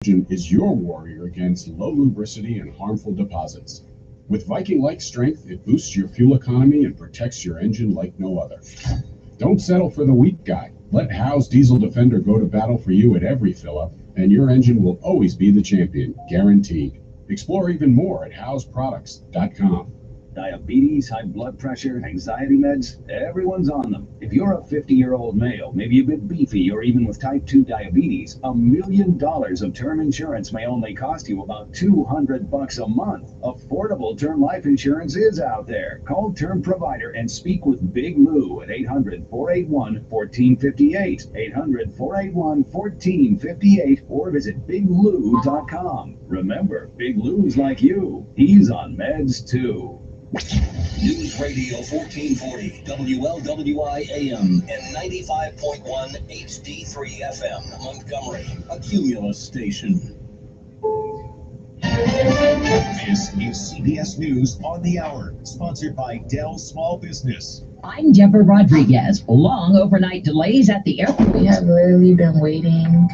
Is your warrior against low lubricity and harmful deposits. With Viking-like strength, it boosts your fuel economy and protects your engine like no other. Don't settle for the weak guy. Let How's Diesel Defender go to battle for you at every fill-up, and your engine will always be the champion, guaranteed. Explore even more at howsproducts.com. Diabetes, high blood pressure, anxiety meds, everyone's on them. If you're a 50-year-old male, maybe a bit beefy, or even with type 2 diabetes, $1 million of term insurance may only cost you about $200 a month. Affordable term life insurance is out there. Call Term Provider and speak with Big Lou at 800-481-1458, 800-481-1458, or visit biglou.com. Remember, Big Lou's like you. He's on meds too. News Radio 1440, WLWI AM and 95.1 HD3 FM, Montgomery, a Cumulus station. This is CBS News on the Hour, sponsored by Dell Small Business. I'm Deborah Rodriguez. Long overnight delays at the airport. We have literally been waiting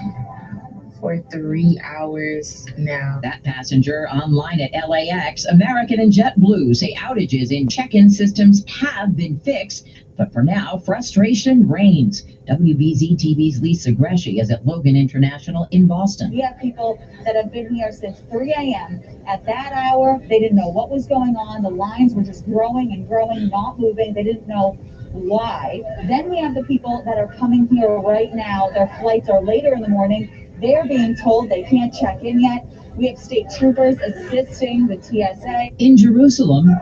for 3 hours now. That passenger online at LAX. American and JetBlue say outages in check-in systems have been fixed, but for now, frustration reigns. WBZ TV's Lisa Gresci is at Logan International in Boston. We have people that have been here since 3 a.m. At that hour, they didn't know what was going on. The lines were just growing and growing, not moving. They didn't know why. Then we have the people that are coming here right now. Their flights are later in the morning. They're being told they can't check in yet. We have state troopers assisting the TSA. In Jerusalem,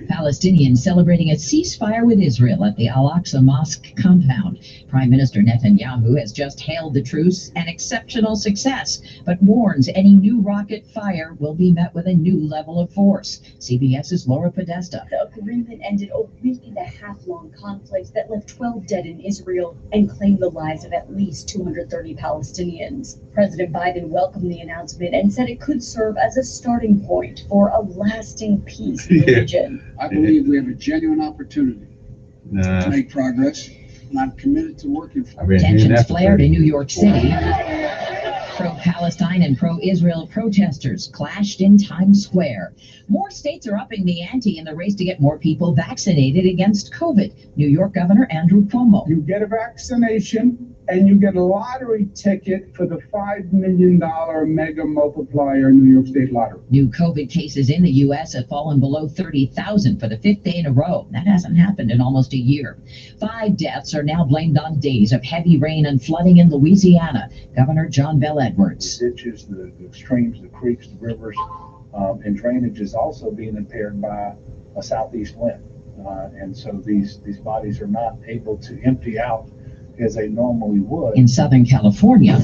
Palestinians celebrating a ceasefire with Israel at the Al-Aqsa Mosque compound. Prime Minister Netanyahu has just hailed the truce an exceptional success, but warns any new rocket fire will be met with a new level of force. CBS's Laura Podesta. The agreement ended a week-and-a-half-long conflict that left 12 dead in Israel and claimed the lives of at least 230 Palestinians. President Biden welcomed the announcement and said it could serve as a starting point for a lasting peace in the region. I believe we have a genuine opportunity to make progress, and I'm committed to working for it. Tensions flared in New York City. Pro-Palestine and pro-Israel protesters clashed in Times Square. More states are upping the ante in the race to get more people vaccinated against COVID. New York Governor Andrew Cuomo. You get a vaccination and you get a lottery ticket for the $5 million mega multiplier New York State Lottery. New COVID cases in the U.S. have fallen below 30,000 for the 5th day in a row. That hasn't happened in almost a year. 5 deaths are now blamed on days of heavy rain and flooding in Louisiana. Governor John Bel Edwards. The ditches, the streams, the creeks, the rivers, and drainage is also being impaired by a southeast wind. And so these bodies are not able to empty out as they normally would. In Southern California,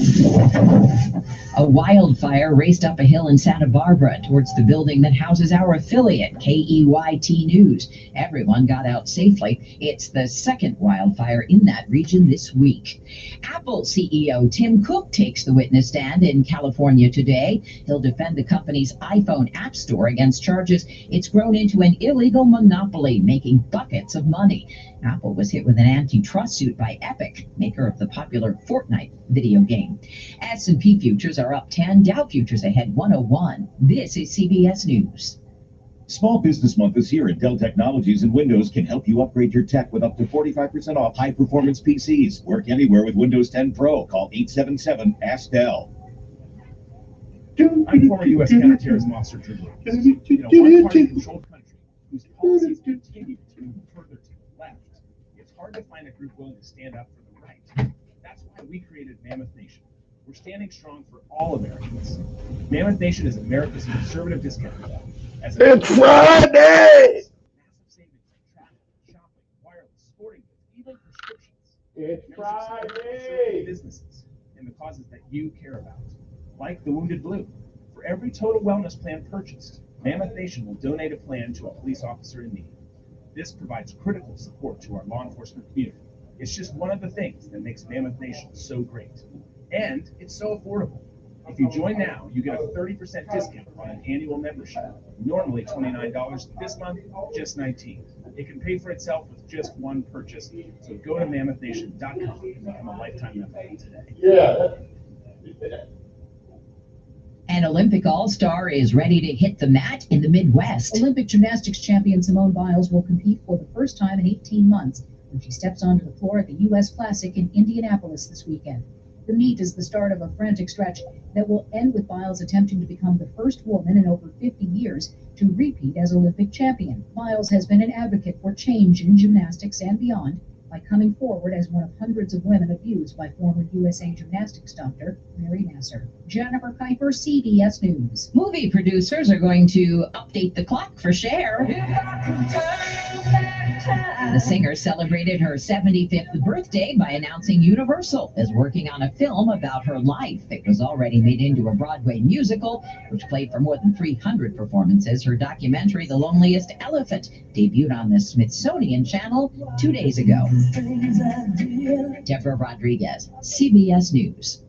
a wildfire raced up a hill in Santa Barbara towards the building that houses our affiliate, KEYT News. Everyone got out safely. It's the second wildfire in that region this week. Apple CEO Tim Cook takes the witness stand in California today. He'll defend the company's iPhone App Store against charges it's grown into an illegal monopoly, making buckets of money. Apple was hit with an antitrust suit by Epic, maker of the popular Fortnite video game. S&P futures are up 10, Dow futures ahead 101. This is CBS News. Small Business Month is here, and Dell Technologies and Windows can help you upgrade your tech with up to 45% off high-performance PCs. Work anywhere with Windows 10 Pro. Call 877-ASK-DELL. I'm former U.S. counterterrorism officer Drew Lewis. One party-controlled country whose policies continue to move further to the left. It's hard to find a group willing to stand up for the right. That's why we created Mammoth Nation. We're standing strong for all Americans. Mammoth Nation is America's conservative discount club. It's Friday! Massive savings on travel, shopping, wireless, sporting goods, even prescriptions. It's Friday! Businesses and the causes that you care about, like the Wounded Blue. For every total wellness plan purchased, Mammoth Nation will donate a plan to a police officer in need. This provides critical support to our law enforcement community. It's just one of the things that makes Mammoth Nation so great. And it's so affordable. If you join now, you get a 30% discount on an annual membership. Normally $29 this month, just $19. It can pay for itself with just one purchase. So go to MammothNation.com and become a lifetime member today. Yeah. Olympic All-Star is ready to hit the mat in the Midwest. Olympic gymnastics champion Simone Biles will compete for the first time in 18 months when she steps onto the floor at the U.S. Classic in Indianapolis this weekend. The meet is the start of a frantic stretch that will end with Biles attempting to become the first woman in over 50 years to repeat as Olympic champion. Biles has been an advocate for change in gymnastics and beyond by coming forward as one of hundreds of women abused by former USA gymnastics doctor Mary Nasser. Jennifer Kuiper, CBS News. Movie producers are going to update the clock for Cher. The singer celebrated her 75th birthday by announcing Universal is working on a film about her life. It was already made into a Broadway musical, which played for more than 300 performances. Her documentary, The Loneliest Elephant, debuted on the Smithsonian Channel 2 days ago. Deborah Rodriguez, CBS News.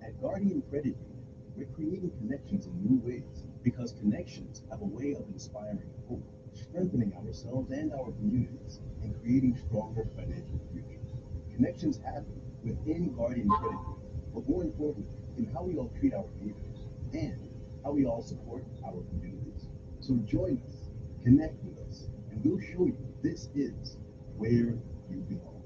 At Guardian Credit Union, we're creating connections in new ways because connections have a way of inspiring hope, strengthening ourselves and our communities, and creating stronger financial futures. Connections happen within Guardian Credit Union, but more importantly, in how we all treat our neighbors and how we all support our communities. So join us, connect with us, and we'll show you this is where you belong.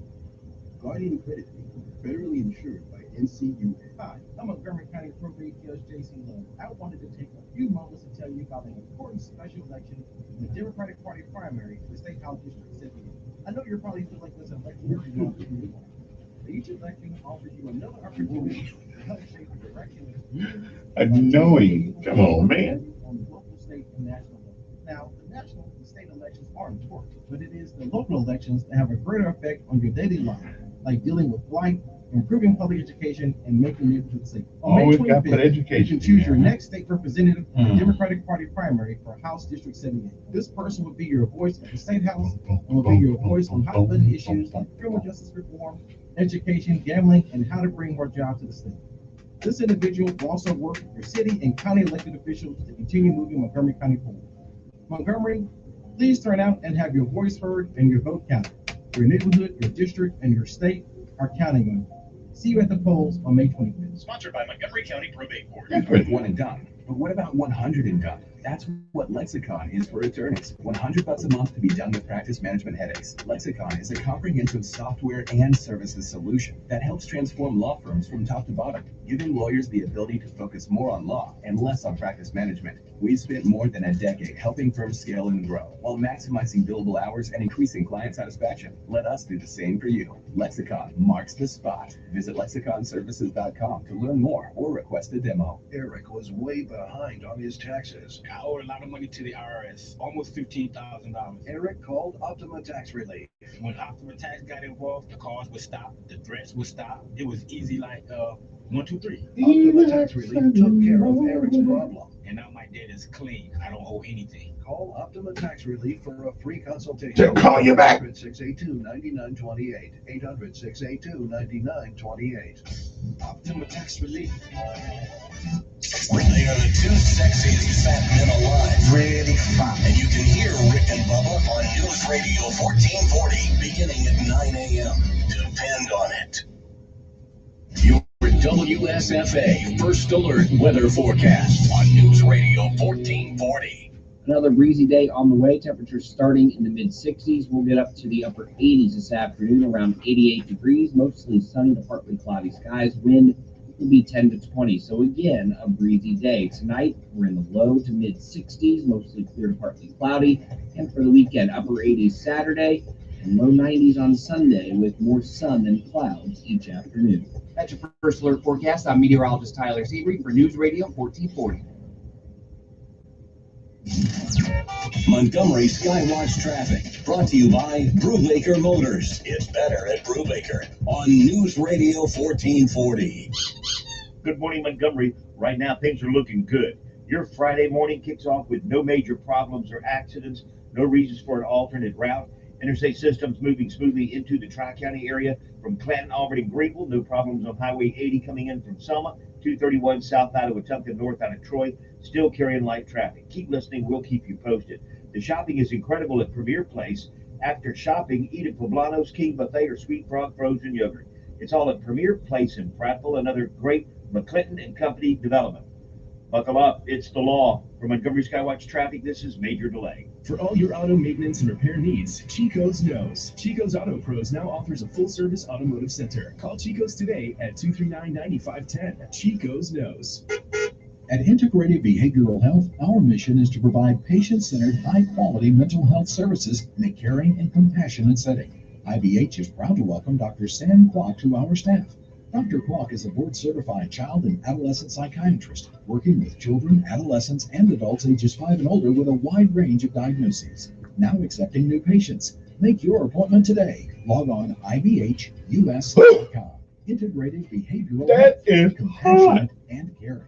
Guardian Credit Union, federally insured by NCUA. Hi, I'm Montgomery County Probate Judge Jason Love. I wanted to take a few moments to tell you about an important special election in the Democratic Party primary for the State House District 78. I know you're probably feeling like this election every month you move on. But each election offers you another opportunity to help shape the direction of the community. Annoying. Come on, man. On the local, state, and national level. Now, the national and state elections are important, but it is the local elections that have a greater effect on your daily life, like dealing with blight, improving public education, and making neighborhoods safer. On May Always got to put 25th, education. you can choose your next state representative for the Democratic Party primary for House District 78. This person will be your voice at the State House and will be your voice on hot button issues like criminal justice reform, education, gambling, and how to bring more jobs to the state. This individual will also work with your city and county elected officials to continue moving Montgomery County forward. Montgomery, please turn out and have your voice heard and your vote counted. Your neighborhood, your district, and your state are counting on you. See you at the polls on May 25th. Sponsored by Montgomery County Probate Board. You've heard one and done, but what about 100 and done? That's what Lexicon is for attorneys. $100 a month to be done with practice management headaches. Lexicon is a comprehensive software and services solution that helps transform law firms from top to bottom, giving lawyers the ability to focus more on law and less on practice management. We've spent more than a decade helping firms scale and grow while maximizing billable hours and increasing client satisfaction. Let us do the same for you. Lexicon marks the spot. Visit lexiconservices.com to learn more or request a demo. Eric was way behind on his taxes. I owe a lot of money to the IRS, almost $15,000. Eric called Optima Tax Relief. When Optima Tax got involved, the cars would stop, the threats would stop. It was easy like 1, 2, 3. Optima Tax Relief took care of Eric's problem. And now my debt is clean. I don't owe anything. Call Optima Tax Relief for a free consultation. They'll call you back. 800-682-9928. 800-682-9928. Optima Tax Relief. They are the two sexiest fat men alive. Really fun. And you can hear Rick and Bubba on News Radio 1440 beginning at 9 a.m. Depend on it. Your WSFA First Alert Weather Forecast on News Radio 1440. Another breezy day on the way. Temperatures starting in the mid-60s. We'll get up to the upper 80s this afternoon, around 88 degrees. Mostly sunny to partly cloudy skies. Wind will be 10 to 20. So again, a breezy day. Tonight, we're in the low to mid-60s, mostly clear to partly cloudy. And for the weekend, upper 80s Saturday and low 90s on Sunday with more sun than clouds each afternoon. That's your First Alert Forecast. I'm meteorologist Tyler Seabury for News Radio 1440. Montgomery Skywatch Traffic, brought to you by Brubaker Motors. It's better at Brubaker on News Radio 1440. Good morning, Montgomery. Right now, things are looking good. Your Friday morning kicks off with no major problems or accidents, no reasons for an alternate route. Interstate systems moving smoothly into the Tri-County area from Clanton, Auburn, and Greenville. No problems on Highway 80 coming in from Selma. 231 south out of Wetumpka, north out of Troy. Still carrying light traffic. Keep listening. We'll keep you posted. The shopping is incredible at Premier Place. After shopping, eat at Poblano's King Buffet or Sweet Frog Frozen Yogurt. It's all at Premier Place in Prattville, another great McClinton and Company development. Buckle up, it's the law. For Montgomery Skywatch Traffic, this is Major Delay. For all your auto maintenance and repair needs, Chico's knows. Chico's Auto Pros now offers a full-service automotive center. Call Chico's today at 239-9510. Chico's knows. At Integrated Behavioral Health, our mission is to provide patient-centered, high-quality mental health services in a caring and compassionate setting. IBH is proud to welcome Dr. Sam Kwok to our staff. Dr. Kwok is a board-certified child and adolescent psychiatrist, working with children, adolescents, and adults ages 5 and older with a wide range of diagnoses. Now accepting new patients. Make your appointment today. Log on ibhus.com. Integrated Behavioral Health, compassionate and caring.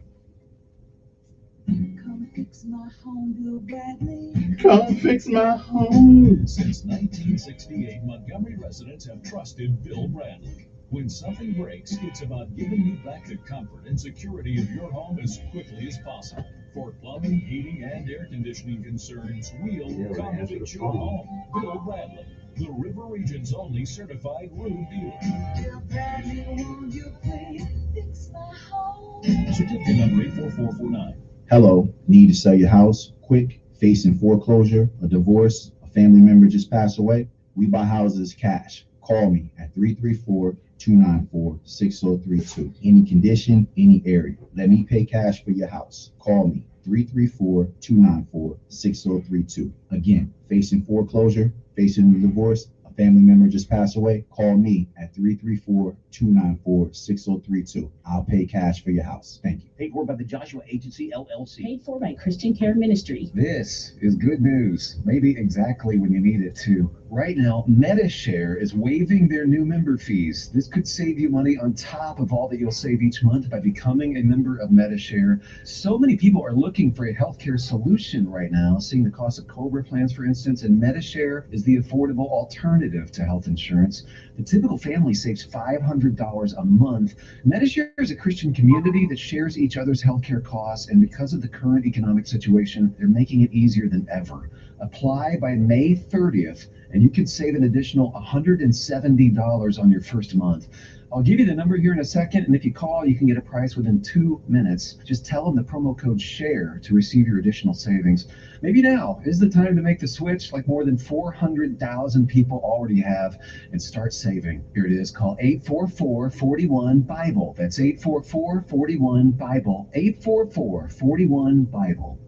Come fix my home, Bill Bradley. Come fix my home. Since 1968, Montgomery residents have trusted Bill Bradley. When something breaks, it's about giving you back the comfort and security of your home as quickly as possible. For plumbing, heating, and air conditioning concerns, we'll come fix your home. Bill Bradley, the River Region's only certified room dealer. Bill Bradley, won't you please fix my home? Certificate number 84449. Hello, need to sell your house quick, facing foreclosure, a divorce, a family member just passed away? We buy houses cash. Call me at 334-294-6032. Any condition, any area. Let me pay cash for your house. Call me 334-294-6032. Again, facing foreclosure, facing a divorce, a family member just passed away? Call me at 334-294-6032. I'll pay cash for your house. Thank you. Paid for by the Joshua Agency, LLC. Paid for by Christian Care Ministry. This is good news, maybe exactly when you need it too. Right now, MediShare is waiving their new member fees. This could save you money on top of all that you'll save each month by becoming a member of MediShare. So many people are looking for a healthcare solution right now, seeing the cost of COBRA plans, for instance, and MediShare is the affordable alternative to health insurance. The typical family saves $500 a month. MediShare is a Christian community that shares each other's healthcare costs, and because of the current economic situation, they're making it easier than ever. Apply by May 30th, and you can save an additional $170 on your first month. I'll give you the number here in a second, and if you call, you can get a price within 2 minutes. Just tell them the promo code SHARE to receive your additional savings. Maybe now is the time to make the switch, like more than 400,000 people already have, and start saving. Here it is. Call 844-41-BIBLE. That's 844-41-BIBLE. 844-41-BIBLE.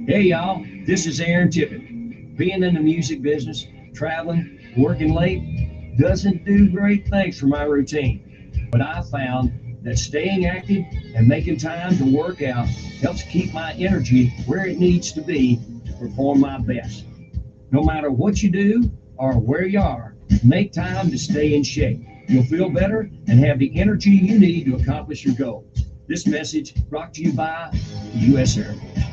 Hey y'all, this is Aaron Tippett. Being in the music business, traveling, working late, doesn't do great things for my routine. But I found that staying active and making time to work out helps keep my energy where it needs to be to perform my best. No matter what you do or where you are, make time to stay in shape. You'll feel better and have the energy you need to accomplish your goals. This message brought to you by the U.S. Air Force.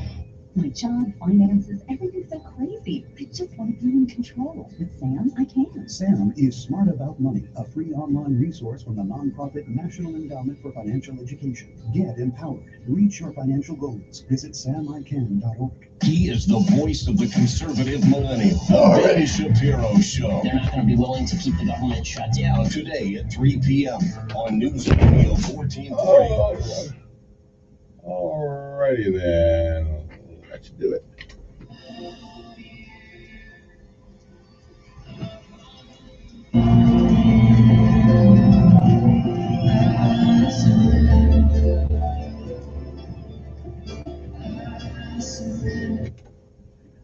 My job, finances, everything's so crazy. I just want to be in control. With Sam, I can. SAM is Smart About Money, a free online resource from the nonprofit National Endowment for Financial Education. Get empowered. Reach your financial goals. Visit samican.org. He is the voice of the conservative millennial. The Ben Shapiro Show. They're not going to be willing to keep the government shut down. Today at 3 p.m. on News Radio 1440. Alrighty then. Let's do it.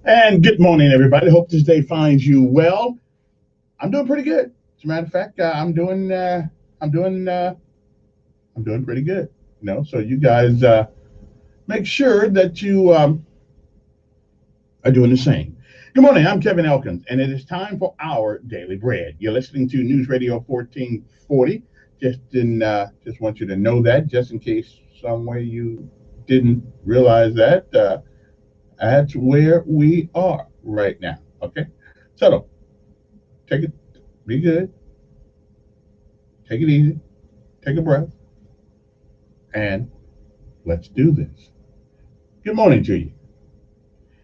And good morning, everybody. Hope this day finds you well. I'm doing pretty good. As a matter of fact, I'm doing pretty good. You know, so you guys make sure that you are doing the same. Good morning. I'm Kevin Elkins, and it is time for our daily bread. You're listening to News Radio 1440. Just want you to know that, just in case some way you didn't realize that. That's where we are right now. Okay, so take it, be good, take it easy, take a breath, and let's do this. Good morning to you.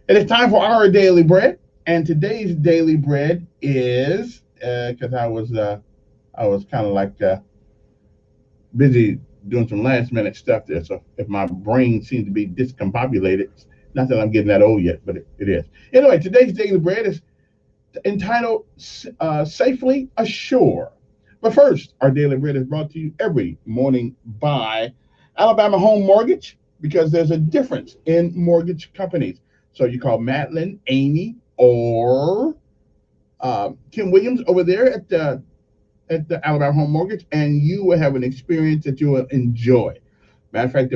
It is time for our daily bread, and today's daily bread is because I was kind of like busy doing some last minute stuff there. So if my brain seems to be discombobulated, not that I'm getting that old yet, but it is. Anyway, today's Daily Bread is entitled Safely Ashore. But first, our Daily Bread is brought to you every morning by Alabama Home Mortgage, because there's a difference in mortgage companies. So you call Madeline, Amy, or Kim Williams over there at the Alabama Home Mortgage, and you will have an experience that you will enjoy. Matter of fact,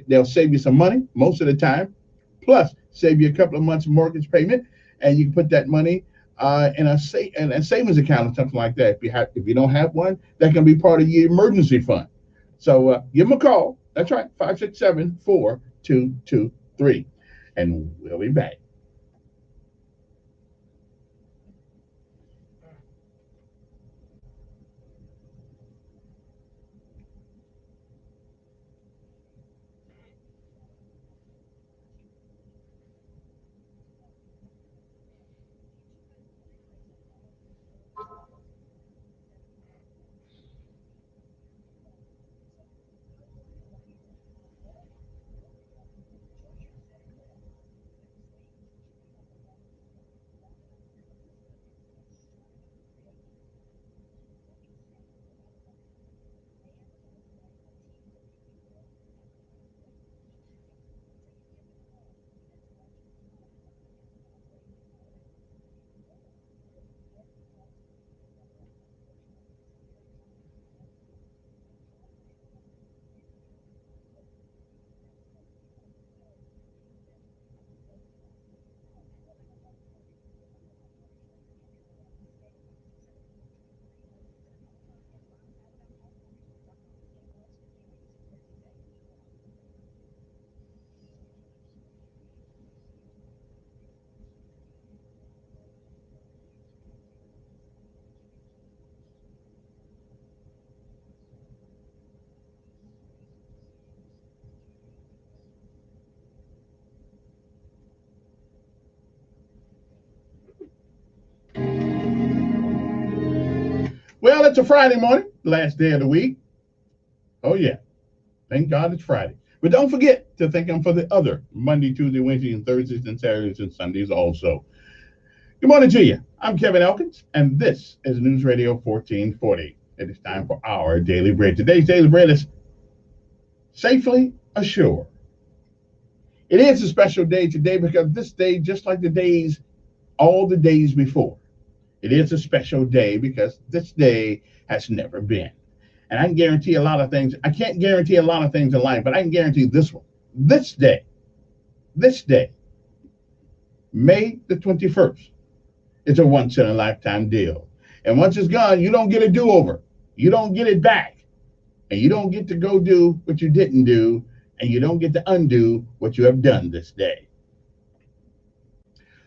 they'll save you some money most of the time, plus save you a couple of months of mortgage payment, and you can put that money in a savings account or something like that. If you don't have one, that can be part of your emergency fund. So give them a call. That's right, 567-4223, and we'll be back. Well, it's a Friday morning, last day of the week. Oh, yeah. Thank God it's Friday. But don't forget to thank Him for the other Monday, Tuesday, Wednesday, and Thursdays, and Saturdays, and Sundays also. Good morning to you. I'm Kevin Elkins, and this is News Radio 1440. It is time for our Daily Bread. Today's Daily Bread is Safely Ashore. It is a special day today because this day, just like all the days before, it is a special day because this day has never been. And I can guarantee a lot of things. I can't guarantee a lot of things in life, but I can guarantee this one. This day, May the 21st, it's a once-in-a-lifetime deal. And once it's gone, you don't get a do-over. You don't get it back. And you don't get to go do what you didn't do, and you don't get to undo what you have done this day.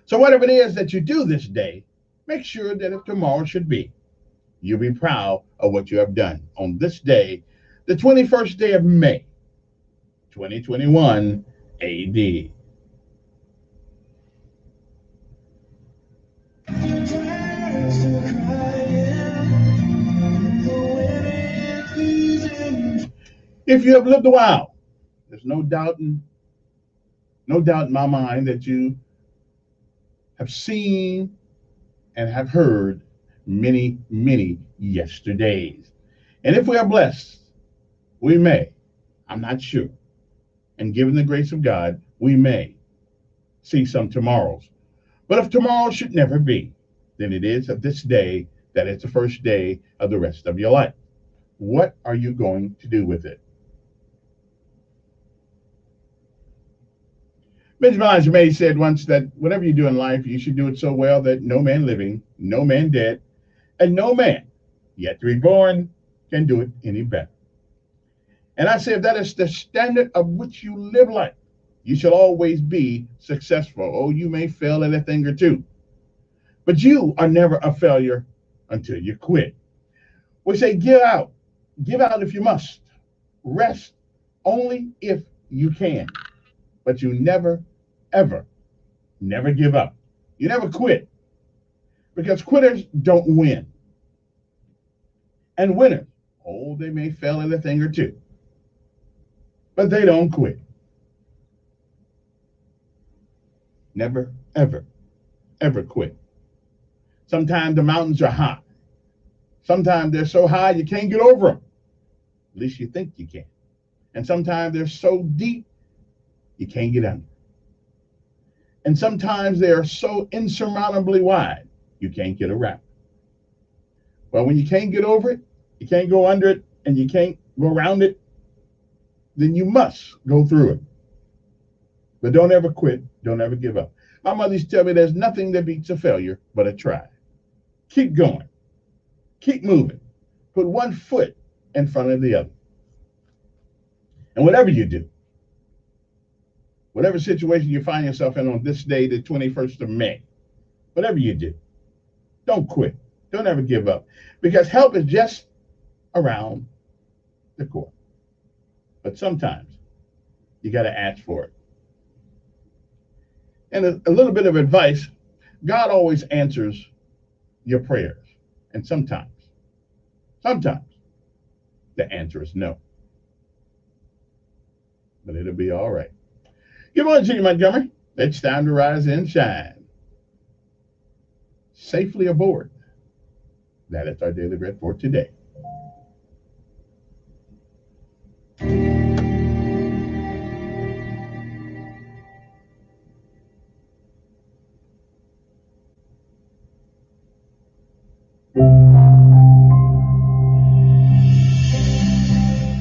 So whatever it is that you do this day, make sure that if tomorrow should be, you'll be proud of what you have done on this day, the 21st day of May, 2021 AD. If you have lived a while, there's no doubt in my mind that you have seen and have heard many, many yesterdays. And if we are blessed, we may, I'm not sure, and given the grace of God, we may see some tomorrows. But if tomorrow should never be, then it is of this day that it's the first day of the rest of your life. What are you going to do with it? Benjamin Elijah said once that whatever you do in life, you should do it so well that no man living, no man dead, and no man yet to be born can do it any better. And I say if that is the standard of which you live life, you shall always be successful. Oh, you may fail at a thing or two, but you are never a failure until you quit. We say give out if you must, rest only if you can, but you never, ever, never give up. You never quit, because quitters don't win. And winners, oh, they may fail at a thing or two, but they don't quit. Never, ever, ever quit. Sometimes the mountains are high. Sometimes they're so high you can't get over them. At least you think you can. And sometimes they're so deep you can't get under. And sometimes they are so insurmountably wide you can't get around. Well, when you can't get over it, you can't go under it, and you can't go around it, then you must go through it. But don't ever quit. Don't ever give up. My mother used to tell me there's nothing that beats a failure but a try. Keep going. Keep moving. Put one foot in front of the other. And whatever you do, whatever situation you find yourself in on this day, the 21st of May, whatever you do, don't quit. Don't ever give up. Because help is just around the corner. But sometimes you got to ask for it. And a little bit of advice, God always answers your prayers. And sometimes the answer is no. But it'll be all right. Good morning to you, Montgomery. It's time to rise and shine. Safely aboard. That is our daily bread for today.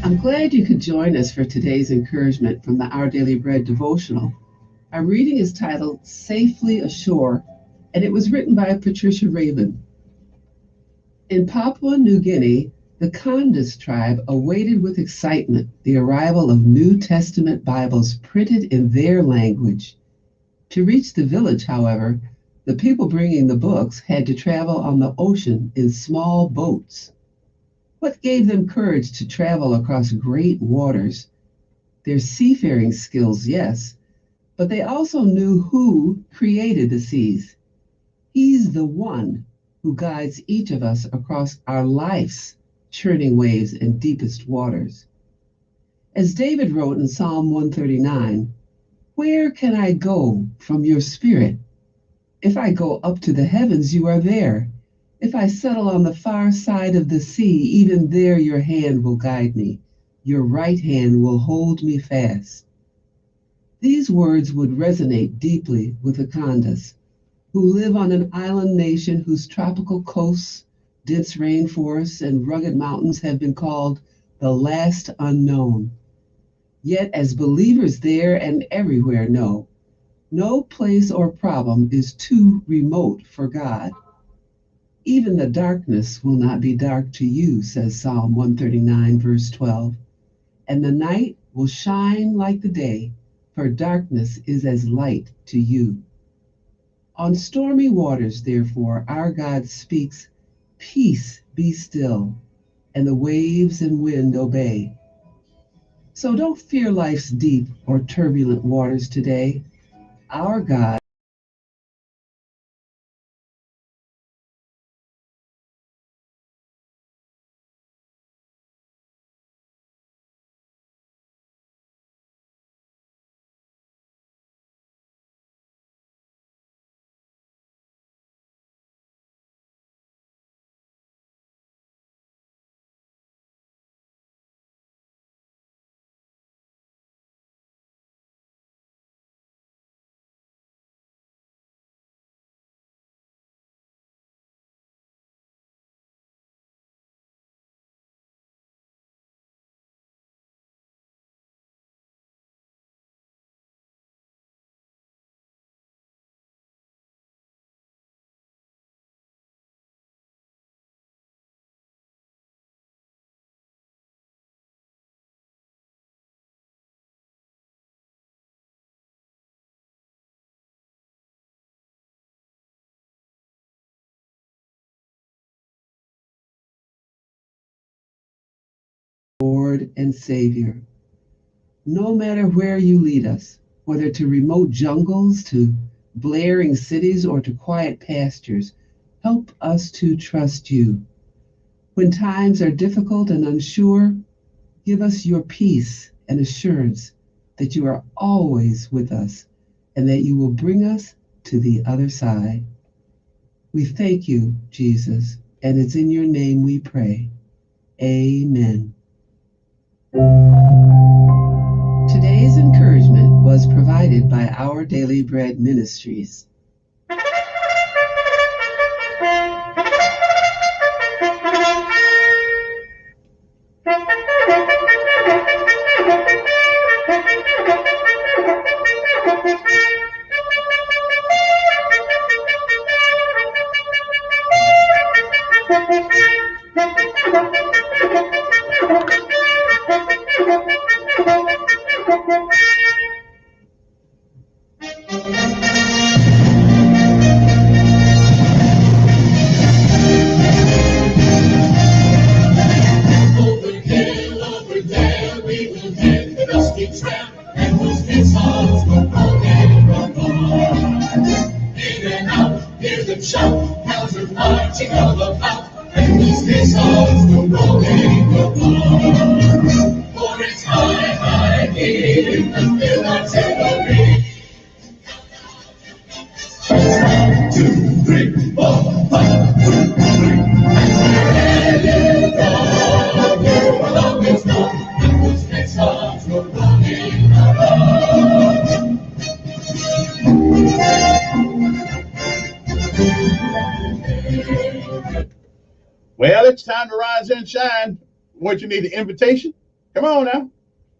I'm glad you could join us for today's encouragement from the Our Daily Bread devotional. Our reading is titled Safely Ashore, and it was written by Patricia Raven. In Papua New Guinea, the Kandis tribe awaited with excitement the arrival of New Testament Bibles printed in their language. To reach the village, however, the people bringing the books had to travel on the ocean in small boats. What gave them courage to travel across great waters? Their seafaring skills, yes, but they also knew who created the seas. He's the one who guides each of us across our life's churning waves and deepest waters. As David wrote in Psalm 139, "Where can I go from your spirit? If I go up to the heavens, you are there. If I settle on the far side of the sea, even there your hand will guide me. Your right hand will hold me fast." These words would resonate deeply with the Kandis, who live on an island nation whose tropical coasts, dense rainforests, and rugged mountains have been called the last unknown. Yet, as believers there and everywhere know, no place or problem is too remote for God. Even the darkness will not be dark to you, says Psalm 139, verse 12. And the night will shine like the day, for darkness is as light to you. On stormy waters, therefore, our God speaks, "Peace, be still," and the waves and wind obey. So don't fear life's deep or turbulent waters today. Our God Lord and Savior. No matter where you lead us, whether to remote jungles, to blaring cities, or to quiet pastures, help us to trust you. When times are difficult and unsure, give us your peace and assurance that you are always with us and that you will bring us to the other side. We thank you, Jesus, and it's in your name we pray. Amen. Today's encouragement was provided by Our Daily Bread Ministries. Well, it's time to rise and shine. What you need, an invitation? Come on now.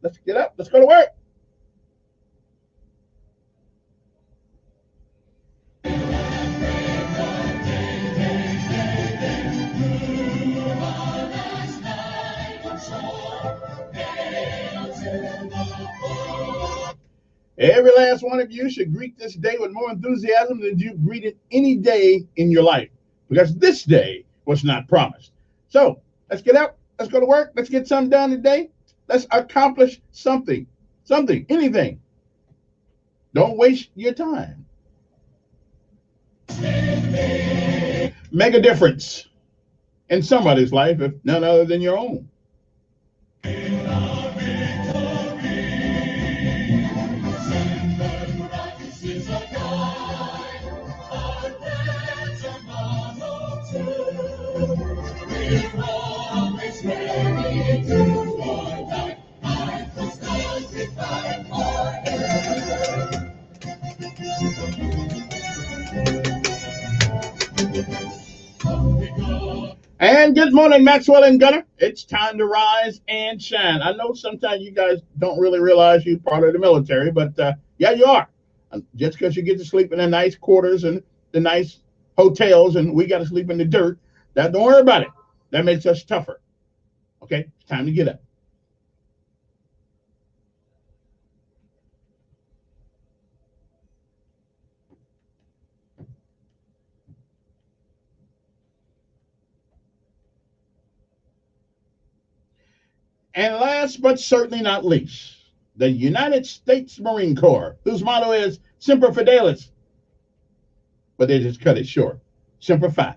Let's get up. Let's go to work. Every last one of you should greet this day with more enthusiasm than you've greeted any day in your life, because this day was not promised. So let's get up. Let's go to work. Let's get something done today. Let's accomplish something, anything. Don't waste your time. Make a difference in somebody's life, if none other than your own. And good morning, Maxwell and Gunner. It's time to rise and shine. I know sometimes you guys don't really realize you're part of the military, but yeah, you are. Just because you get to sleep in the nice quarters and the nice hotels and we got to sleep in the dirt, don't worry about it. That makes us tougher. Okay, it's time to get up. And last but certainly not least, the United States Marine Corps, whose motto is Semper Fidelis, but they just cut it short, Semper Fi.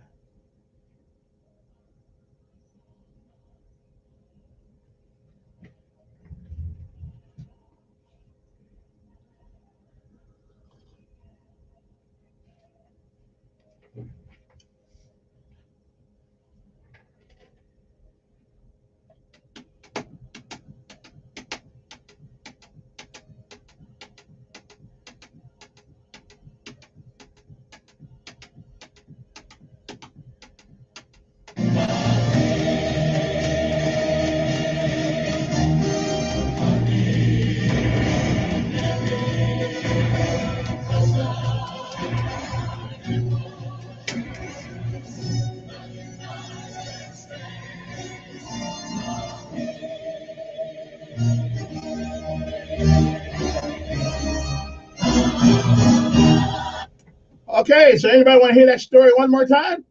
Okay, so anybody want to hear that story one more time?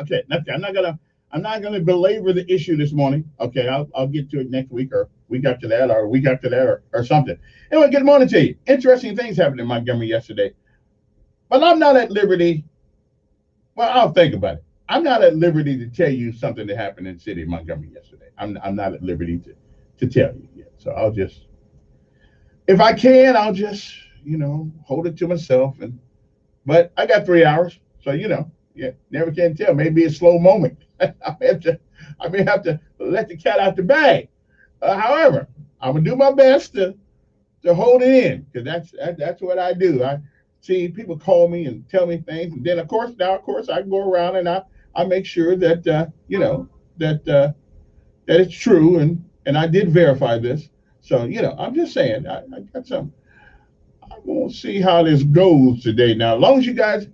Okay, I'm not gonna belabor the issue this morning. Okay, I'll get to it next week or week after that or something. Anyway, good morning to you. Interesting things happened in Montgomery yesterday, but I'm not at liberty. Well, I'll think about it. I'm not at liberty to tell you something that happened in the city of Montgomery yesterday. I'm not at liberty to tell you yet. So I'll just if I can, I'll just, hold it to myself. But I got 3 hours, so yeah, never can tell. Maybe a slow moment. I may have to let the cat out the bag. However, I'm gonna do my best to hold it in, because that's what I do. I see people call me and tell me things, and then of course I go around and I make sure that that it's true, and I did verify this. So I'm just saying I got some. I'm gonna see how this goes today. Now, as long as you guys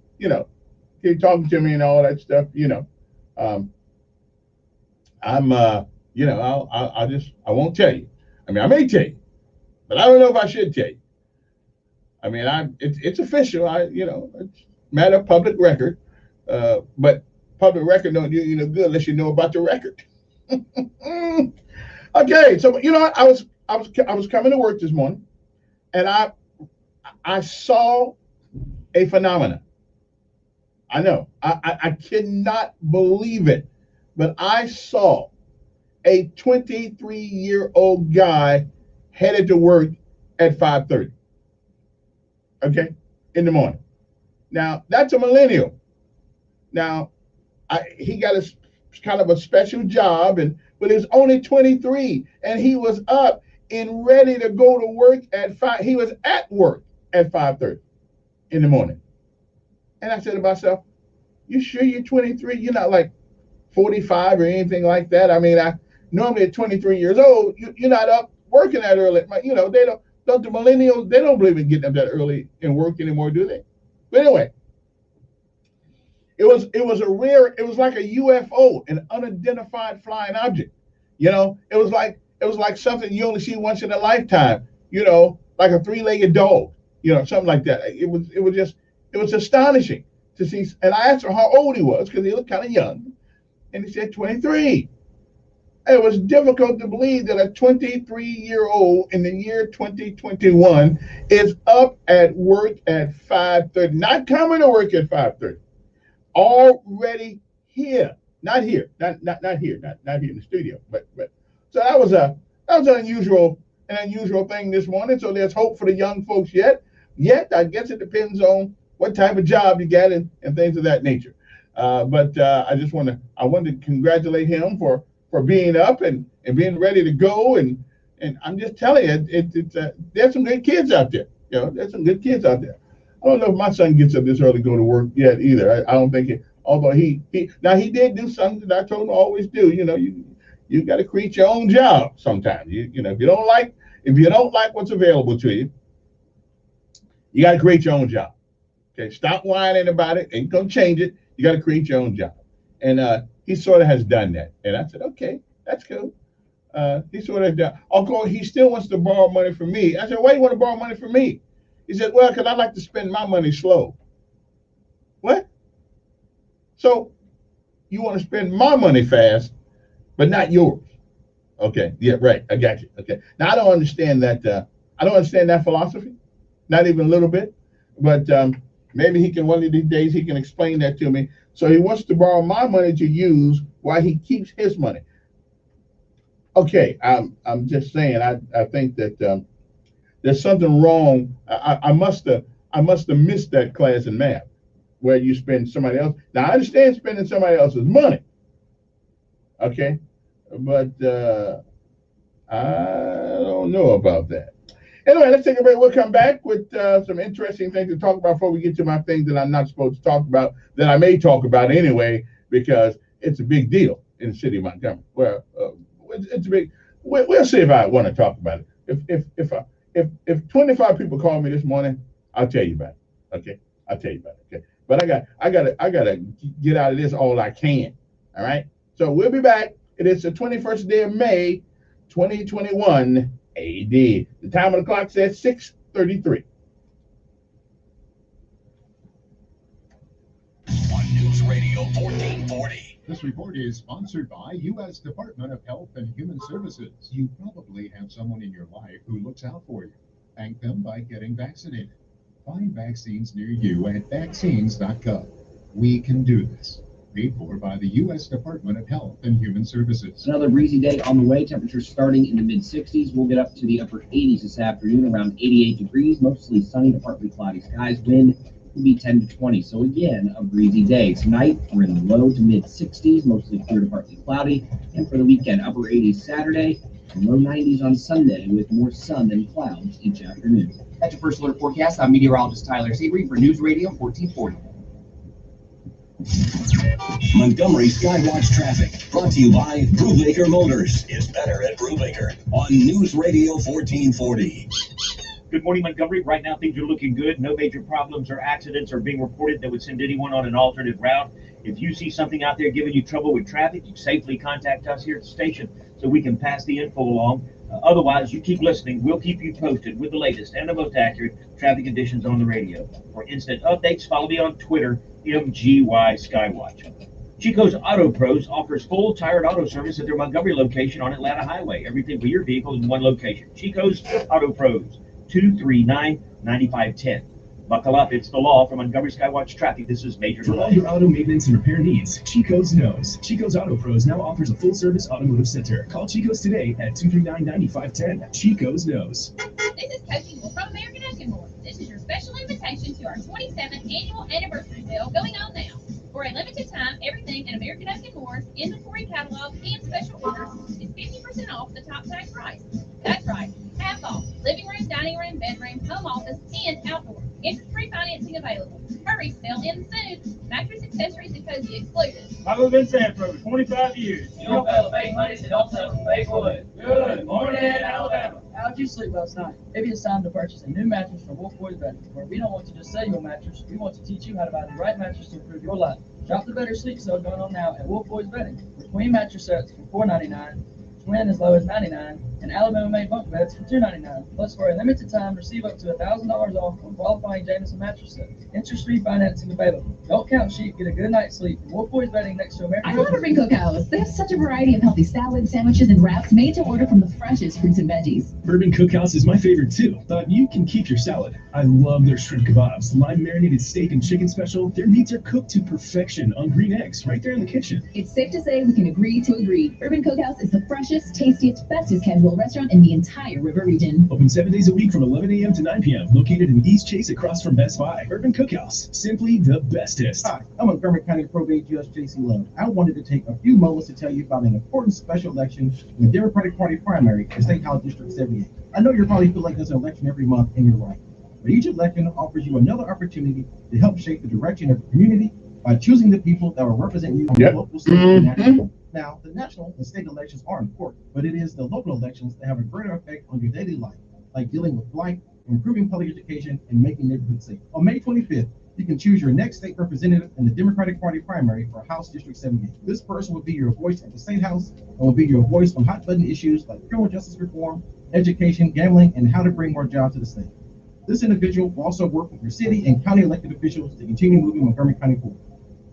keep talking to me and all that stuff, I'm I won't tell you. I mean, I may tell you, but I don't know if I should tell you. I mean, it's official. It's matter of public record. But public record don't do you no good unless you know about the record. Okay, so what? I was coming to work this morning, and I saw a phenomenon. I know I cannot believe it, but I saw a 23-year-old guy headed to work at 5:30. Okay, in the morning. Now that's a millennial. Now he got a kind of a special job, but he's only 23, and he was up and ready to go to work at 5. He was at work at 5:30 in the morning, and I said to myself, "You sure you're 23? You're not like 45 or anything like that." I mean, normally at 23 years old, you're not up working that early. They don't the millennials, they don't believe in getting up that early in work anymore, do they? But anyway, it was like a UFO, an unidentified flying object. It was like something you only see once in a lifetime, like a three-legged dog, something like that. It was astonishing to see. And I asked him how old he was, because he looked kind of young, and he said 23. It was difficult to believe that a 23-year-old in the year 2021 is up at work at 5:30, not coming to work at 5:30, already here, not here in the studio, but so that was an unusual thing this morning. So there's hope for the young folks yet. I guess it depends on what type of job you get and things of that nature. But I wanted to congratulate him for being up and being ready to go. And I'm just telling you, there's some good kids out there. There's some good kids out there. I don't know if my son gets up this early to go to work yet either. I don't think it. Although he did do something that I told him to always do. You got to create your own job sometimes. If you don't like what's available to you, you got to create your own job. Okay, stop whining about it. Ain't gonna change it. You got to create your own job. And he sort of has done that. And I said, okay, that's cool. He sort of done. Although he still wants to borrow money from me. I said, why do you want to borrow money from me? He said, well, because I like to spend my money slow. What? So you want to spend my money fast, but not yours? Okay, yeah, right. I got you. Okay. Now I don't understand that. I don't understand that philosophy, not even a little bit. But maybe he can one of these days he can explain that to me. So he wants to borrow my money to use while he keeps his money. Okay, I'm just saying. I think that there's something wrong. I must have missed that class in math where you spend somebody else. Now I understand spending somebody else's money. Okay, but I don't know about that. Anyway, let's take a break. We'll come back with some interesting things to talk about before we get to my things that I'm not supposed to talk about, that I may talk about anyway, because it's a big deal in the city of Montgomery. Well, it's a big. We'll see if I want to talk about it. If 25 people call me this morning, I'll tell you about it. Okay, I'll tell you about it. Okay, but I gotta get out of this all I can. All right. So we'll be back. It is the 21st day of May, 2021. AD. The time of the clock says 6:33. On News Radio 1440. This report is sponsored by U.S. Department of Health and Human Services. You probably have someone in your life who looks out for you. Thank them by getting vaccinated. Find vaccines near you at vaccines.gov. We can do this. Paid for by the U.S. Department of Health and Human Services. Another breezy day on the way. Temperatures starting in the mid 60s. We'll get up to the upper 80s this afternoon, around 88 degrees, mostly sunny to partly cloudy skies. Wind will be 10 to 20. So again, a breezy day. Tonight, we're in the low to mid 60s, mostly clear to partly cloudy. And for the weekend, upper 80s Saturday and low 90s on Sunday, with more sun than clouds each afternoon. That's your first alert forecast. I'm meteorologist Tyler Seabury for News Radio 1440. Montgomery Skywatch traffic brought to you by Brubaker Motors. It's better at Brubaker on News Radio 1440. Good morning, Montgomery. Right now, things are looking good. No major problems or accidents are being reported that would send anyone on an alternate route. If you see something out there giving you trouble with traffic, you safely contact us here at the station so we can pass the info along. Otherwise, you keep listening. We'll keep you posted with the latest and the most accurate traffic conditions on the radio. For instant updates, follow me on Twitter, MGY Skywatch. Chico's Auto Pros offers full tired auto service at their Montgomery location on Atlanta Highway. Everything for your vehicle in one location. Chico's Auto Pros, 239-9510. Buckle up, it's the law. For Montgomery Skywatch traffic, this is Major For all your auto maintenance and repair needs, Chico's knows. Chico's Auto Pros now offers a full-service automotive center. Call Chico's today at 239-9510. Chico's knows. This is Coach Moore from American Ocean Moore. This is your special invitation to our 27th annual anniversary sale going on now. For a limited time, everything at American Ocean Moore's inventory catalog and special orders is 50% off the top tag price. That's right, half off. Living room, dining room, bedroom, home office, and outdoor. Interest-free financing available. Hurry, sale ends soon. Mattress accessories and cozy excluded. I live in San for over 25 years. You don't pay the fake money, so don't sell for fake wood. Good morning, Alabama. How'd you sleep last night? Maybe it's time to purchase a new mattress from Wolf Boys Bedding, where we don't want to just sell you a mattress, we want to teach you how to buy the right mattress to improve your life. Shop the Better Sleep sale going on now at Wolf Boys Bedding, with queen mattress sets for $4.99, twin as low as $99, and Alabama-made bunk beds for $2.99. Plus, for a limited time, receive up to $1,000 off on qualifying Jameson mattress sets. Interest-free financing available. Don't count sheep. Get a good night's sleep. Wolf Boys Bedding next to American. I love Urban Cookhouse. They have such a variety of healthy salads, sandwiches, and wraps made to order from the freshest fruits and veggies. Urban Cookhouse is my favorite too, but you can keep your salad. I love their shrimp kebabs, lime marinated steak and chicken special. Their meats are cooked to perfection on green eggs right there in the kitchen. It's safe to say we can agree to agree. Urban Cookhouse is the freshest, tastiest, bestest casual restaurant in the entire river region. Open 7 days a week from 11 a.m. to 9 p.m. Located in East Chase across from Best Buy. Urban Cookhouse, simply the bestest. Hi, I'm Montgomery County Probate Judge J.C. Love. I wanted to take a few moments to tell you about an important special election in the Democratic Party primary for State House District 78. I know you probably feel like there's an election every month, and you're right. But each election offers you another opportunity to help shape the direction of the community by choosing the people that will represent you on the local, state, and national level. Now, the national and state elections are important, but it is the local elections that have a greater effect on your daily life, like dealing with blight, improving public education, and making neighborhoods safe. On May 25th, you can choose your next state representative in the Democratic Party primary for House District 78. This person will be your voice at the State House and will be your voice on hot-button issues like criminal justice reform, education, gambling, and how to bring more jobs to the state. This individual will also work with your city and county elected officials to continue moving Montgomery County forward.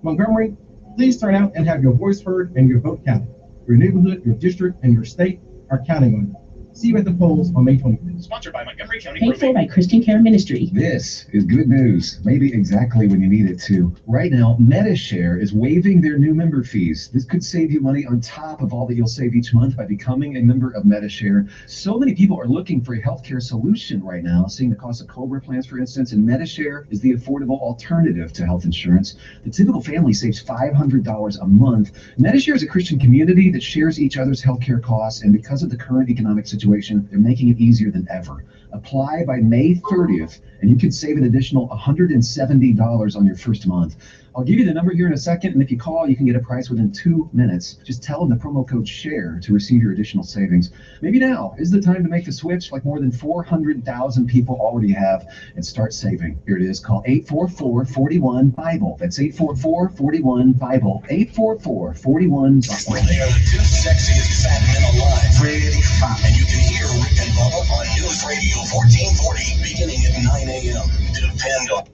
Montgomery, please turn out and have your voice heard and your vote counted. Your neighborhood, your district, and your state are counting on you. See you at the polls on May 25th. Sponsored by Montgomery County Paid for by Christian Care Ministry. This is good news, maybe exactly when you need it to. Right now, Medishare is waiving their new member fees. This could save you money on top of all that you'll save each month by becoming a member of Medishare. So many people are looking for a healthcare solution right now, seeing the cost of COBRA plans, for instance, and Medishare is the affordable alternative to health insurance. The typical family saves $500 a month. Medishare is a Christian community that shares each other's healthcare costs, and because of the current economic situation, they're making it easier than ever. Apply by May 30th, and you can save an additional $170 on your first month. I'll give you the number here in a second, and if you call, you can get a price within 2 minutes. Just tell them the promo code SHARE to receive your additional savings. Maybe now is the time to make the switch, like more than 400,000 people already have, and start saving. Here it is. Call 844-41-BIBLE. That's 844-41-BIBLE. 844-41-BIBLE. They are the two sexiest fat men alive. Really fun. And you can hear Rick and Bubba on News Radio 1440 beginning at 9 a.m. Depend on.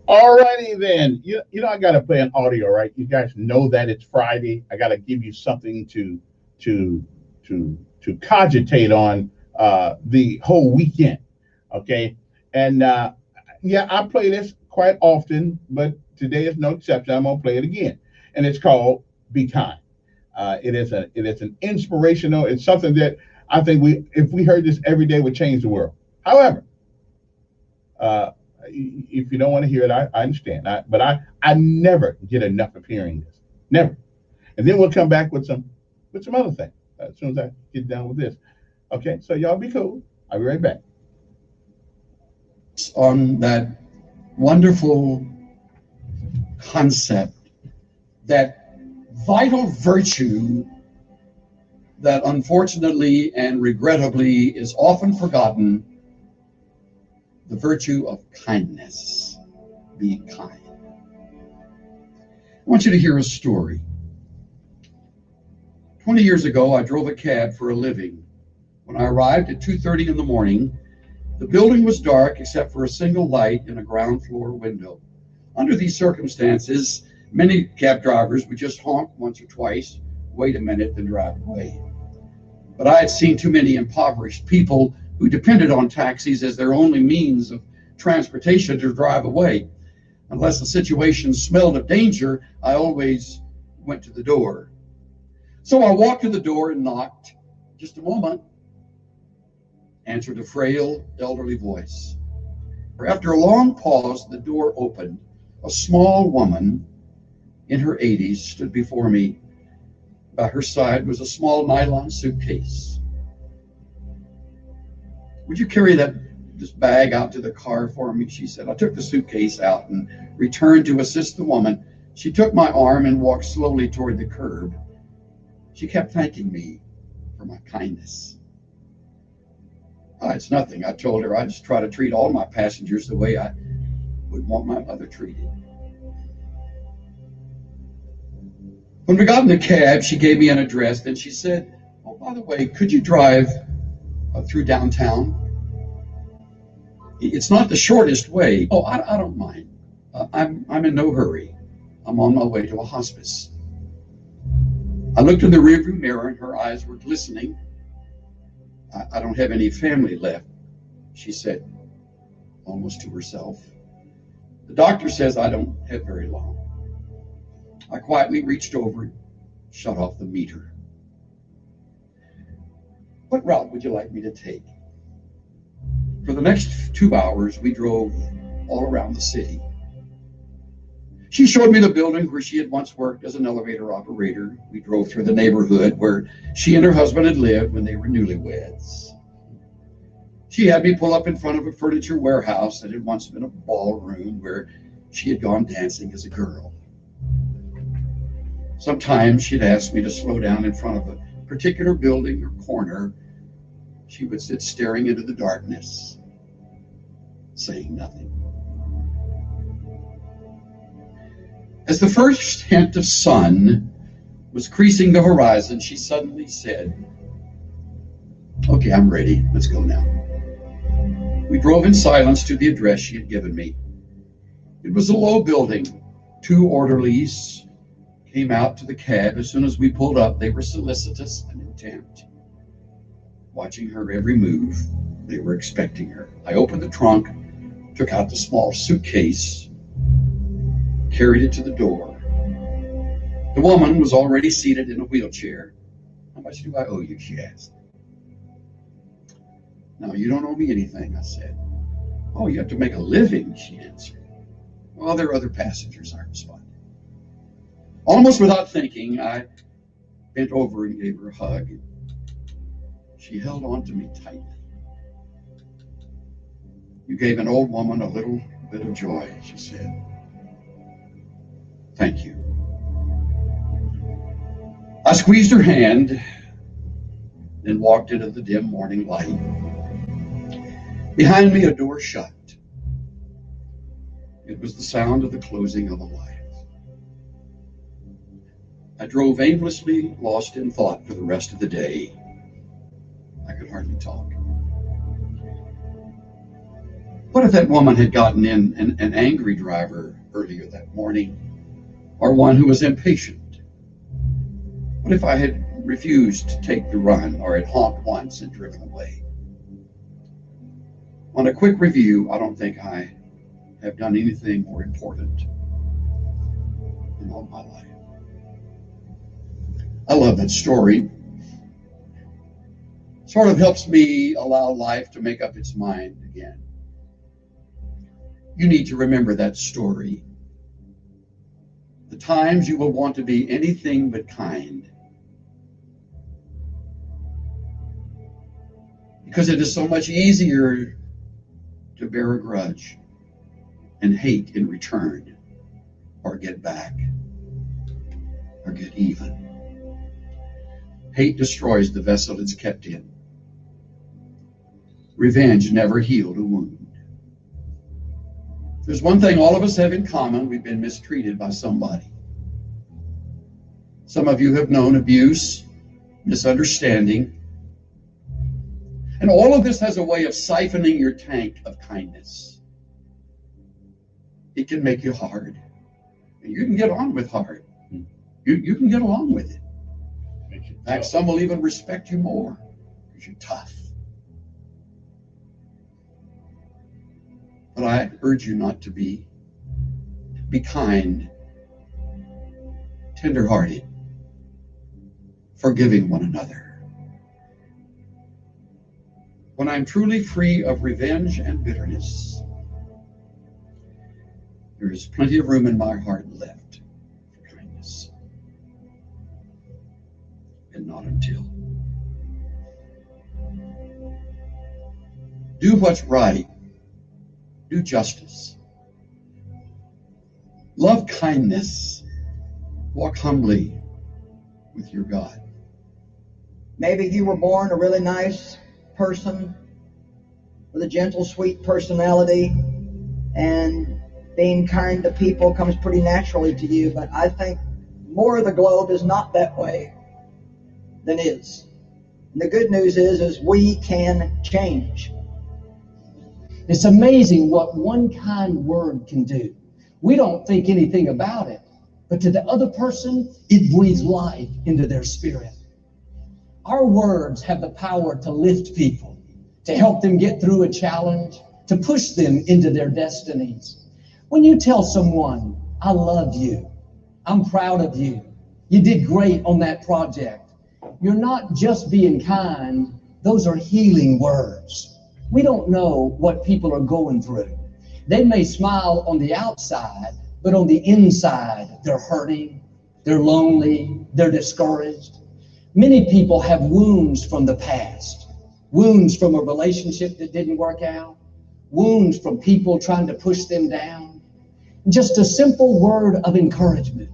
All righty then. You know I got to play an audio, right? You guys know that it's Friday. I got to give you something to cogitate on the whole weekend, okay? And yeah, I play this quite often, but today is no exception. I'm gonna play it again. and it's called Be Kind. It is an inspirational. It's something that I think if we heard this every day, would change the world. However, if you don't want to hear it, I understand. But I never get enough of hearing this. Never. And then we'll come back with some other thing as soon as I get done with this. Okay, so y'all be cool. I'll be right back. On that wonderful concept, that vital virtue that unfortunately and regrettably is often forgotten, the virtue of kindness. Be kind. I want you to hear a story. 20 years ago, I drove a cab for a living. When I arrived at 2:30 in the morning, the building was dark except for a single light in a ground floor window. Under these circumstances, many cab drivers would just honk once or twice, wait a minute, then drive away. But I had seen too many impoverished people who depended on taxis as their only means of transportation to drive away. Unless the situation smelled of danger, I always went to the door. So I walked to the door and knocked. Just a moment, answered a frail, elderly voice. After a long pause, the door opened. A small woman in her 80s stood before me. By her side was a small nylon suitcase. Would you carry this bag out to the car for me? She said. I took the suitcase out and returned to assist the woman. She took my arm and walked slowly toward the curb. She kept thanking me for my kindness. It's nothing, I told her. I just try to treat all my passengers the way I would want my mother treated. When we got in the cab, she gave me an address. Then she said, oh, by the way, could you drive through downtown? It's not the shortest way. Oh, I don't mind. I'm in no hurry. I'm on my way to a hospice. I looked in the rearview mirror and her eyes were glistening. I don't have any family left, she said, almost to herself. The doctor says I don't have very long. I quietly reached over and shut off the meter. What route would you like me to take? For the next 2 hours, we drove all around the city. She showed me the building where she had once worked as an elevator operator. We drove through the neighborhood where she and her husband had lived when they were newlyweds. She had me pull up in front of a furniture warehouse that had once been a ballroom where she had gone dancing as a girl. Sometimes she'd ask me to slow down in front of a particular building or corner. She would sit staring into the darkness, saying nothing. As the first hint of sun was creasing the horizon, she suddenly said, okay, I'm ready. Let's go now. We drove in silence to the address she had given me. It was a low building. 2 orderlies came out to the cab. As soon as we pulled up, they were solicitous and intent. Watching her every move, they were expecting her. I opened the trunk, took out the small suitcase, carried it to the door. The woman was already seated in a wheelchair. How much do I owe you? She asked. No, you don't owe me anything, I said. Oh, you have to make a living, she answered. Well, there are other passengers, I responded. Almost without thinking, I bent over and gave her a hug. She held on to me tightly. You gave an old woman a little bit of joy, she said. Thank you. I squeezed her hand, then walked into the dim morning light. Behind me, a door shut. It was the sound of the closing of a life. I drove aimlessly, lost in thought for the rest of the day. I could hardly talk. What if that woman had gotten in an angry driver earlier that morning, or one who was impatient? What if I had refused to take the run, or had honked once and driven away? On a quick review, I don't think I have done anything more important in all my life. I love that story. Sort of helps me allow life to make up its mind again. You need to remember that story. The times you will want to be anything but kind. Because it is so much easier to bear a grudge and hate in return, or get back, or get even. Hate destroys the vessel it's kept in. Revenge never healed a wound. There's one thing all of us have in common: we've been mistreated by somebody. Some of you have known abuse, misunderstanding, and all of this has a way of siphoning your tank of kindness. It can make you hard, and you can get on with hard. You can get along with it. In fact, some will even respect you more because you're tough. But I urge you not to be. Be kind, tenderhearted, forgiving one another. When I'm truly free of revenge and bitterness, there is plenty of room in my heart left for kindness. And not until. Do what's right. Do justice. Love kindness. Walk humbly with your God. Maybe you were born a really nice person with a gentle, sweet personality, and being kind to people comes pretty naturally to you, but I think more of the globe is not that way than is. And the good news is we can change. It's amazing what one kind word can do. We don't think anything about it, but to the other person, it breathes life into their spirit. Our words have the power to lift people, to help them get through a challenge, to push them into their destinies. When you tell someone, I love you, I'm proud of you, you did great on that project, you're not just being kind, those are healing words. We don't know what people are going through. They may smile on the outside, but on the inside, they're hurting, they're lonely, they're discouraged. Many people have wounds from the past, wounds from a relationship that didn't work out, wounds from people trying to push them down. Just a simple word of encouragement.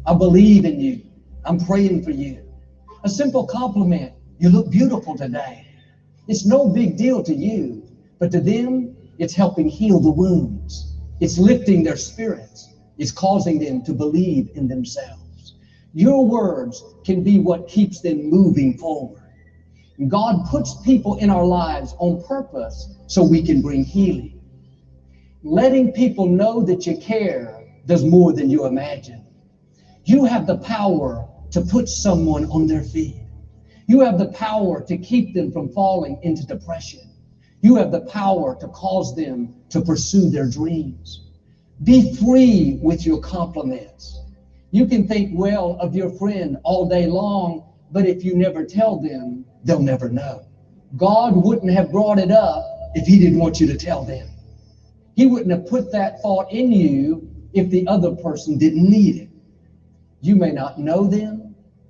I believe in you. I'm praying for you. A simple compliment. You look beautiful today. It's no big deal to you, but to them, it's helping heal the wounds. It's lifting their spirits. It's causing them to believe in themselves. Your words can be what keeps them moving forward. And God puts people in our lives on purpose so we can bring healing. Letting people know that you care does more than you imagine. You have the power to put someone on their feet. You have the power to keep them from falling into depression. You have the power to cause them to pursue their dreams. Be free with your compliments. You can think well of your friend all day long, but if you never tell them, they'll never know. God wouldn't have brought it up if he didn't want you to tell them. He wouldn't have put that thought in you if the other person didn't need it. You may not know them.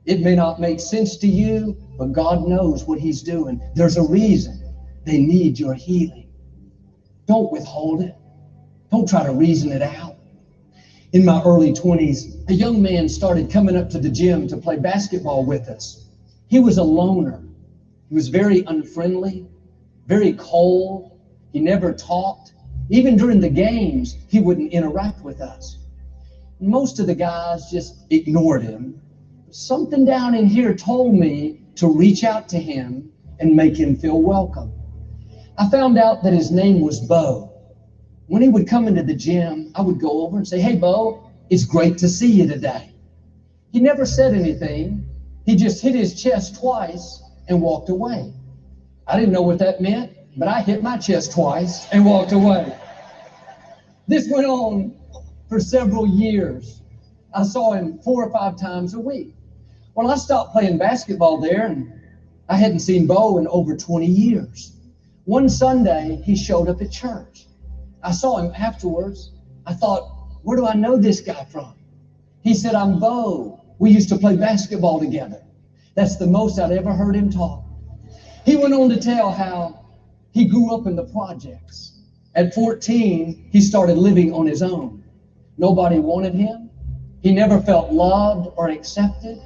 It may not make sense to you, but God knows what he's doing. There's a reason they need your healing. Don't withhold it. Don't try to reason it out. In my early 20s, a young man started coming up to the gym to play basketball with us. He was a loner. He was very unfriendly, very cold. He never talked. Even during the games, he wouldn't interact with us. Most of the guys just ignored him. Something down in here told me to reach out to him and make him feel welcome. I found out that his name was Bo. When he would come into the gym, I would go over and say, "Hey, Bo, it's great to see you today." He never said anything. He just hit his chest twice and walked away. I didn't know what that meant, but I hit my chest twice and walked away. This went on for several years. I saw him 4 or 5 times a week. Well, I stopped playing basketball there, and I hadn't seen Bo in over 20 years. One Sunday, he showed up at church. I saw him afterwards. I thought, where do I know this guy from? He said, I'm Bo. We used to play basketball together. That's the most I'd ever heard him talk. He went on to tell how he grew up in the projects. At 14, he started living on his own. Nobody wanted him. He never felt loved or accepted.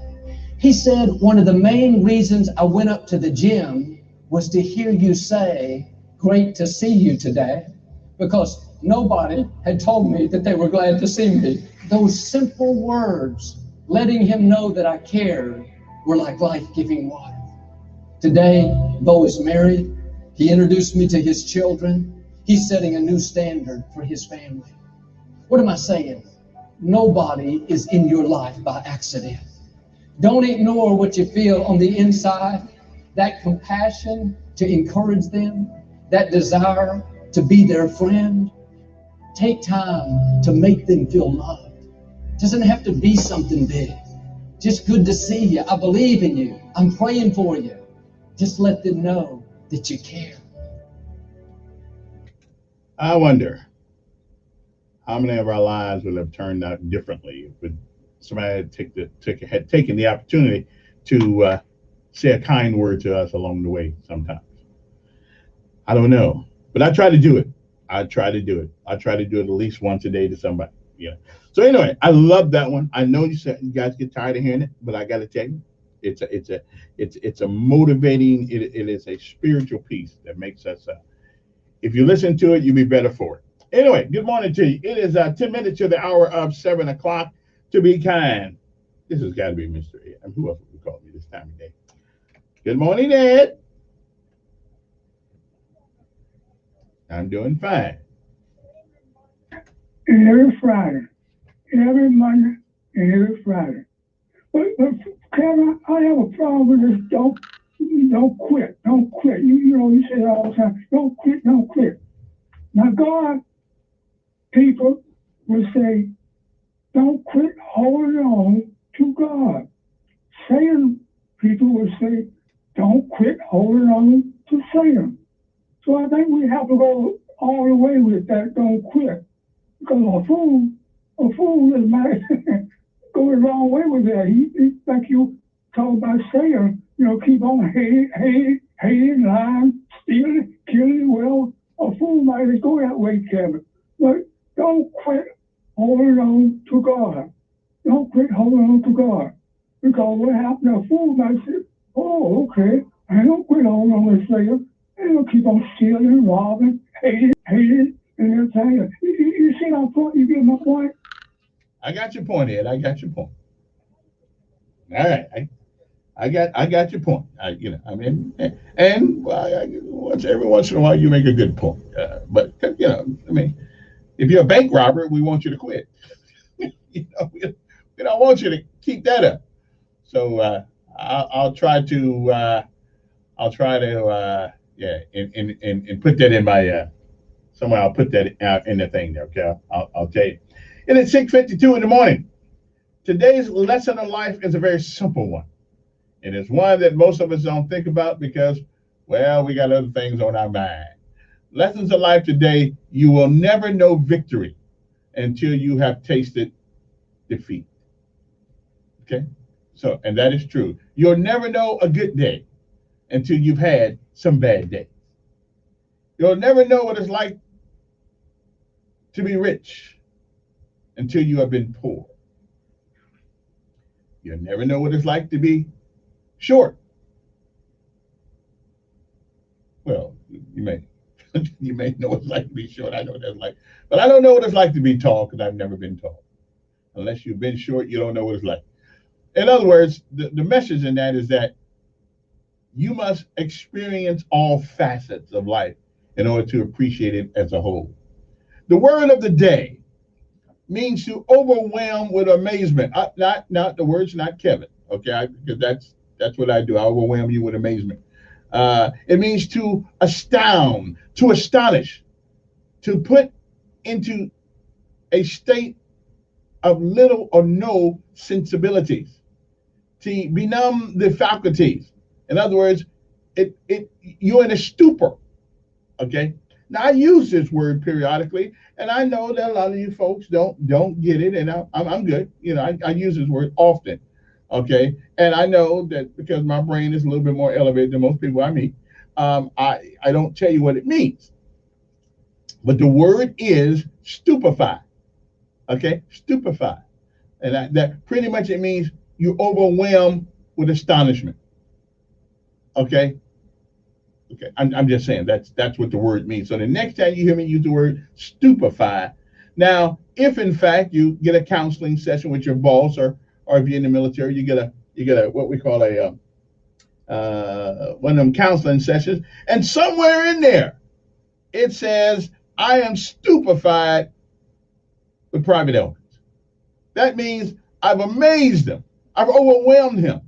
He said, one of the main reasons I went up to the gym was to hear you say, great to see you today, because nobody had told me that they were glad to see me. Those simple words, letting him know that I cared, were like life-giving water. Today, Bo is married. He introduced me to his children. He's setting a new standard for his family. What am I saying? Nobody is in your life by accident. Don't ignore what you feel on the inside, that compassion to encourage them, that desire to be their friend. Take time to make them feel loved. It doesn't have to be something big. Just good to see you. I believe in you. I'm praying for you. Just let them know that you care. I wonder how many of our lives would have turned out differently if somebody had taken the opportunity to say a kind word to us along the way sometimes. I don't know, but I try to do it. I try to do it at least once a day to somebody. Yeah. So anyway, I love that one. I know you guys get tired of hearing it, but I got to tell you, it's a motivating. It is a spiritual piece that makes us. If you listen to it, you'll be better for it. Anyway, good morning to you. It is 10 minutes to the hour of 7 o'clock. To be kind. This has got to be Mr. Ed. Who else would call me this time of day? Good morning, Ed. I'm doing fine. And every Friday, every Monday, and every Friday. But Kevin, I have a problem with this. Don't quit. Don't quit. You know, you say it all the time. Don't quit. Don't quit. Now, God, people will say, don't quit holding on to God. Satan, people will say, don't quit holding on to Satan. So I think we have to go all the way with that, don't quit. Because a fool is mad, go the wrong way with that. He like you talk about Satan, keep on hating, lying, stealing, killing. Well, a fool might go that way, Kevin. But don't quit holding on to God. Don't quit holding on to God. Because what happened, a fool might say, oh, okay, I don't quit holding on to Satan. And they'll keep on stealing, robbing, hating, and everything. You see my point? You get my point? I got your point, Ed. I got your point. All right. I got your point. Every once in a while you make a good point. But if you're a bank robber, we want you to quit. We don't want you to keep that up. So I'll try to and put that in my somewhere. I'll put that out in the thing there. Okay, I'll tell you. And it's 6:52 in the morning. Today's lesson in life is a very simple one. It is one that most of us don't think about because, well, we got other things on our mind. Lessons of life today: you will never know victory until you have tasted defeat. Okay, so and that is true. You'll never know a good day until you've had some bad days. You'll never know what it's like to be rich until you have been poor. You'll never know what it's like to be short. Well, you may know what it's like to be short. I know what that's like. But I don't know what it's like to be tall because I've never been tall. Unless you've been short, you don't know what it's like. In other words, the message in that is that you must experience all facets of life in order to appreciate it as a whole. The word of the day means to overwhelm with amazement. Not the words, not Kevin, okay? Because that's what I do. I overwhelm you with amazement. It means to astound, to astonish, to put into a state of little or no sensibilities, to benumb the faculties. In other words, you're in a stupor. Okay. Now I use this word periodically, and I know that a lot of you folks don't get it, and I'm good. You know, I use this word often. Okay, and I know that because my brain is a little bit more elevated than most people I meet, I don't tell you what it means. But the word is stupefy. Okay, stupefy, and that pretty much it means you're overwhelmed with astonishment. Okay. Okay, I'm just saying that's what the word means. So the next time you hear me use the word stupefy, now if in fact you get a counseling session with your boss, or if you're in the military, you get a what we call a one of them counseling sessions, and somewhere in there it says, "I am stupefied with Private Elkins." That means I've amazed him, I've overwhelmed him.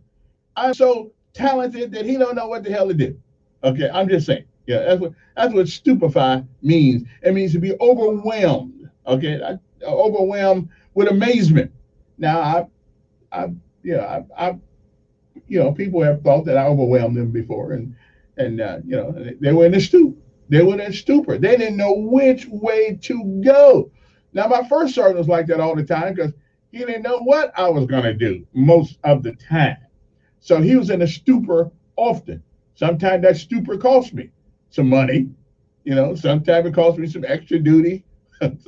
I'm so talented that he don't know what the hell to do. Okay, I'm just saying. Yeah, that's what stupefy means. It means to be overwhelmed. Okay, overwhelmed with amazement. Now, people have thought that I overwhelmed them before, and they were in a stupor. They were in a stupor. They didn't know which way to go. Now, my first sergeant was like that all the time because he didn't know what I was going to do most of the time. So he was in a stupor often. Sometimes that stupor cost me some money, sometimes it cost me some extra duty.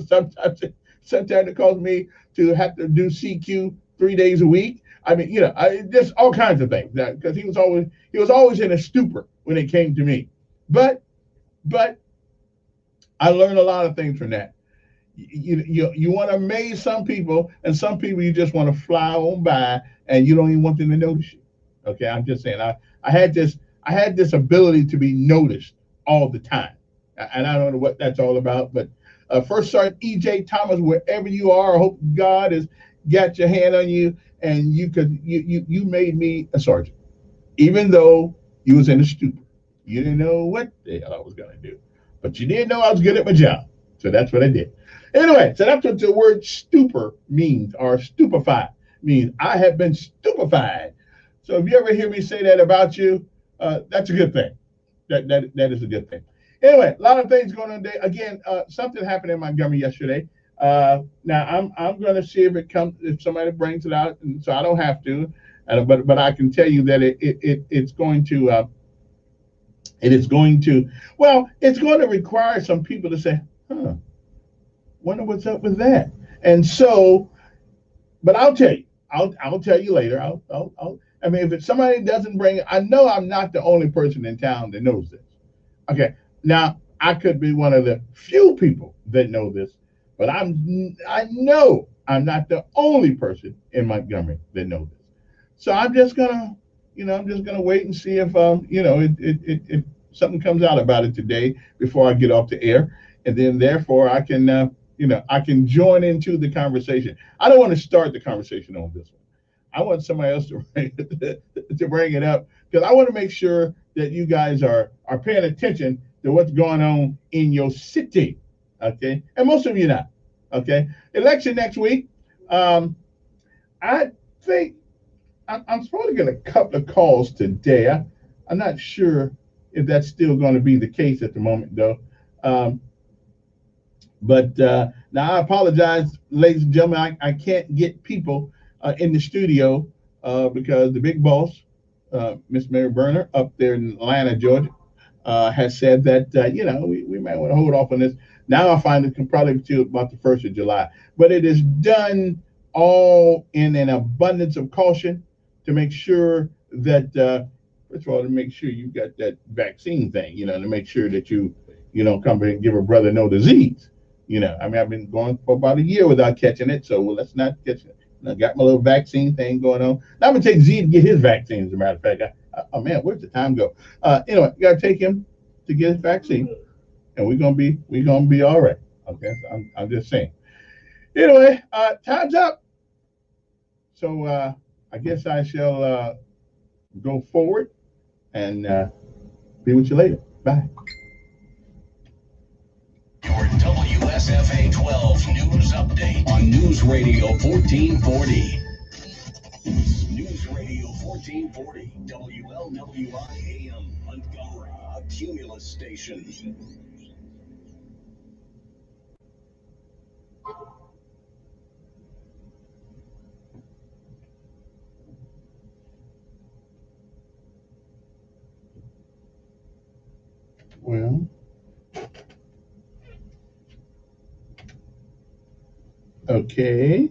sometimes it cost me to have to do CQ 3 days a week. I mean, just all kinds of things, because he was always in a stupor when it came to me. But I learned a lot of things from that. You want to amaze some people, and some people you just want to fly on by, and you don't even want them to notice you. Okay, I'm just saying. I had this ability to be noticed all the time, and I don't know what that's all about. But First Sergeant E.J. Thomas, wherever you are, I hope God has got your hand on you, and you made me a sergeant, even though you was in a stupor. You didn't know what the hell I was gonna do, but you did know I was good at my job, so that's what I did. Anyway, so that's what the word stupor means, or stupefy means. I have been stupefied. So if you ever hear me say that about you, that's a good thing. That is a good thing. Anyway, a lot of things going on today. Again, something happened in Montgomery yesterday. Now I'm going to see if somebody brings it out, and so I don't have to. But I can tell you that it's going to require some people to say, wonder what's up with that. And so, but I'll tell you. I'll tell you later. I mean, if somebody doesn't bring it, I know I'm not the only person in town that knows this. Okay, now I could be one of the few people that know this, but I know I'm not the only person in Montgomery that knows this. So I'm just gonna wait and see if if something comes out about it today before I get off the air, and then therefore I can I can join into the conversation. I don't want to start the conversation on this one. I want somebody else to bring it up, because I want to make sure that you guys are paying attention to what's going on in your city, okay? And most of you not, okay? Election next week. I think I'm supposed to get a couple of calls today. I'm not sure if that's still going to be the case at the moment, though. But now I apologize, ladies and gentlemen. I can't get people in the studio because the big boss, Miss Mary Berner, up there in Atlanta, Georgia, has said that we might want to hold off on this. Now I find it can probably be about the 1st of July, but it is done all in an abundance of caution to make sure that first of all, to make sure you got that vaccine thing, to make sure that you don't come and give a brother no disease. I mean, I've been going for about a year without catching it, so let's not catch it. I got my little vaccine thing going on. Now I'm gonna take Z to get his vaccine. As a matter of fact, oh man, where's the time go? Anyway, you gotta take him to get his vaccine, and we're gonna be all right. Okay, so I'm just saying. Anyway, time's up. So I guess I shall go forward and be with you later. Bye. Your WSFA 12 news update on News Radio 1440. News Radio 1440. 1440 WLWI AM Montgomery, a Cumulus station. Well, okay.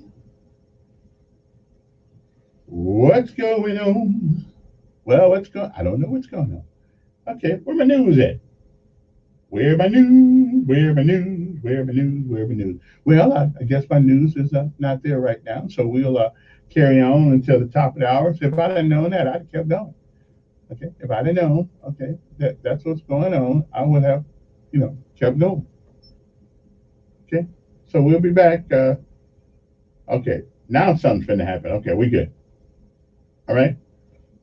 What's going on? Well, I don't know what's going on. Okay, where my news at? Where my news? Where my news? Where my news? Where my news? Well, I guess my news is not there right now, so we'll carry on until the top of the hour. So if I'd have known that, I'd have kept going. Okay, if I'd have known, okay, that's what's going on, I would have, kept going. Okay, so we'll be back. Okay, now something's going to happen. Okay, we good. All right,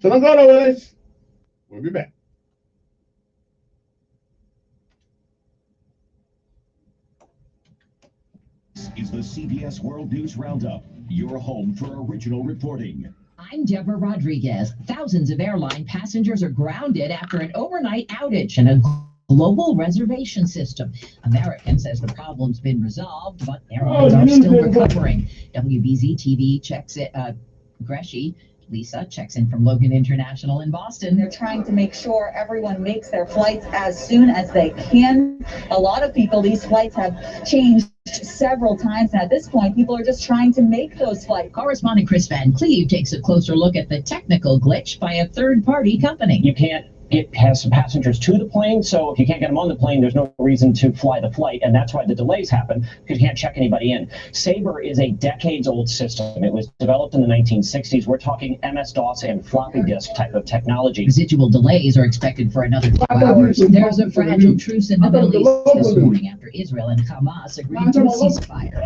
so don't go nowhere. We'll be back. This is the CBS World News Roundup, your home for original reporting. I'm Deborah Rodriguez. Thousands of airline passengers are grounded after an overnight outage in a global reservation system. American says the problem's been resolved, but airlines are still recovering. WBZ TV checks it. Lisa checks in from Logan International in Boston. They're trying to make sure everyone makes their flights as soon as they can. A lot of people, these flights have changed several times. And at this point, people are just trying to make those flights. Correspondent Chris Van Cleve takes a closer look at the technical glitch by a third-party company. You can't has some passengers to the plane, so if you can't get them on the plane, there's no reason to fly the flight, and that's why the delays happen, because you can't check anybody in. Sabre is a decades-old system. It was developed in the 1960s. We're talking MS-DOS and floppy disk type of technology. Residual delays are expected for another 2 hours. There's a fragile truce in the Middle East this morning after Israel and Hamas agreed to a ceasefire.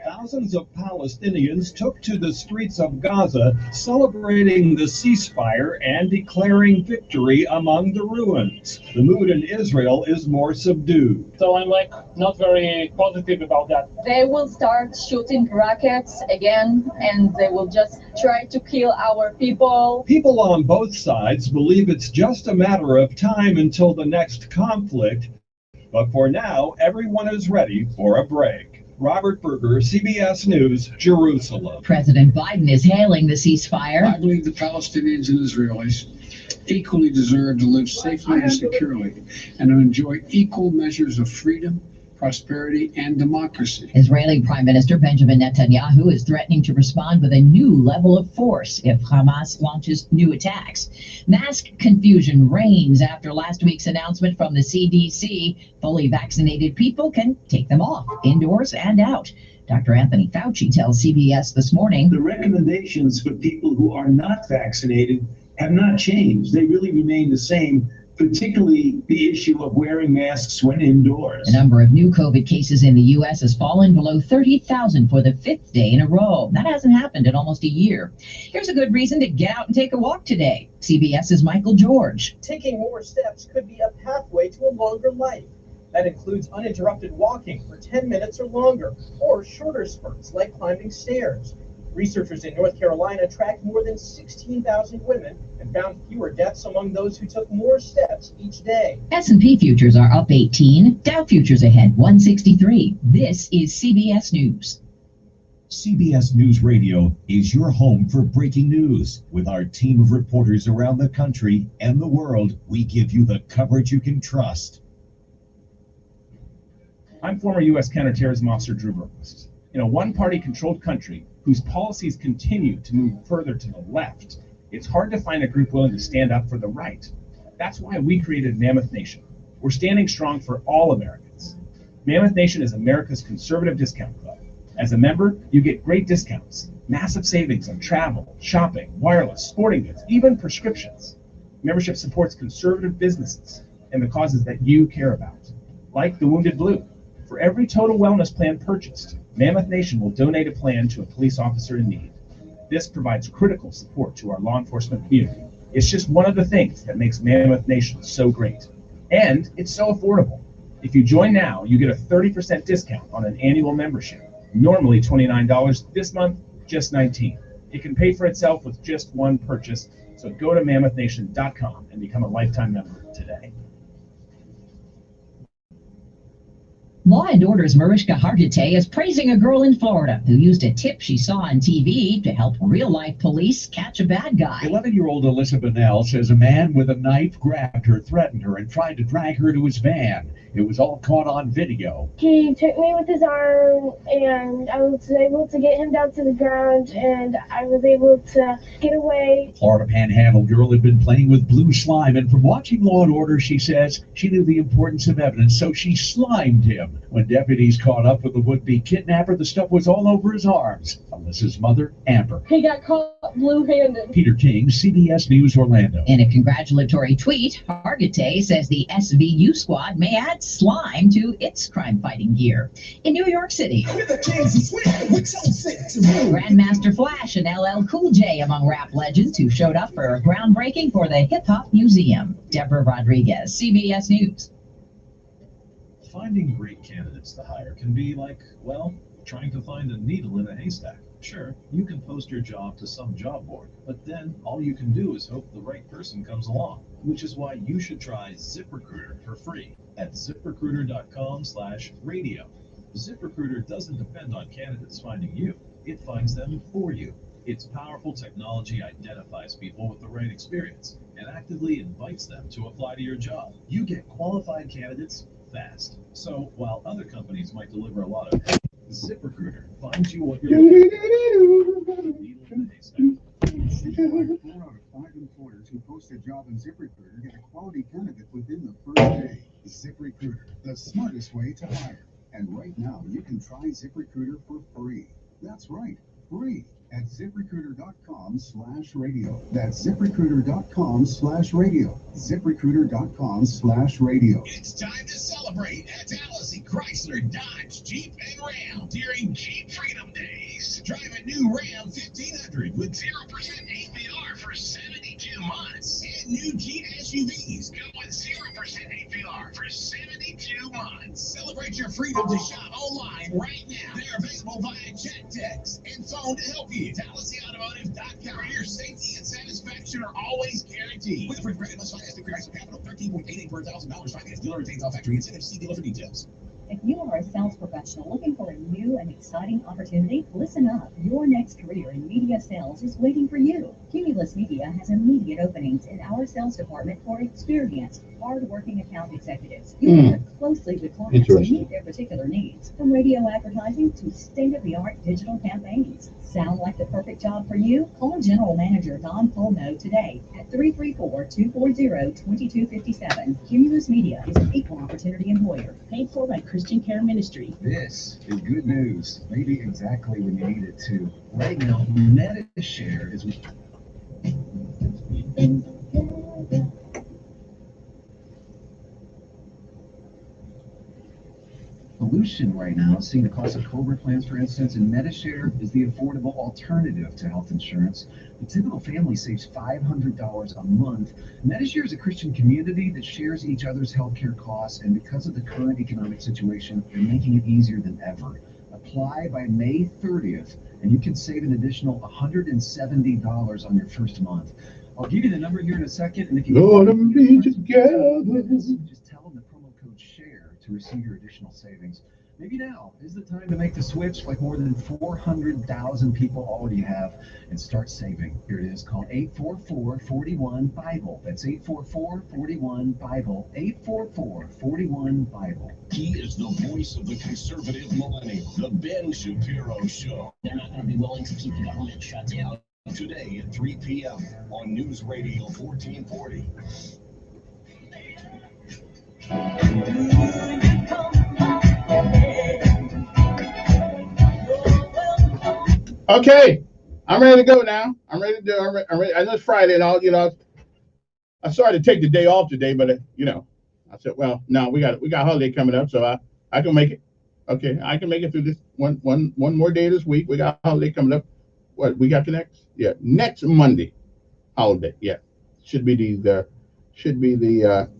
Thousands of Palestinians took to the streets of Gaza, celebrating the ceasefire and declaring victory among the ruins. The mood in Israel is more subdued. So I'm not very positive about that. They will start shooting rockets again, and they will just try to kill our people. People on both sides believe it's just a matter of time until the next conflict, but for now, everyone is ready for a break. Robert Berger, CBS News, Jerusalem. President Biden is hailing the ceasefire. I believe the Palestinians and Israelis equally deserve to live safely and securely and to enjoy equal measures of freedom, prosperity, and democracy. Israeli Prime Minister Benjamin Netanyahu is threatening to respond with a new level of force if Hamas launches new attacks. Mask confusion reigns after last week's announcement from the CDC. Fully vaccinated people can take them off, indoors and out. Dr. Anthony Fauci tells CBS this morning. The recommendations for people who are not vaccinated have not changed. They really remain the same, particularly the issue of wearing masks when indoors. The number of new COVID cases in the U.S. has fallen below 30,000 for the 5th day in a row. That hasn't happened in almost a year. Here's a good reason to get out and take a walk today. CBS's Michael George. Taking more steps could be a pathway to a longer life. That includes uninterrupted walking for 10 minutes or longer, or shorter spurts like climbing stairs. Researchers in North Carolina tracked more than 16,000 women and found fewer deaths among those who took more steps each day. S&P futures are up 18, Dow futures ahead 163. This is CBS News. CBS News Radio is your home for breaking news. With our team of reporters around the country and the world, we give you the coverage you can trust. I'm former U.S. counterterrorism officer Drew Berquist. In a one-party controlled country whose policies continue to move further to the left, it's hard to find a group willing to stand up for the right. That's why we created Mammoth Nation. We're standing strong for all Americans. Mammoth Nation is America's conservative discount club. As a member, you get great discounts, massive savings on travel, shopping, wireless, sporting goods, even prescriptions. Membership supports conservative businesses and the causes that you care about, like the Wounded Blue. For every total wellness plan purchased, Mammoth Nation will donate a plan to a police officer in need. This provides critical support to our law enforcement community. It's just one of the things that makes Mammoth Nation so great. And it's so affordable. If you join now, you get a 30% discount on an annual membership. Normally $29 this month, just $19. It can pay for itself with just one purchase. So go to MammothNation.com and become a lifetime member today. Law & Order's Mariska Hargitay is praising a girl in Florida who used a tip she saw on TV to help real-life police catch a bad guy. 11-year-old Alyssa Bonnell says a man with a knife grabbed her, threatened her, and tried to drag her to his van. It was all caught on video. He took me with his arm, and I was able to get him down to the ground, and I was able to get away. The Florida Panhandle girl had been playing with blue slime, and from watching Law & Order, she says she knew the importance of evidence, so she slimed him. When deputies caught up with the would-be kidnapper, the stuff was all over his arms. Alyssa's mother, Amber. He got caught blue-handed. Peter King, CBS News, Orlando. In a congratulatory tweet, Hargitay says the SVU squad may add slime to its crime-fighting gear. In New York City, Grandmaster Flash and LL Cool J among rap legends who showed up for a groundbreaking for the Hip Hop Museum. Deborah Rodriguez, CBS News. Finding great candidates to hire can be like, well, trying to find a needle in a haystack. Sure, you can post your job to some job board, but then all you can do is hope the right person comes along, which is why you should try ZipRecruiter for free at ZipRecruiter.com/radio. ZipRecruiter doesn't depend on candidates finding you. It finds them for you. Its powerful technology identifies people with the right experience and actively invites them to apply to your job. You get qualified candidates fast. So while other companies might deliver a lot of ZipRecruiter finds you what you're looking for. 4 out of 5 employers who post a job on ZipRecruiter get a quality candidate within the first day. ZipRecruiter, the smartest way to hire. And right now, you can try ZipRecruiter for free. That's right, free at ZipRecruiter.com/radio. That's ZipRecruiter.com/radio. ZipRecruiter.com/radio. It's time to celebrate at Allison Chrysler, Dodge, Jeep, and Ram during Jeep Freedom Days. Drive a new Ram 1500 with 0% APR for 72 months. And new Jeep SUVs come with 0% APR for 72 months. Celebrate your freedom to shop online right now. They're available via chat, text, and phone to help you. DallasAutomotive.com. For your safety and satisfaction are always guaranteed. With approved credit, must finance through Chrysler Capital. 13.88 per $1,000 finance. Dealer retains all factory incentives. See dealer for details. If you are a sales professional looking for a new and exciting opportunity, listen up. Your next career in media sales is waiting for you. Cumulus Media has immediate openings in our sales department for experienced, hard-working account executives. You will work closely with clients to meet their particular needs, from radio advertising to state-of-the-art digital campaigns. Sound like the perfect job for you? Call General Manager Don Polno today at 334-240-2257. Cumulus Media is an equal opportunity employer. Paid for by Christian Care Ministry. This is good news, maybe exactly when you need it to. Right now, MediShare is... Solution right now, seeing the cost of COBRA plans, for instance, and MediShare is the affordable alternative to health insurance. The typical family saves $500 a month. MediShare is a Christian community that shares each other's healthcare costs, and because of the current economic situation, they're making it easier than ever. Apply by May 30th, and you can save an additional $170 on your first month. I'll give you the number here in a second, and if you Lord, I'm be together. Just tell them the promo code SHARE to receive your additional savings. Maybe now is the time to make the switch, like more than 400,000 people already have, and start saving. Here it is, called 844-41-BIBLE. That's 844-41-BIBLE. 844-41-BIBLE. He is the voice of the conservative millennial, the Ben Shapiro Show. They're not going to be willing to keep the government shut down. Today at 3 p.m. on News Radio 1440. Okay, I'm ready to go now. I'm ready to do. I'm ready. I know it's Friday and all. I started to take the day off today, but I said, well, no, we got holiday coming up, so I can make it. Okay, I can make it through this one more day this week. We got holiday coming up. What we got the next? Yeah, next Monday, holiday. Yeah, should be the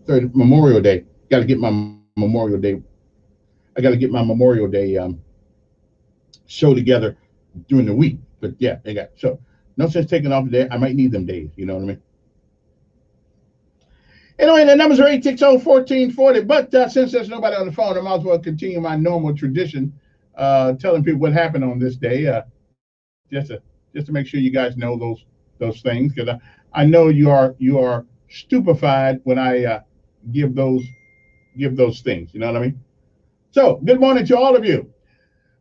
third Memorial Day. Got to get my Memorial Day. I got to get my Memorial Day show together during the week. But yeah, they got so No sense taking off a day. I might need them days. You know what I mean? Anyway, the numbers are 860-1440. But since there's nobody on the phone, I might as well continue my normal tradition, telling people what happened on this day, just to make sure you guys know those things, because I know you are stupefied when I give those things. You know what I mean? So, good morning to all of you.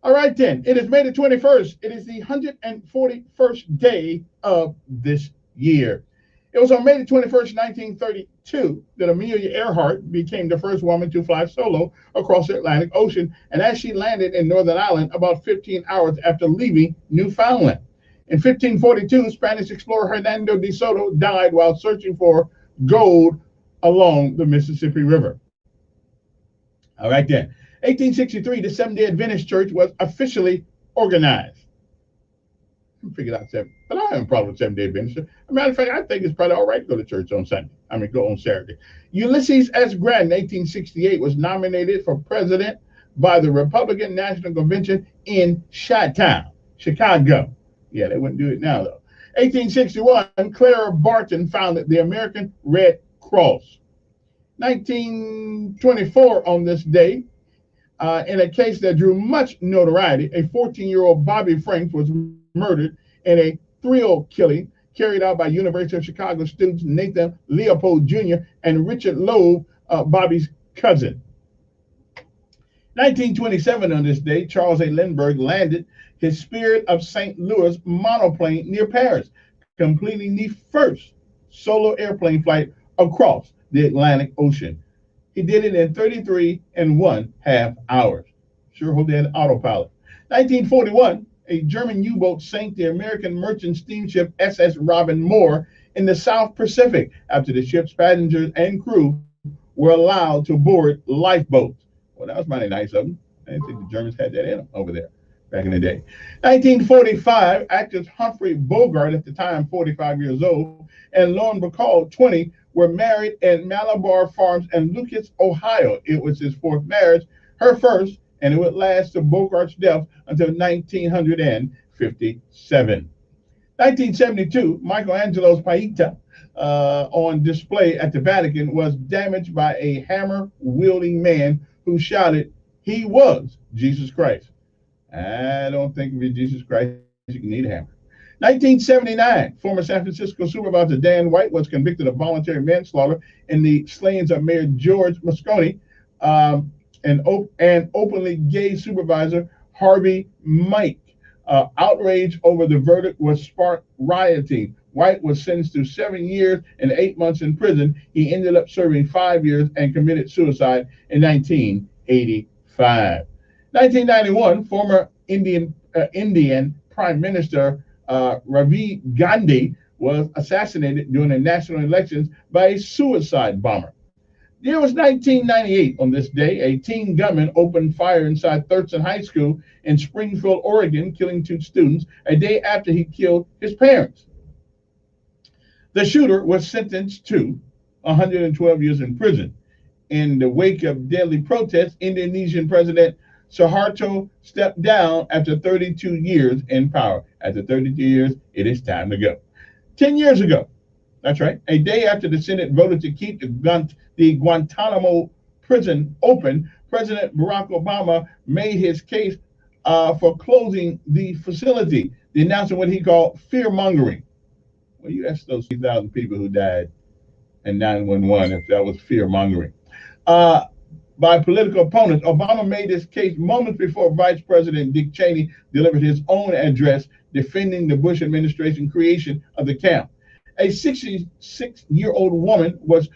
All right, then. It is May the 21st. It is the 141st day of this year. It was on May the 21st, 1932, that Amelia Earhart became the first woman to fly solo across the Atlantic Ocean, and as she landed in Northern Ireland about 15 hours after leaving Newfoundland. In 1542, Spanish explorer Hernando de Soto died while searching for gold along the Mississippi River. All right, then. 1863, the Seventh-day Adventist Church was officially organized. I figured out seven, but I have a problem with Seventh-day Adventist. As a matter of fact, I think it's probably all right to go to church on Sunday. Go on Saturday. Ulysses S. Grant in 1868 was nominated for president by the Republican National Convention in Chi-Town, Chicago. Yeah, they wouldn't do it now, though. 1861, Clara Barton founded the American Red Cross. 1924, on this day, in a case that drew much notoriety, a 14-year-old Bobby Franks was murdered in a thrill killing carried out by University of Chicago students Nathan Leopold Jr. and Richard Loeb, Bobby's cousin. 1927, on this day, Charles A. Lindbergh landed his Spirit of St. Louis monoplane near Paris, completing the first solo airplane flight across the Atlantic Ocean. He did it in 33.5 hours. Sure hope they had autopilot. 1941, a German U-boat sank the American merchant steamship SS Robin Moore in the South Pacific after the ship's passengers and crew were allowed to board lifeboats. Well, that was mighty nice of them. I didn't think the Germans had that in them over there back in the day. 1945, actors Humphrey Bogart, at the time 45 years old, and Lauren Bacall, 20, were married at Malabar Farms in Lucas, Ohio. It was his fourth marriage, her first, and it would last to Bogart's death until 1957. 1972, Michelangelo's Pieta, on display at the Vatican, was damaged by a hammer-wielding man who shouted, "He was Jesus Christ." I don't think if you're Jesus Christ, you need a hammer. 1979, former San Francisco Supervisor Dan White was convicted of voluntary manslaughter in the slayings of Mayor George Moscone and openly gay Supervisor Harvey Mike. Outrage over the verdict was sparked rioting. White was sentenced to 7 years and 8 months in prison. He ended up serving 5 years and committed suicide in 1985. 1991, former Indian Prime Minister Rajiv Gandhi was assassinated during the national elections by a suicide bomber. It was 1998 on this day. A teen gunman opened fire inside Thurston High School in Springfield, Oregon, killing 2 students a day after he killed his parents. The shooter was sentenced to 112 years in prison. In the wake of deadly protests, Indonesian President Suharto stepped down after 32 years in power. After 32 years, it is time to go. 10 years ago, that's right, a day after the Senate voted to keep the Guantanamo prison open, President Barack Obama made his case for closing the facility, denouncing what he called fear-mongering. Well, you ask those 3,000 people who died in 9/11 if that was fear-mongering. By political opponents, Obama made this case moments before Vice President Dick Cheney delivered his own address defending the Bush administration creation of the camp. A 66-year-old woman with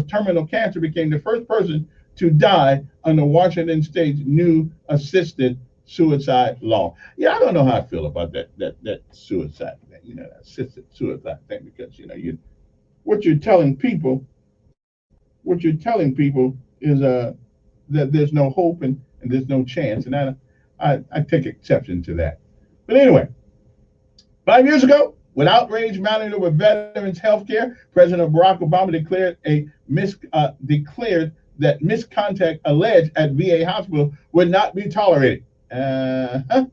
terminal cancer became the first person to die under Washington State's new assisted suicide law. Yeah, I don't know how I feel about that suicide thing, that assisted suicide thing, because what you're telling people is that there's no hope and there's no chance, and I take exception to that. But anyway, 5 years ago, with outrage mounting over veterans' health care, President Barack Obama declared that misconduct alleged at VA hospital would not be tolerated. And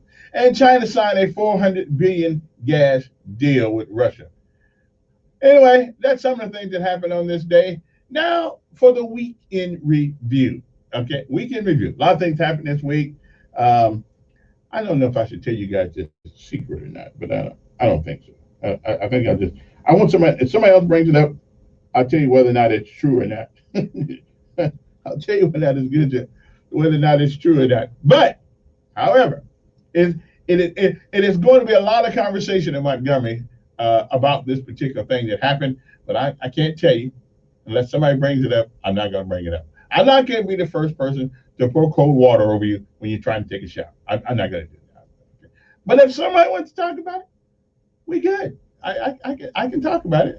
China signed a $400 billion gas deal with Russia. Anyway, that's some of the things that happened on this day. Now for the week in review. Okay, week in review. A lot of things happened this week. I don't know if I should tell you guys this secret or not, but I don't think so. I think I want somebody, if somebody else brings it up, I'll tell you whether or not it's true or not. I'll tell you whether that is good, whether or not it's true or not. But, however, it is going to be a lot of conversation in Montgomery about this particular thing that happened. But I can't tell you unless somebody brings it up. I'm not going to bring it up. I'm not going to be the first person to pour cold water over you when you're trying to take a shower. I'm not going to do that. Okay. But if somebody wants to talk about it, we good. I can talk about it.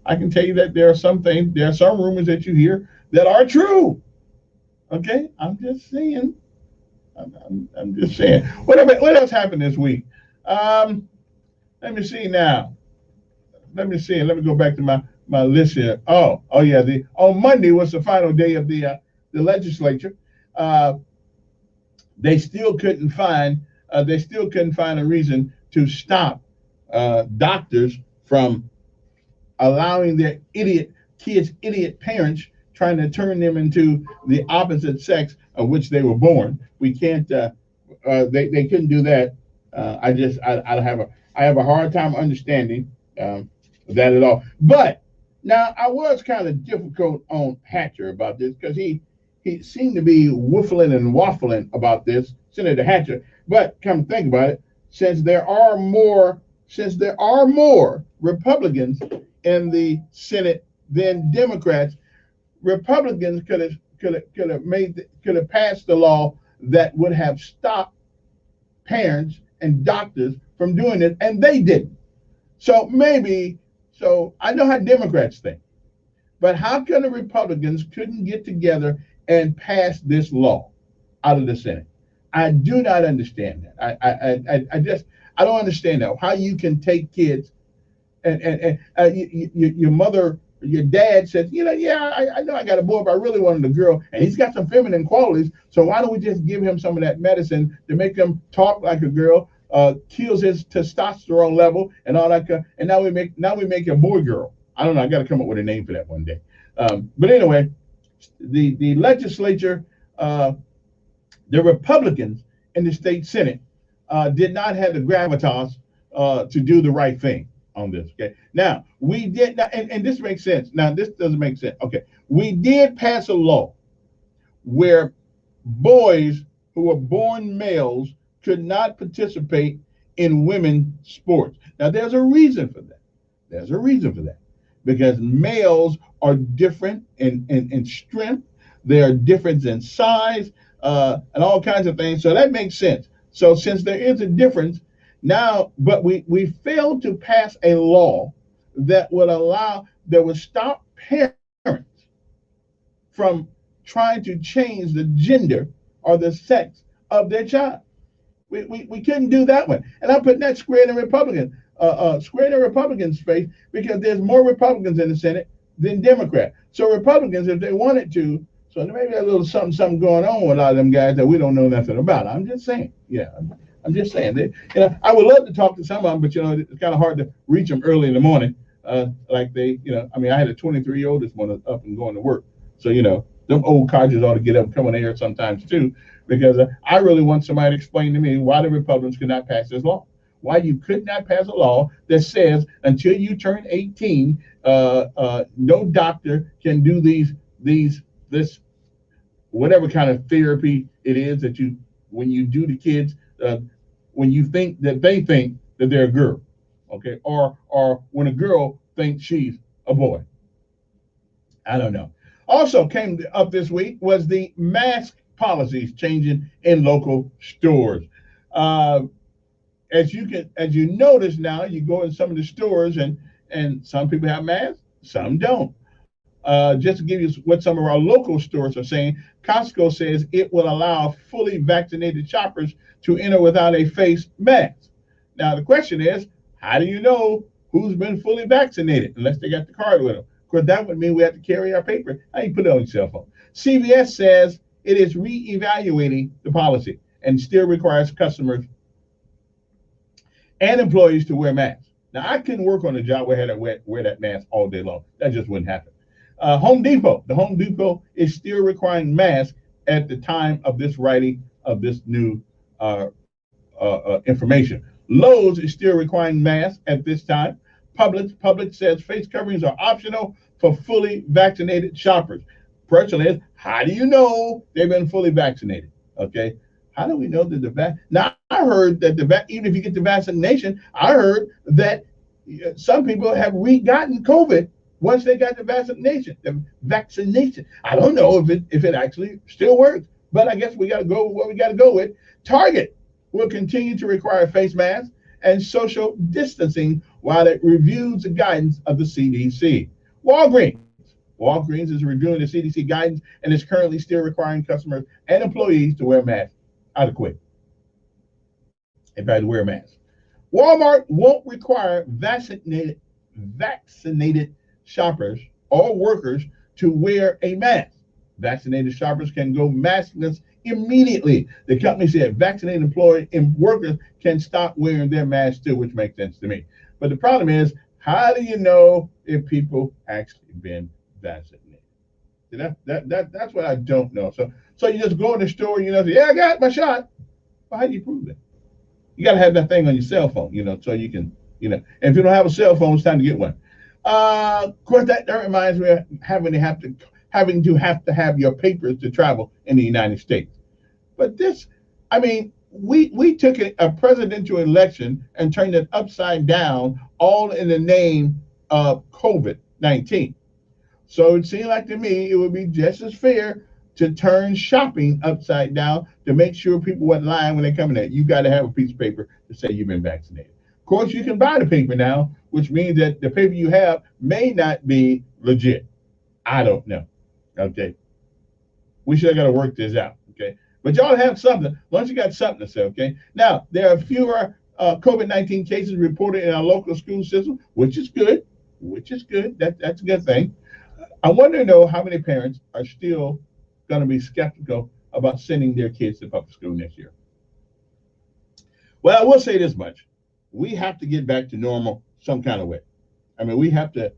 I can tell you that there are some things, there are some rumors that you hear that are true. Okay, I'm just saying. I'm just saying. What else happened this week? Let me see now. Let me see. Let me go back to my list here. Oh yeah. On Monday was the final day of the legislature. They still couldn't find a reason to stop doctors from allowing their idiot parents trying to turn them into the opposite sex of which they were born. We can't. They couldn't do that. I have a hard time understanding that at all. But now I was kind of difficult on Hatcher about this because he seemed to be whiffling and waffling about this, Senator Hatcher. But come to think about it, since there are more Republicans in the Senate than Democrats, Republicans could have passed the law that would have stopped parents and doctors from doing it, and they didn't. So I know how Democrats think, but how come the Republicans couldn't get together and pass this law out of the Senate? I do not understand that. I don't understand that. How you can take kids and your mother, your dad says, I know I got a boy, but I really wanted a girl, and he's got some feminine qualities. So why don't we just give him some of that medicine to make him talk like a girl, kills his testosterone level and all that. And now we make a boy girl. I don't know. I got to come up with a name for that one day. But anyway, the legislature, the Republicans in the state Senate did not have the gravitas to do the right thing on this. Okay. Now we did not, and this makes sense. Now this doesn't make sense. Okay. We did pass a law where boys who were born males could not participate in women's sports. Now there's a reason for that. There's a reason for that. Because males are different in strength, they are different in size, and all kinds of things. So that makes sense. So since there is a difference now, but we failed to pass a law that would stop parents from trying to change the gender or the sex of their child. We couldn't do that one. And I'm putting that square in the Republicans' face because there's more Republicans in the Senate than Democrats. So Republicans, if they wanted to, so there may be a little something going on with a lot of them guys that we don't know nothing about. I'm just saying. Yeah, I'm just saying. I would love to talk to some of them, but it's kind of hard to reach them early in the morning. I had a 23-year-old this morning up and going to work. So, them old codgers ought to get up and come on air sometimes too, because I really want somebody to explain to me why the Republicans could not pass this law. Why you could not pass a law that says until you turn 18, no doctor can do this whatever kind of therapy it is that when you do to kids, when you think that they think that they're a girl, okay, or when a girl thinks she's a boy. I don't know. Also came up this week was the mask policies changing in local stores. As you notice now, you go in some of the stores and some people have masks, some don't. Just to give you what some of our local stores are saying, Costco says it will allow fully vaccinated shoppers to enter without a face mask. Now the question is, how do you know who's been fully vaccinated unless they got the card with them? Of course, that would mean we have to carry our paper. How do you put it on your cell phone? CVS says it is re-evaluating the policy and still requires customers and employees to wear masks. Now, I couldn't work on a job where I had to wear that mask all day long. That just wouldn't happen. The Home Depot is still requiring masks at the time of this writing of this new information. Lowe's is still requiring masks at this time. Publix says face coverings are optional for fully vaccinated shoppers. Question is, how do you know they've been fully vaccinated? Okay, how do we know that now I heard that even if you get the vaccination, I heard that some people have gotten COVID once they got the vaccination. I don't know if it actually still works, but I guess we got to go with what we got to go with. Target will continue to require face masks and social distancing while it reviews the guidance of the CDC. Walgreens is reviewing the CDC guidance and is currently still requiring customers and employees to wear masks. I'd have quit. Everybody wear masks. Walmart won't require vaccinated shoppers or workers to wear a mask. Vaccinated shoppers can go maskless immediately. The company said vaccinated employees and workers can stop wearing their masks too, which makes sense to me. But the problem is, how do you know if people actually been vaccinated? That's what I don't know. So you just go in the store, say, yeah, I got my shot. Well, how do you prove that? You got to have that thing on your cell phone, so you can, and if you don't have a cell phone, it's time to get one. Of course, that reminds me of having to have your papers to travel in the United States. But we took a presidential election and turned it upside down, all in the name of COVID-19. So it seemed like to me it would be just as fair to turn shopping upside down to make sure people wasn't lying when they come in there. You got to have a piece of paper to say you've been vaccinated. Of course, you can buy the paper now, which means that the paper you have may not be legit. I don't know. Okay. We should have got to work this out. Okay. But y'all have something. Once you got something to say, okay. Now, there are fewer COVID-19 cases reported in our local school system, which is good. That's a good thing. I wonder, though, how many parents are still going to be skeptical about sending their kids to public school next year. Well, I will say this much. We have to get back to normal some kind of way. We have to,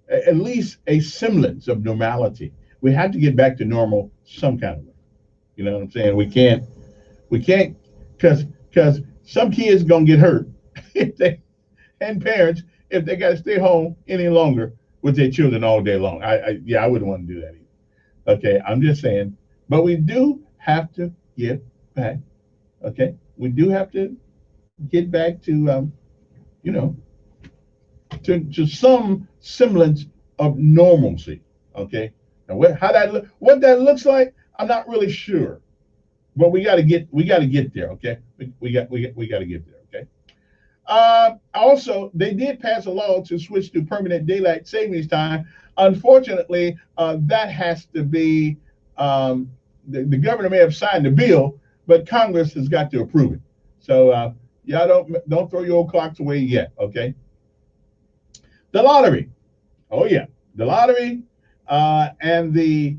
at least a semblance of normality. We have to get back to normal some kind of way. You know what I'm saying? We can't, because some kids going to get hurt and parents, if they got to stay home any longer with their children all day long. I wouldn't want to do that either. Okay, I'm just saying, but we do have to get back. Okay, we do have to get back to, to some semblance of normalcy. Okay, now what that looks like, I'm not really sure, but we got to get there. Okay, we got to get there. Okay. Also, they did pass a law to switch to permanent daylight savings time. Unfortunately, that has to be, the governor may have signed the bill, but Congress has got to approve it. So y'all don't throw your old clocks away yet, okay? The lottery. Oh, yeah. The lottery and the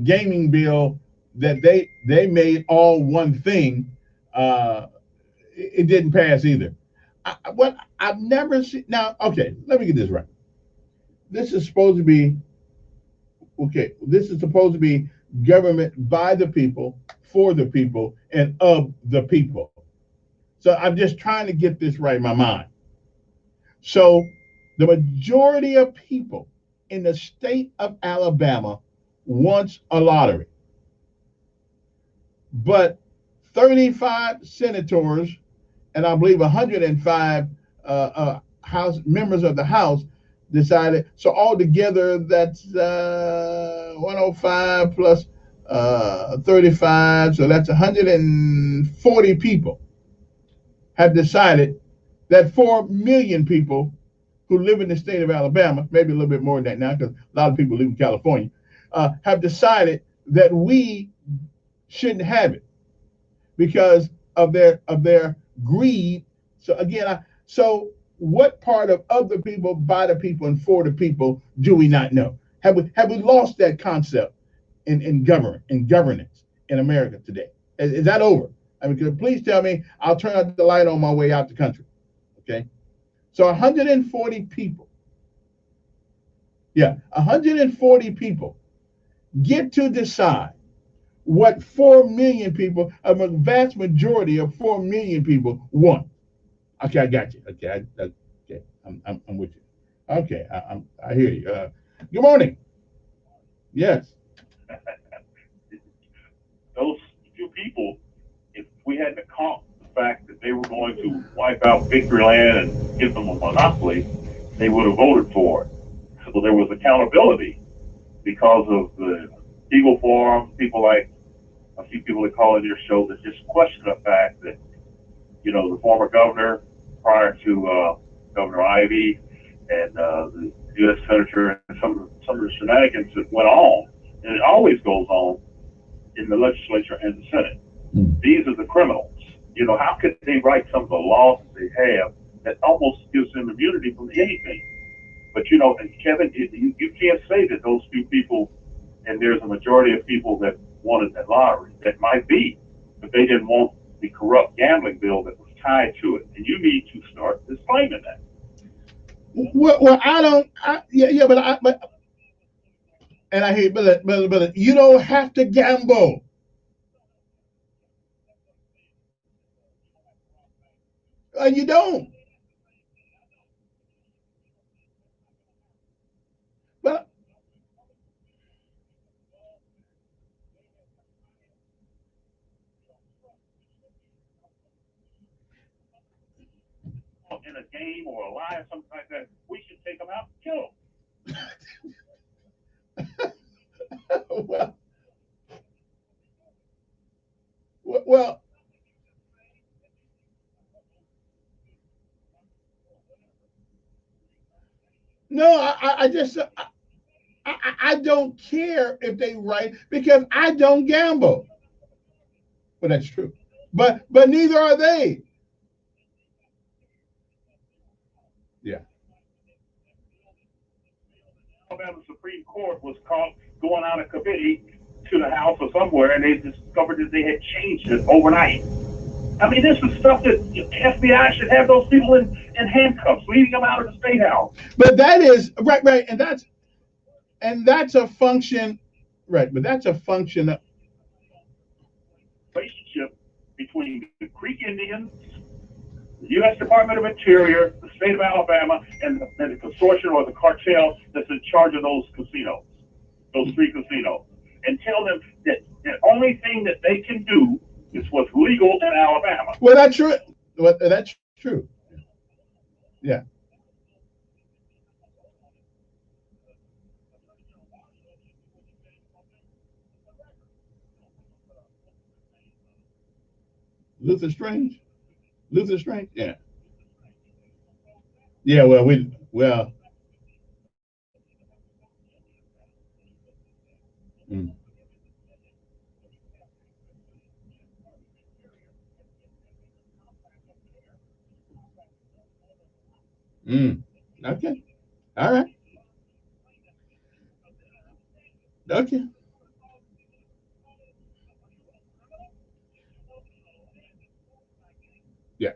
gaming bill that they made all one thing, it didn't pass either. What I've never seen. Now, okay, let me get this right. This is supposed to be government by the people, for the people, and of the people. So I'm just trying to get this right in my mind. So the majority of people in the state of Alabama wants a lottery. But 35 senators and I believe 105 House members of the House decided. So altogether, that's 105 plus 35. So that's 140 people have decided that 4 million people who live in the state of Alabama, maybe a little bit more than that now, because a lot of people live in California, have decided that we shouldn't have it because of their greed. So again, so what part of the people, by the people, and for the people do we not know? Have we lost that concept in governance in America today? Is that over? I mean, please tell me. I'll turn out the light on my way out the country. Okay. So 140 people. Yeah, 140 people get to decide what 4 million people, a vast majority of 4 million people want. Okay, I got you. Okay, okay, I'm with you. Okay, I hear you. Good morning. Yes. Those few people, if we had to count the fact that they were going to wipe out Victoryland and give them a monopoly, they would have voted for it. So there was accountability because of the Eagle Forum, people like a few people that call in your show that just question the fact that, you know, the former governor prior to Governor Ivey and the U.S. Senator and some of the shenanigans that went on, and it always goes on in the legislature and the Senate. These are the criminals. You know, how could they write some of the laws that they have that almost gives them immunity from anything? But, you know, and Kevin, you can't say that those few people, and there's a majority of people that wanted that lottery, that might be, but they didn't want the corrupt gambling bill that was tied to it. And you need to start disclaiming that. Well, I don't. But and I hear, but you don't have to gamble. You don't. But in a game or a lie or something like that, we should take them out and kill them. well, no, I just I don't care if they write because I don't gamble. Well, that's true, but neither are they. Yeah. Alabama Supreme Court was caught going out of committee to the House or somewhere, and they discovered that they had changed it overnight. I mean, this is stuff that the FBI should have those people in handcuffs, leading them out of the State House. But that is right, and that's a function, right? But that's a function of relationship between the Creek Indians, the U.S. Department of Interior, the state of Alabama, and the consortium or the cartel that's in charge of those casinos, those 3 casinos, and tell them that the only thing that they can do is what's legal in Alabama. Well, that's true. Well, that's true. Yeah. Luther Strange? Yeah. Yeah, well. Okay. All right. Okay. Yeah.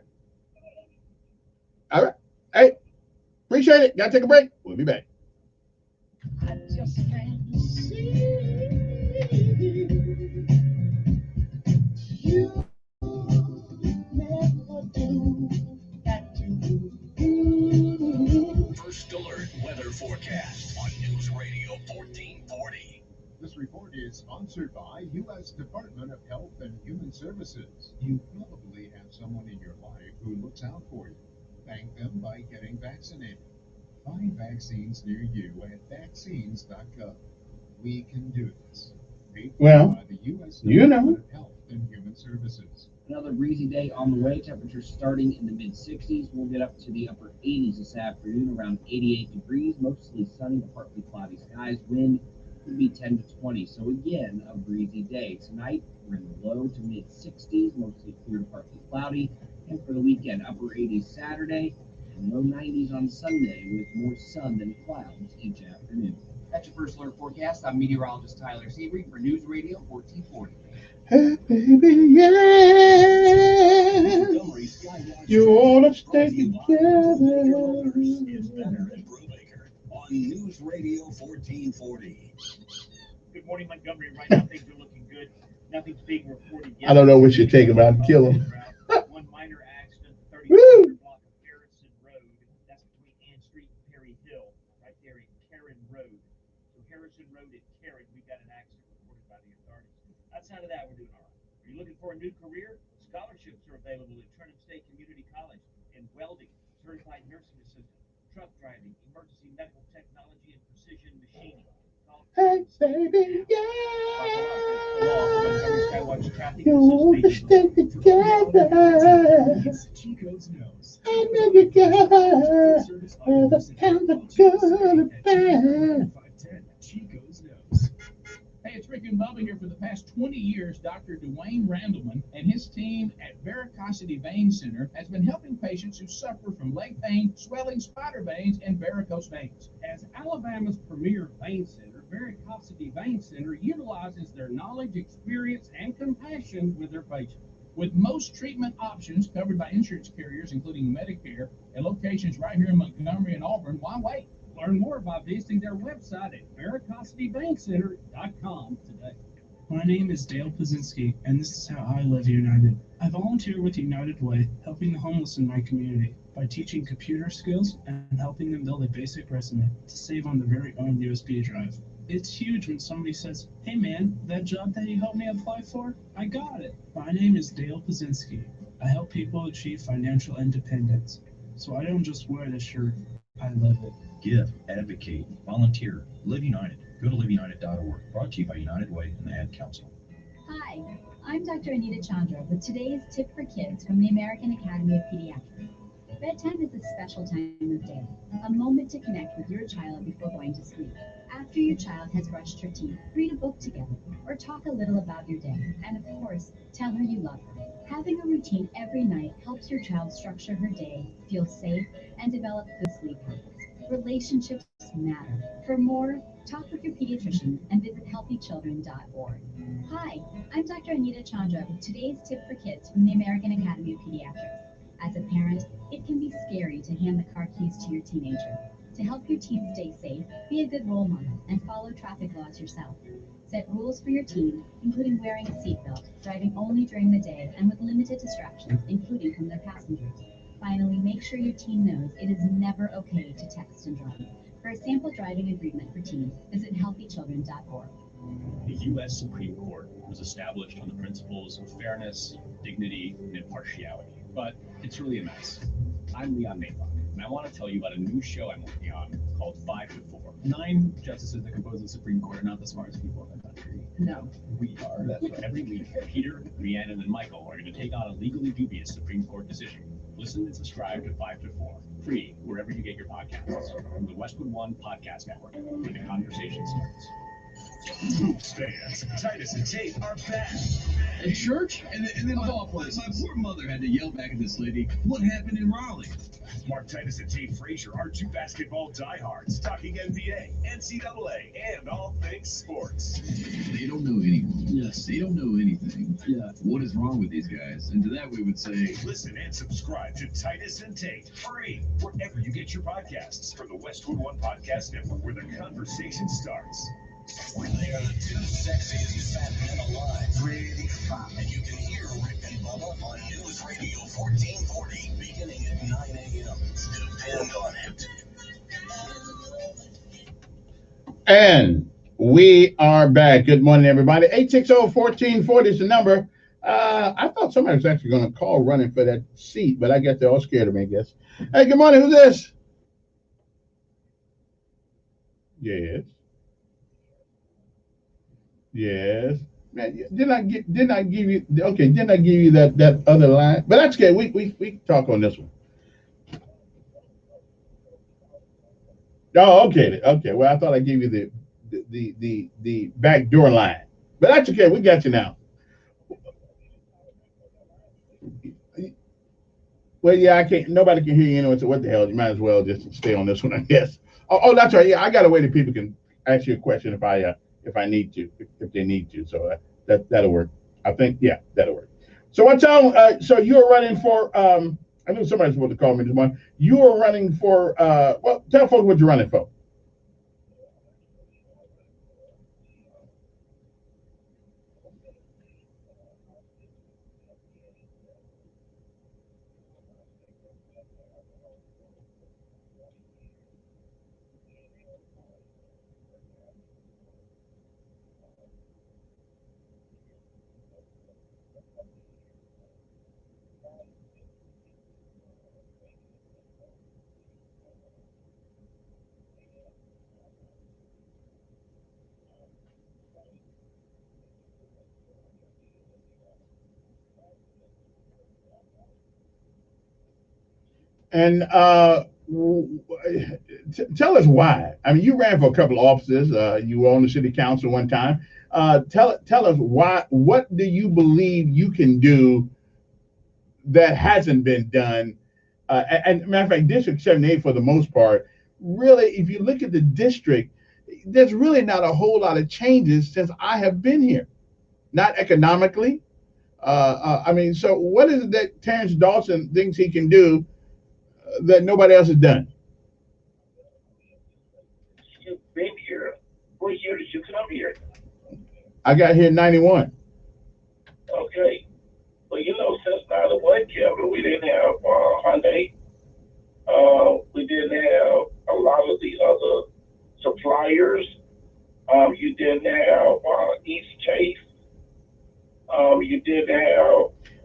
All right. Hey, appreciate it. Gotta take a break. We'll be back. First Alert weather forecast on News Radio 1440. This report is sponsored by U.S. Department of Health and Human Services. You probably have someone in your life who looks out for you. Thank them by getting vaccinated. Find vaccines near you at vaccines.gov. We can do this. Paid for by the U.S. Department of Health and Human Services. Another breezy day on the way. Temperatures starting in the mid-60s. We'll get up to the upper 80s this afternoon, around 88 degrees. Mostly sunny to partly cloudy skies. Wind could be 10 to 20. So again, a breezy day. Tonight, we're in the low to mid-60s, mostly clear to partly cloudy. And for the weekend, upper 80s Saturday and low 90s on Sunday with more sun than clouds each afternoon. That's your First Alert forecast. I'm meteorologist Tyler Seabury for News Radio 1440. Hey, baby, yeah. Montgomery Sky You wanna stay together. Is better at Brubaker on News Radio 1440. Good morning, Montgomery. Right now, things are looking good. Nothing's being reported yet. I don't know what you're taking about kill him. One minor accident, 30 block of Harrison Road. That's between Ann Street and Perry Hill, right there in Karen Road. So Harrison Road at Karen, we've got an accident reported by the authorities. Outside of that, we're doing all right. Are you looking for a new career? Scholarships are available at Turnham State Community College in welding, certified nursing assistant, truck driving, emergency medical technology, and precision machining. Hey, baby, yeah. You want to stay together. Chico's Nose. I know you got the kind of good and bad. 510 Chico's Nose. Hey, it's Rick and Bubba here. For the past 20 years, Dr. Dwayne Randleman and his team at Veracosity Vein Center has been helping patients who suffer from leg pain, swelling, spider veins, and varicose veins. As Alabama's premier vein center, Veracosity Vein Center utilizes their knowledge, experience, and compassion with their patients. With most treatment options covered by insurance carriers, including Medicare, and locations right here in Montgomery and Auburn, why wait? Learn more by visiting their website at veracositybaincenter.com today. My name is Dale Pazinski, and this is how I live United. I volunteer with United Way, helping the homeless in my community by teaching computer skills and helping them build a basic resume to save on their very own USB drive. It's huge when somebody says, "Hey man, that job that you helped me apply for, I got it." My name is Dale Pazinski. I help people achieve financial independence. So I don't just wear the shirt, I live it. Give, advocate, volunteer, Live United. Go to liveunited.org. Brought to you by United Way and the Ad Council. Hi, I'm Dr. Anita Chandra with today's tip for kids from the American Academy of Pediatrics. Bedtime is a special time of day, a moment to connect with your child before going to sleep. After your child has brushed her teeth, read a book together, or talk a little about your day, and of course, tell her you love her. Having a routine every night helps your child structure her day, feel safe, and develop good sleep habits. Relationships matter. For more, talk with your pediatrician and visit healthychildren.org. Hi, I'm Dr. Anita Chandra with today's tip for kids from the American Academy of Pediatrics. As a parent, it can be scary to hand the car keys to your teenager. To help your teen stay safe, be a good role model and follow traffic laws yourself. Set rules for your teen, including wearing a seatbelt, driving only during the day, and with limited distractions, including from their passengers. Finally, make sure your teen knows it is never okay to text and drive. For a sample driving agreement for teens, visit healthychildren.org. The U.S. Supreme Court was established on the principles of fairness, dignity, and impartiality, but it's really a mess. I'm Leon Maylock, and I want to tell you about a new show I'm working on called 5 to 4. 9 justices that compose the Supreme Court are not the smartest people in the country. No, we are. That's right. Every week, Peter, Rhiannon, and Michael are going to take on a legally dubious Supreme Court decision. Listen and subscribe to 5 to 4, free wherever you get your podcasts, from the Westwood One Podcast Network, where the conversation starts. Hoops fans, Titus and Tate are back. At church? And then my poor mother had to yell back at this lady, "What happened in Raleigh?" Mark Titus and Tate Frazier are two basketball diehards talking NBA, NCAA, and all things sports. They don't know anyone. Yes. They don't know anything. Yeah. What is wrong with these guys? And to that we would say, listen and subscribe to Titus and Tate, free wherever you get your podcasts, from the Westwood One Podcast Network, where the conversation starts. They are the two sexiest fat men alive. Really fun. And you can hear Rick and Bubba on News Radio 1440, beginning at 9 a.m. Depend on it. And we are back. Good morning, everybody. 860-1440 is the number. I thought somebody was actually going to call running for that seat, but I guess they're all scared of me, I guess. Hey, good morning. Who's this? Yes. Yes. Man, didn't I give you that other line? But that's okay. We can talk on this one. Oh, okay. Okay. Well, I thought I gave you the back door line. But that's okay. We got you now. Well, yeah, I can't. Nobody can hear you anyway. So what the hell? You might as well just stay on this one, I guess. Oh, that's right. Yeah, I got a way that people can ask you a question if I need to, if they need to. So that'll work. I think, yeah, that'll work. So what's on? So you're running for I knew somebody's supposed to call me this morning. You are running for, well, tell folks what you're running for. And tell us why. I mean, you ran for a couple of offices. You were on the city council one time. Tell us why. What do you believe you can do that hasn't been done? And matter of fact, District 78, for the most part, really, if you look at the district, there's really not a whole lot of changes since I have been here. Not economically. I mean, so what is it that Terrence Dawson thinks he can do that nobody else has done? You've been here. What year did you come here? I got here in 91. Okay. Well, you know, since 91, Kevin, we didn't have Hyundai. We didn't have a lot of the other suppliers. You didn't have East Chase. You didn't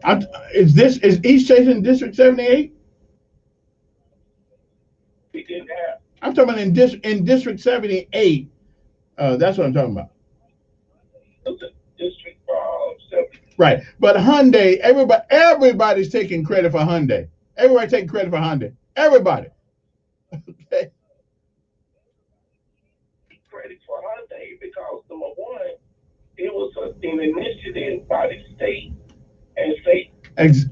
have. Is East Chase in District 78? We didn't have. I'm talking about in District 78. That's what I'm talking about. District 70. Right, but Hyundai, everybody's taking credit for Hyundai. Everybody taking credit for Hyundai. Everybody. Okay. Credit for Hyundai because number one, it was an initiative by the state and state.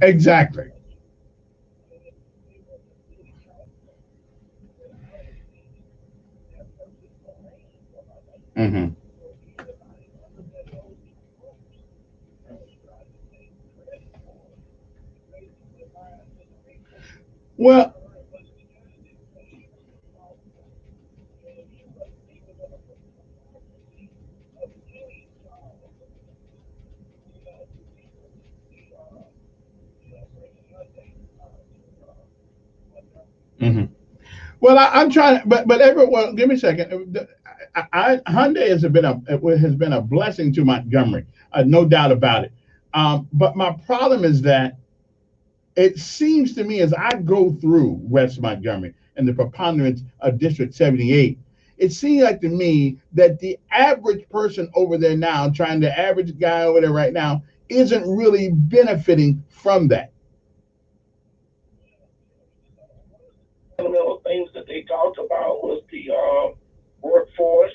Exactly. Mm-hmm. Well, mm-hmm. Well, I'm trying, but everyone, give me a second. Hyundai has been a blessing to Montgomery, no doubt about it. But my problem is that it seems to me as I go through West Montgomery and the preponderance of District 78, it seems like to me that the average person over there now, trying the average guy over there right now, isn't really benefiting from that. Fundamental things that they talked about was the workforce,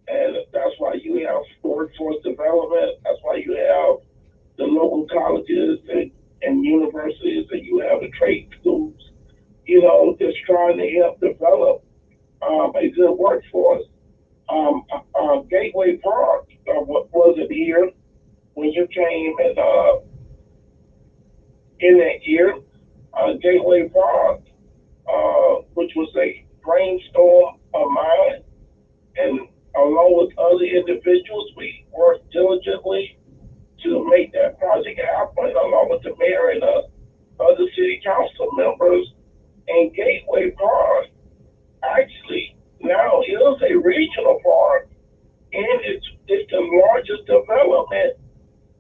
and that's why you have workforce development. That's why you have the local colleges and universities, and you have the trade schools. You know, just trying to help develop a good workforce. Gateway Park wasn't here when you came in that year. Gateway Park, which was a brainstorm of mine, and along with other individuals, we worked diligently to make that project happen, along with the mayor and other city council members. And Gateway Park actually now is a regional park, and it's the largest development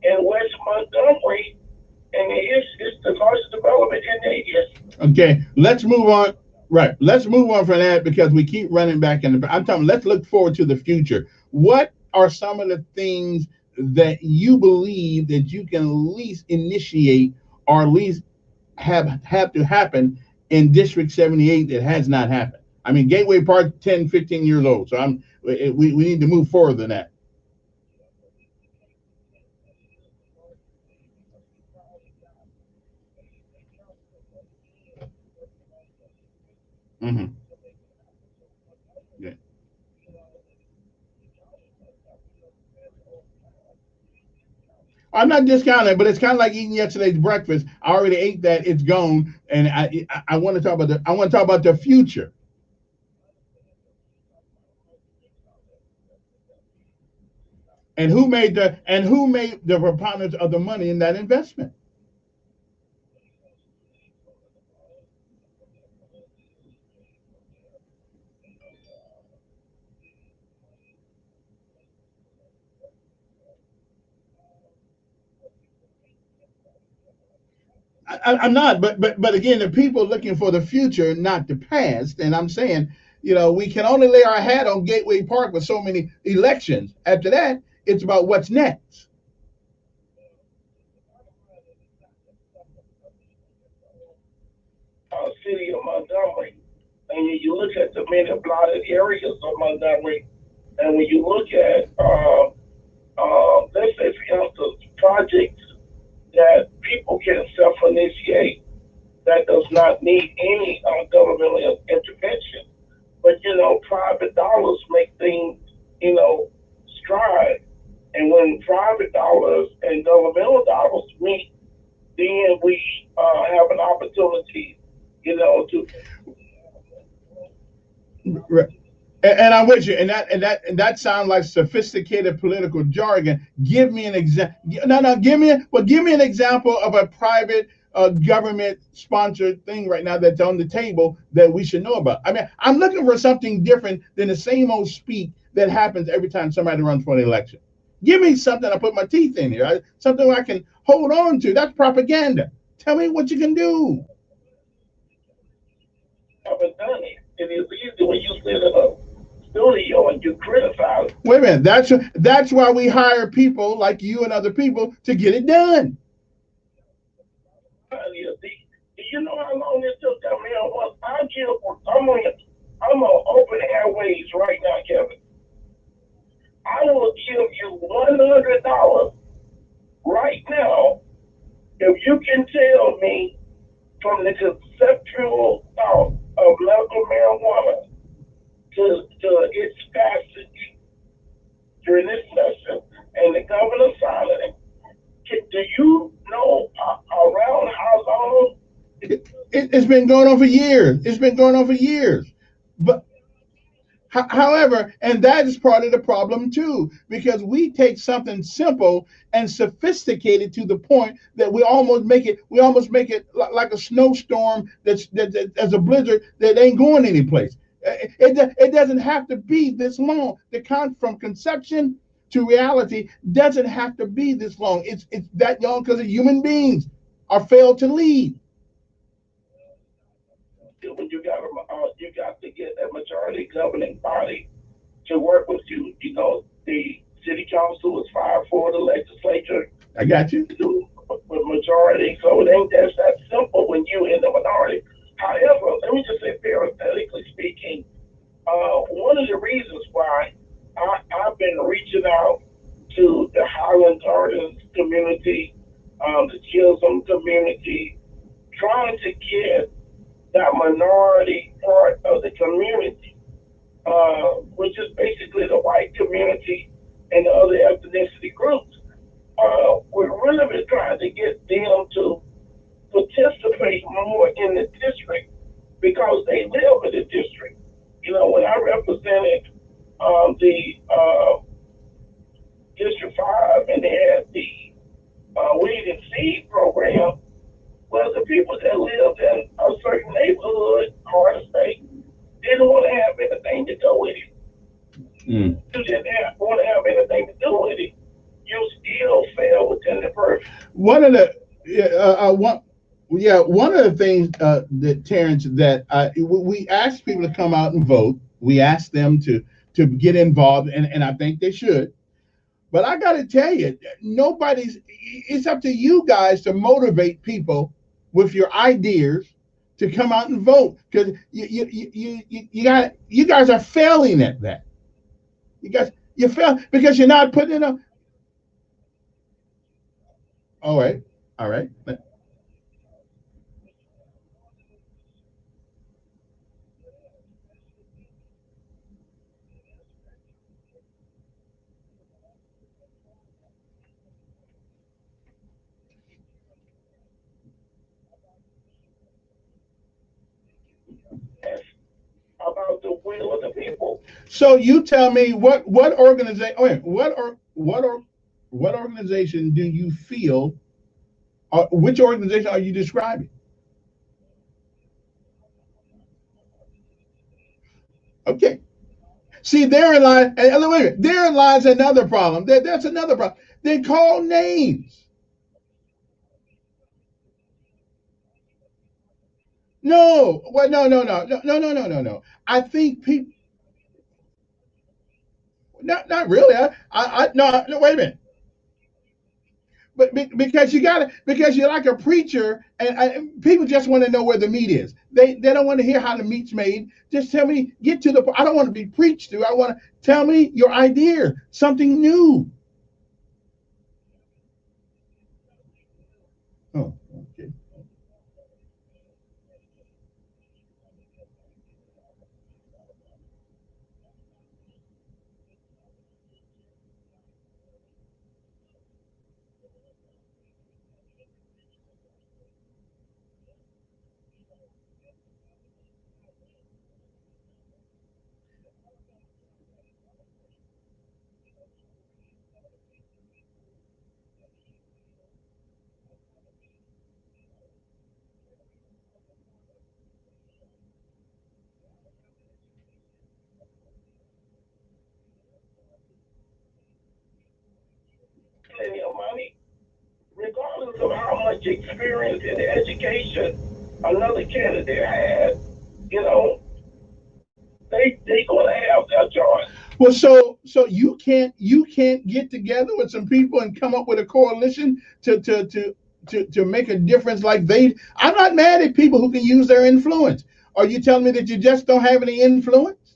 in West Montgomery, and it's the largest development in the history. Okay, let's move on. Right, let's move on from that because we keep running back in the. I'm talking. Let's look forward to the future. What are some of the things that you believe that you can at least initiate or at least have to happen in District 78 that has not happened? I mean, Gateway Park 10, 15 years old, so we need to move forward than that. Mm-hmm. Yeah. I'm not discounting, but it's kind of like eating yesterday's breakfast. I already ate that; it's gone, and I want to talk about the future. And who made the preponderance of the money in that investment? I'm not, but again, the people looking for the future, not the past. And I'm saying, we can only lay our hat on Gateway Park with so many elections. After that, it's about what's next. City of Montgomery, and you look at the many blighted areas of Montgomery, and when you look at, let's say, for instance, projects that people can self-initiate that does not need any governmental intervention. But, private dollars make things, stride. And when private dollars and governmental dollars meet, then we have an opportunity, to. Right. And I'm with you, and that sounds like sophisticated political jargon. Give me an example. No, give me an example of a private government sponsored thing right now that's on the table that we should know about. I mean, I'm looking for something different than the same old speak that happens every time somebody runs for an election. Give me something I put my teeth in here, something I can hold on to. That's propaganda. Tell me what you can do. Haven't done it. It is easy when you sit in a studio and you criticize. Wait a minute. That's why we hire people like you and other people to get it done. Do you know how long it took that man was? I'm on open airways right now, Kevin. I will give you $100 right now if you can tell me from the conceptual thought of medical marijuana to its passage during this session and the governor signing it. Do you know around how long? It's been going on for years. It's been going on for years. But however, and that is part of the problem too, because we take something simple and sophisticated to the point that we almost make it like a snowstorm that's a blizzard that ain't going anyplace. It doesn't have to be this long. From conception to reality doesn't have to be this long. It's that long because human beings are failed to lead. When you got to get a majority governing body to work with you. The city council is 5-4, the legislature. I got you. With majority, so it ain't that simple when you in the minority. However, let me just say, parenthetically speaking, one of the reasons why I've been reaching out to the Highland Gardens community, the Chisholm community, trying to get that minority part of the community, which is basically the white community and the other ethnicity groups. We're really trying to get them to participate more in the district because they live in the district. When I represented the District 5 and they had the weed and seed program, well, the people that lived in a certain neighborhood, hard to say, didn't want to have anything to do with it. You didn't want to have anything to do with it. You still fell within the purview. One of the things that Terrence, that we asked people to come out and vote. We asked them to get involved, and I think they should. But I got to tell you, it's up to you guys to motivate people with your ideas to come out and vote, because you guys are failing at that. You fail because you're not putting enough. All right. people. So you tell me what organization? What organization do you feel? Which organization are you describing? Okay. See, therein lies. And wait a minute. Therein lies another problem. That's another problem. They call names. No. Well, no. I think people. Not really. No. Wait a minute. But because you're like a preacher, and people just want to know where the meat is. They don't want to hear how the meat's made. Just tell me, get to the point. I don't want to be preached to. I want to tell me your idea, something new. Oh, okay. Plenty of money, regardless of how much experience and education another candidate has. You know, they gonna have their choice. Well, so you can't get together with some people and come up with a coalition to make a difference like they. I'm not mad at people who can use their influence. Are you telling me that you just don't have any influence?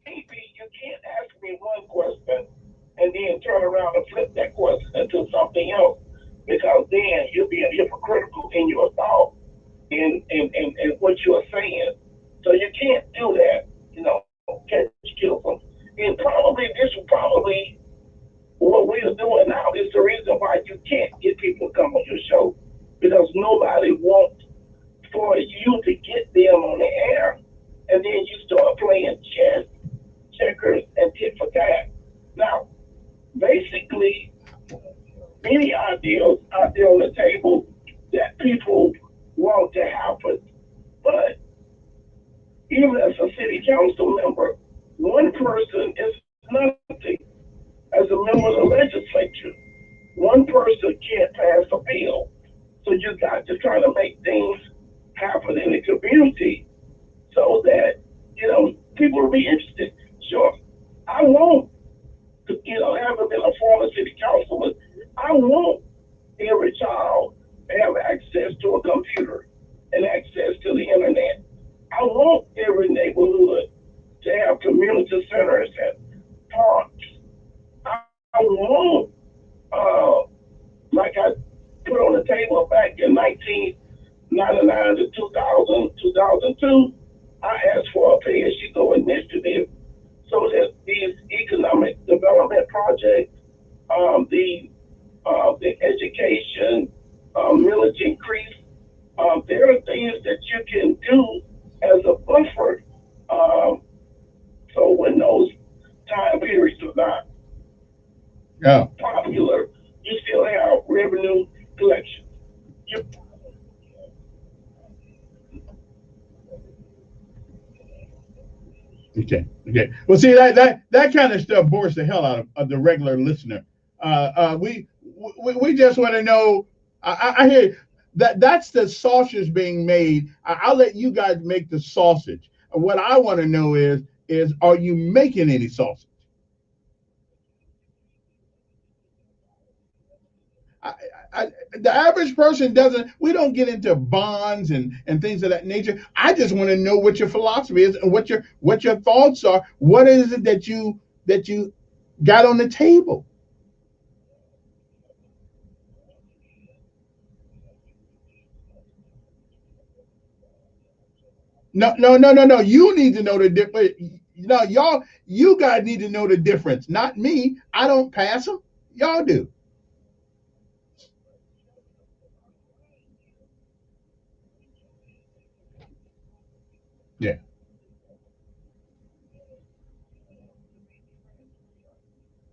You can't ask me one question and then turn around and flip that question into something else, because then you'll be hypocritical in your thought and what you're saying. So you can't do that. You know, catch kill them. And probably this will probably what we are doing now is the reason why you can't get people to come on your show, because nobody wants for you to get them on the air, and then you start playing chess, checkers, and tit for tat. Now, basically, many ideas out there on the table that people want to happen, but even as a city council member, one person is nothing. As a member of the legislature, one person can't pass a bill. So you got to try to make things happen in the community so that, people will be interested. Sure, I want to, having been a former city councilman, I want every child to have access to a computer and access to the internet. I want every neighborhood to have community centers and parks. I want, like I put on the table back in 1999 to 2000, 2002, I asked for a pay-as-you-go initiative so that these economic development projects, the education, millage increase, there are things that you can do as a buffer. So when those time periods are not popular, you still have revenue collection. You, Okay. Well, see that kind of stuff bores the hell out of the regular listener. We just want to know. I hear you. That's the sausage being made. I'll let you guys make the sausage. What I want to know is are you making any sausage? The average person doesn't. We don't get into bonds and things of that nature. I just want to know what your philosophy is and what your thoughts are. What is it that you got on the table? No. You need to know the difference. No, you guys need to know the difference. Not me. I don't pass them. Y'all do. Yeah.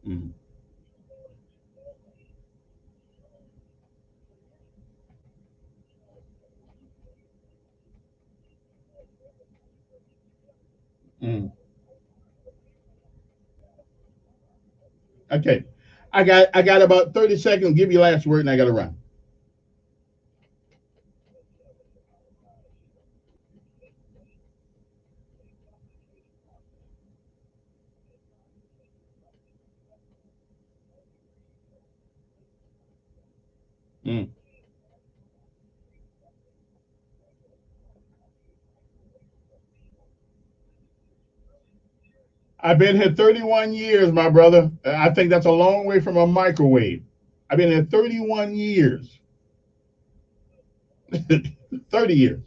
Mm. Mm. Okay. I got about 30 seconds. Give you last word and I gotta run. Mm. I've been here 31 years, my brother. I think that's a long way from a microwave. I've been here 31 years. 30 years.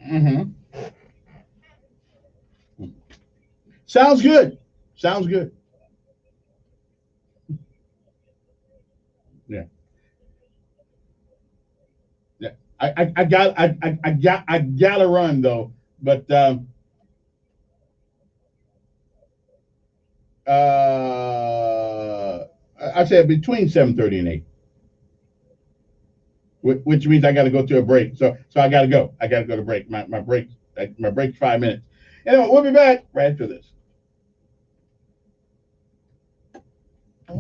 Hmm. Sounds good. Sounds good. Yeah. Yeah. I gotta run though. But I said between 7:30 and 8, which means I got to go to a break. So I got to go. I got to go to break. My break's 5 minutes. Anyway, we'll be back right after this. A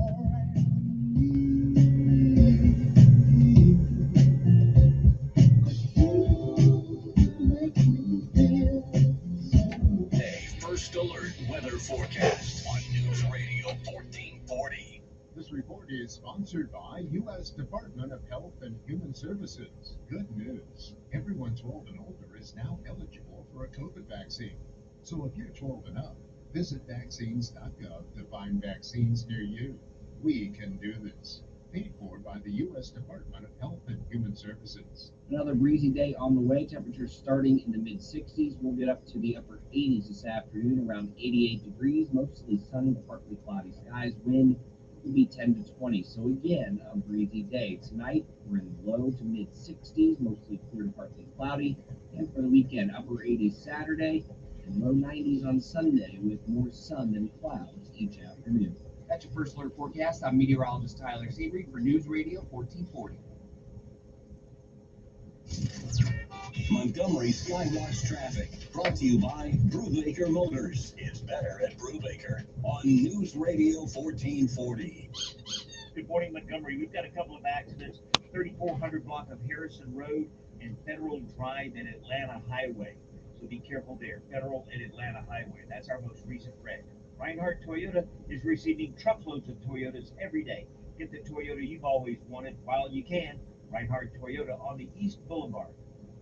first alert weather forecast on News Radio 1440. This report is sponsored by U.S. Department of Health and Human Services. Good news. Everyone 12 and older is now eligible for a COVID vaccine. So if you're 12 and up, visit vaccines.gov to find vaccines near you. We can do this. Paid for by the U.S. Department of Health and Human Services. Another breezy day on the way. Temperatures starting in the mid 60s. We'll get up to the upper 80s this afternoon, around 88 degrees. Mostly sunny to partly cloudy skies. Wind will be 10 to 20. So again, a breezy day. Tonight, we're in the low to mid 60s, mostly clear to partly cloudy. And for the weekend, upper 80s Saturday and low 90s on Sunday, with more sun than clouds each afternoon. That's your first alert forecast. I'm meteorologist Tyler Seabury for News Radio 1440. Montgomery Skywatch traffic brought to you by Brubaker Motors. It's better at Brubaker on News Radio 1440. Good morning, Montgomery. We've got a couple of accidents. 3400 block of Harrison Road and Federal Drive and Atlanta Highway. So be careful there. Federal and Atlanta Highway. That's our most recent wreck. Reinhardt Toyota is receiving truckloads of Toyotas every day. Get the Toyota you've always wanted while you can. Reinhardt Toyota on the East Boulevard.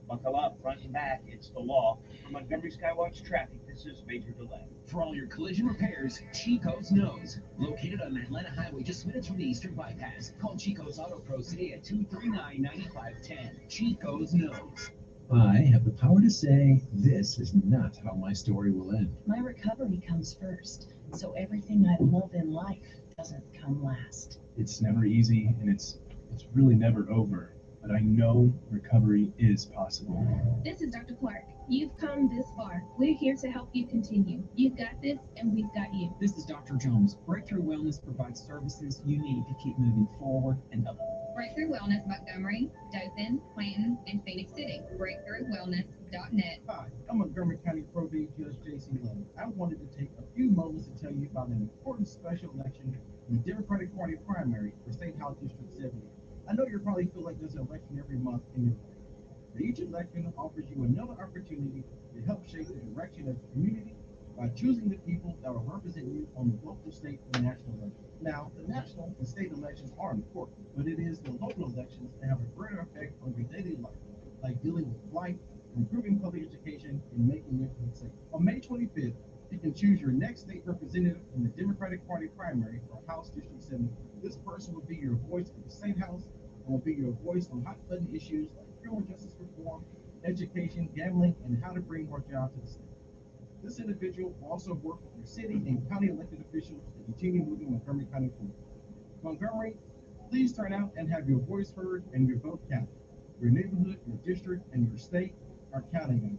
Buckle up, front and back. It's the law. For Montgomery Skywatch traffic, this is Major Delay. For all your collision repairs, Chico's Knows. Located on the Atlanta Highway just minutes from the Eastern Bypass. Call Chico's Auto Pro today at 239-9510. Chico's Knows. I have the power to say this is not how my story will end. My recovery comes first, so everything I love in life doesn't come last. It's never easy, and it's really never over. But I know recovery is possible. This is Dr. Clark. You've come this far. We're here to help you continue. You've got this, and we've got you. This is Dr. Jones. Breakthrough Wellness provides services you need to keep moving forward and up. Breakthrough Wellness Montgomery, Dothan, Clanton, and Phoenix City. BreakthroughWellness.net. Hi, I'm Montgomery County Probate Judge J.C. Love. I wanted to take a few moments to tell you about an important special election in the Democratic Party primary for State House District 70. I know you probably feel like there's an election every month in your life. But each election offers you another opportunity to help shape the direction of the community by choosing the people that will represent you on the local, state, and national level. Now, the national and state elections are important, but it is the local elections that have a greater effect on your daily life, like dealing with life, improving public education, and making your food safe. On May 25th, you can choose your next state representative in the Democratic Party primary for House District 70. This person will be your voice in the State House and will be your voice on hot-button issues like criminal justice reform, education, gambling, and how to bring more jobs to the state. This individual will also work with your city and county elected officials to continue moving Montgomery County forward. Montgomery, please turn out and have your voice heard and your vote counted. Your neighborhood, your district, and your state are counting on you.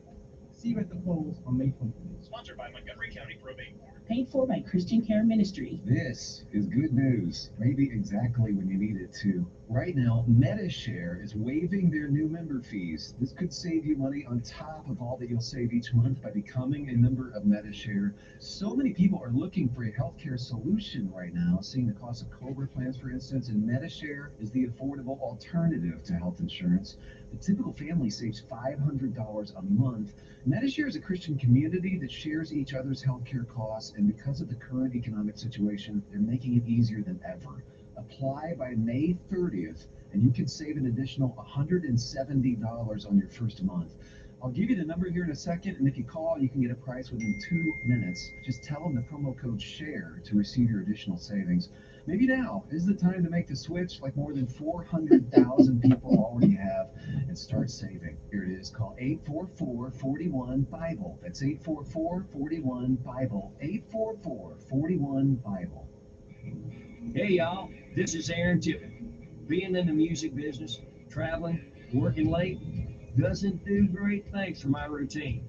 See you at the polls on May 25th. Sponsored by Montgomery County Probate Board. Paid for by Christian Care Ministry. This is good news, maybe exactly when you need it to. Right now, MediShare is waiving their new member fees. This could save you money on top of all that you'll save each month by becoming a member of MediShare. So many people are looking for a healthcare solution right now, seeing the cost of COBRA plans, for instance, and MediShare is the affordable alternative to health insurance. The typical family saves $500 a month. MediShare is a Christian community that shares each other's healthcare costs, and because of the current economic situation, they're making it easier than ever. Apply by May 30th, and you can save an additional $170 on your first month. I'll give you the number here in a second, and if you call, you can get a price within 2 minutes. Just tell them the promo code SHARE to receive your additional savings. Maybe now is the time to make the switch, like more than 400,000 people already have, and start saving. Here it is. Call 844-41-BIBLE. That's 844-41-BIBLE. 844-41-BIBLE. Hey y'all, this is Aaron Tippett. Being in the music business, traveling, working late, doesn't do great things for my routine.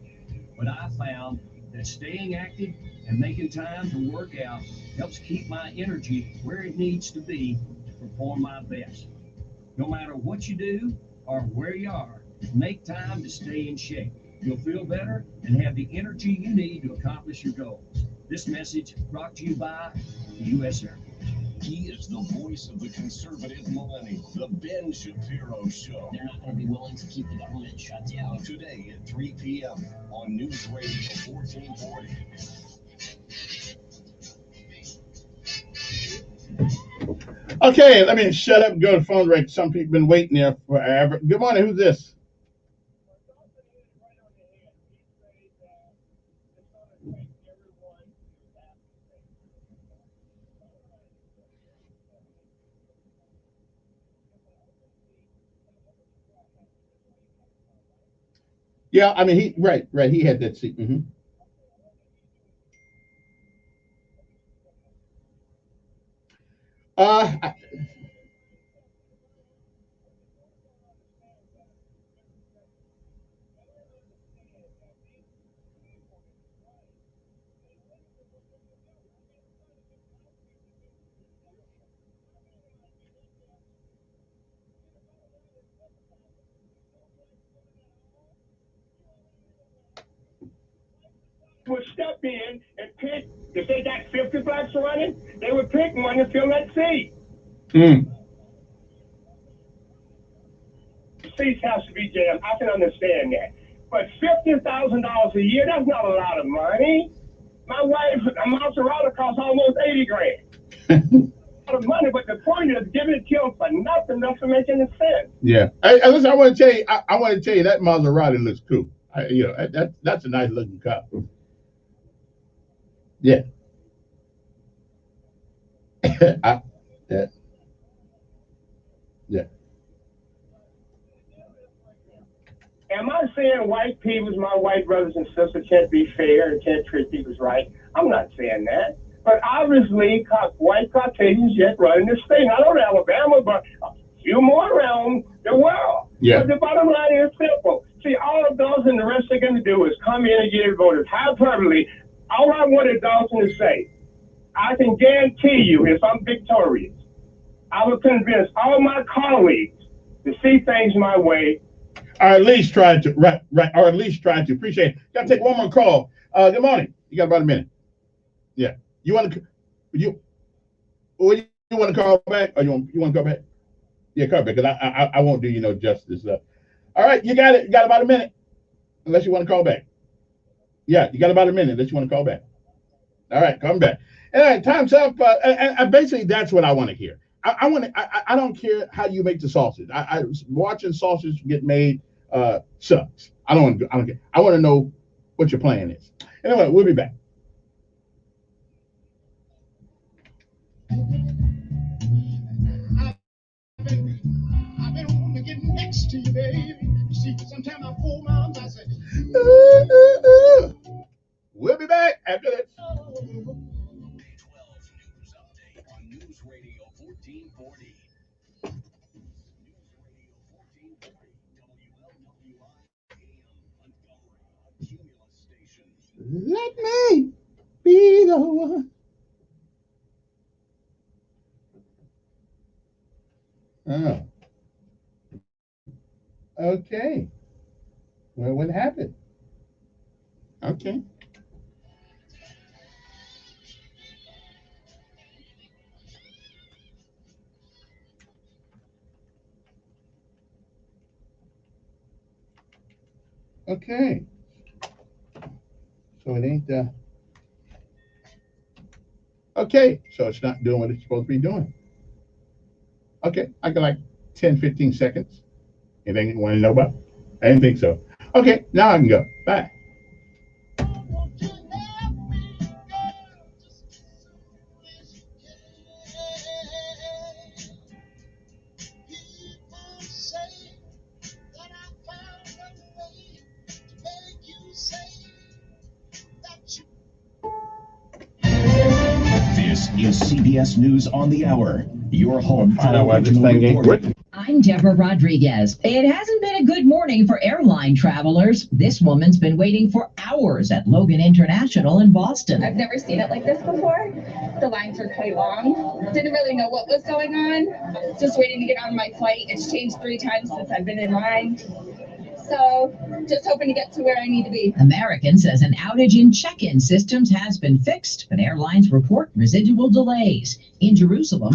But I found that staying active and making time to work out helps keep my energy where it needs to be to perform my best. No matter what you do or where you are, make time to stay in shape. You'll feel better and have the energy you need to accomplish your goals. This message brought to you by the U.S. Air Force. He is the voice of the conservative millennial, the Ben Shapiro Show. They're not going to be willing to keep the government shut down. Today at 3 p.m. on News Radio 1440. Okay, let me shut up and go to phone break. Some people been waiting there forever. Good morning. Who's this? Yeah, I mean, he had that seat. Would step in and pick, if they got 50 blacks running, they would pick one to fill that seat. Seats has to be jammed. I can understand that. But $50,000 a year, that's not a lot of money. My wife's Maserati costs almost $80,000. A lot of money, but the point is giving it to them for nothing doesn't make any sense. Yeah. Listen, I want to tell you, I want to tell you that Maserati looks cool. That's a nice looking car. Yeah. Yeah. Am I saying white people, my white brothers and sisters, can't be fair and can't treat people right? I'm not saying that. But obviously, white Caucasians yet running this thing. Not only Alabama, but a few more around the world. Yeah. But the bottom line is simple. See, all of those and the rest they're going to do is come in and get voted hyperbole. All I wanted Dawson to say, I can guarantee you, if I'm victorious, I will convince all my colleagues to see things my way. Or at least try to, right, or at least try to. Appreciate it. Got to take one more call. Good morning. You got about a minute. Yeah. You want to call back, or you want to call back? Yeah, call back, because I won't do you no justice. All right, you got it. You got about a minute, unless you want to call back. Yeah, you got about a minute unless you want to call back. All right, come back. All right, time's up. And basically, that's what I want to hear. I don't care how you make the sausage. Watching sausage get made sucks. I don't care. I want to know what your plan is. Anyway, we'll be back. I've been wanting to get next to you, baby. You see, sometimes I fool my arms, I say, We'll be back after this. On News Radio 1440. News Radio 1440, WLWI AM Let me be the one. Oh. Okay. Well, what happened? Okay. Okay. So it ain't okay, so it's not doing what it's supposed to be doing. Okay, I got like 10, 15 seconds. Anything you want to know about? I didn't think so. Okay, now I can go. Bye. This is CBS News on the Hour, your home for Find out why this original thing ain't reporting. working. I'm Deborah Rodriguez. It hasn't been a good morning for airline travelers. This woman's been waiting for hours at Logan International in Boston. I've never seen it like this before. The lines were quite long. Didn't really know what was going on. Just waiting to get on my flight. It's changed 3 times since I've been in line. So just hoping to get to where I need to be. American says an outage in check-in systems has been fixed, but airlines report residual delays. In Jerusalem,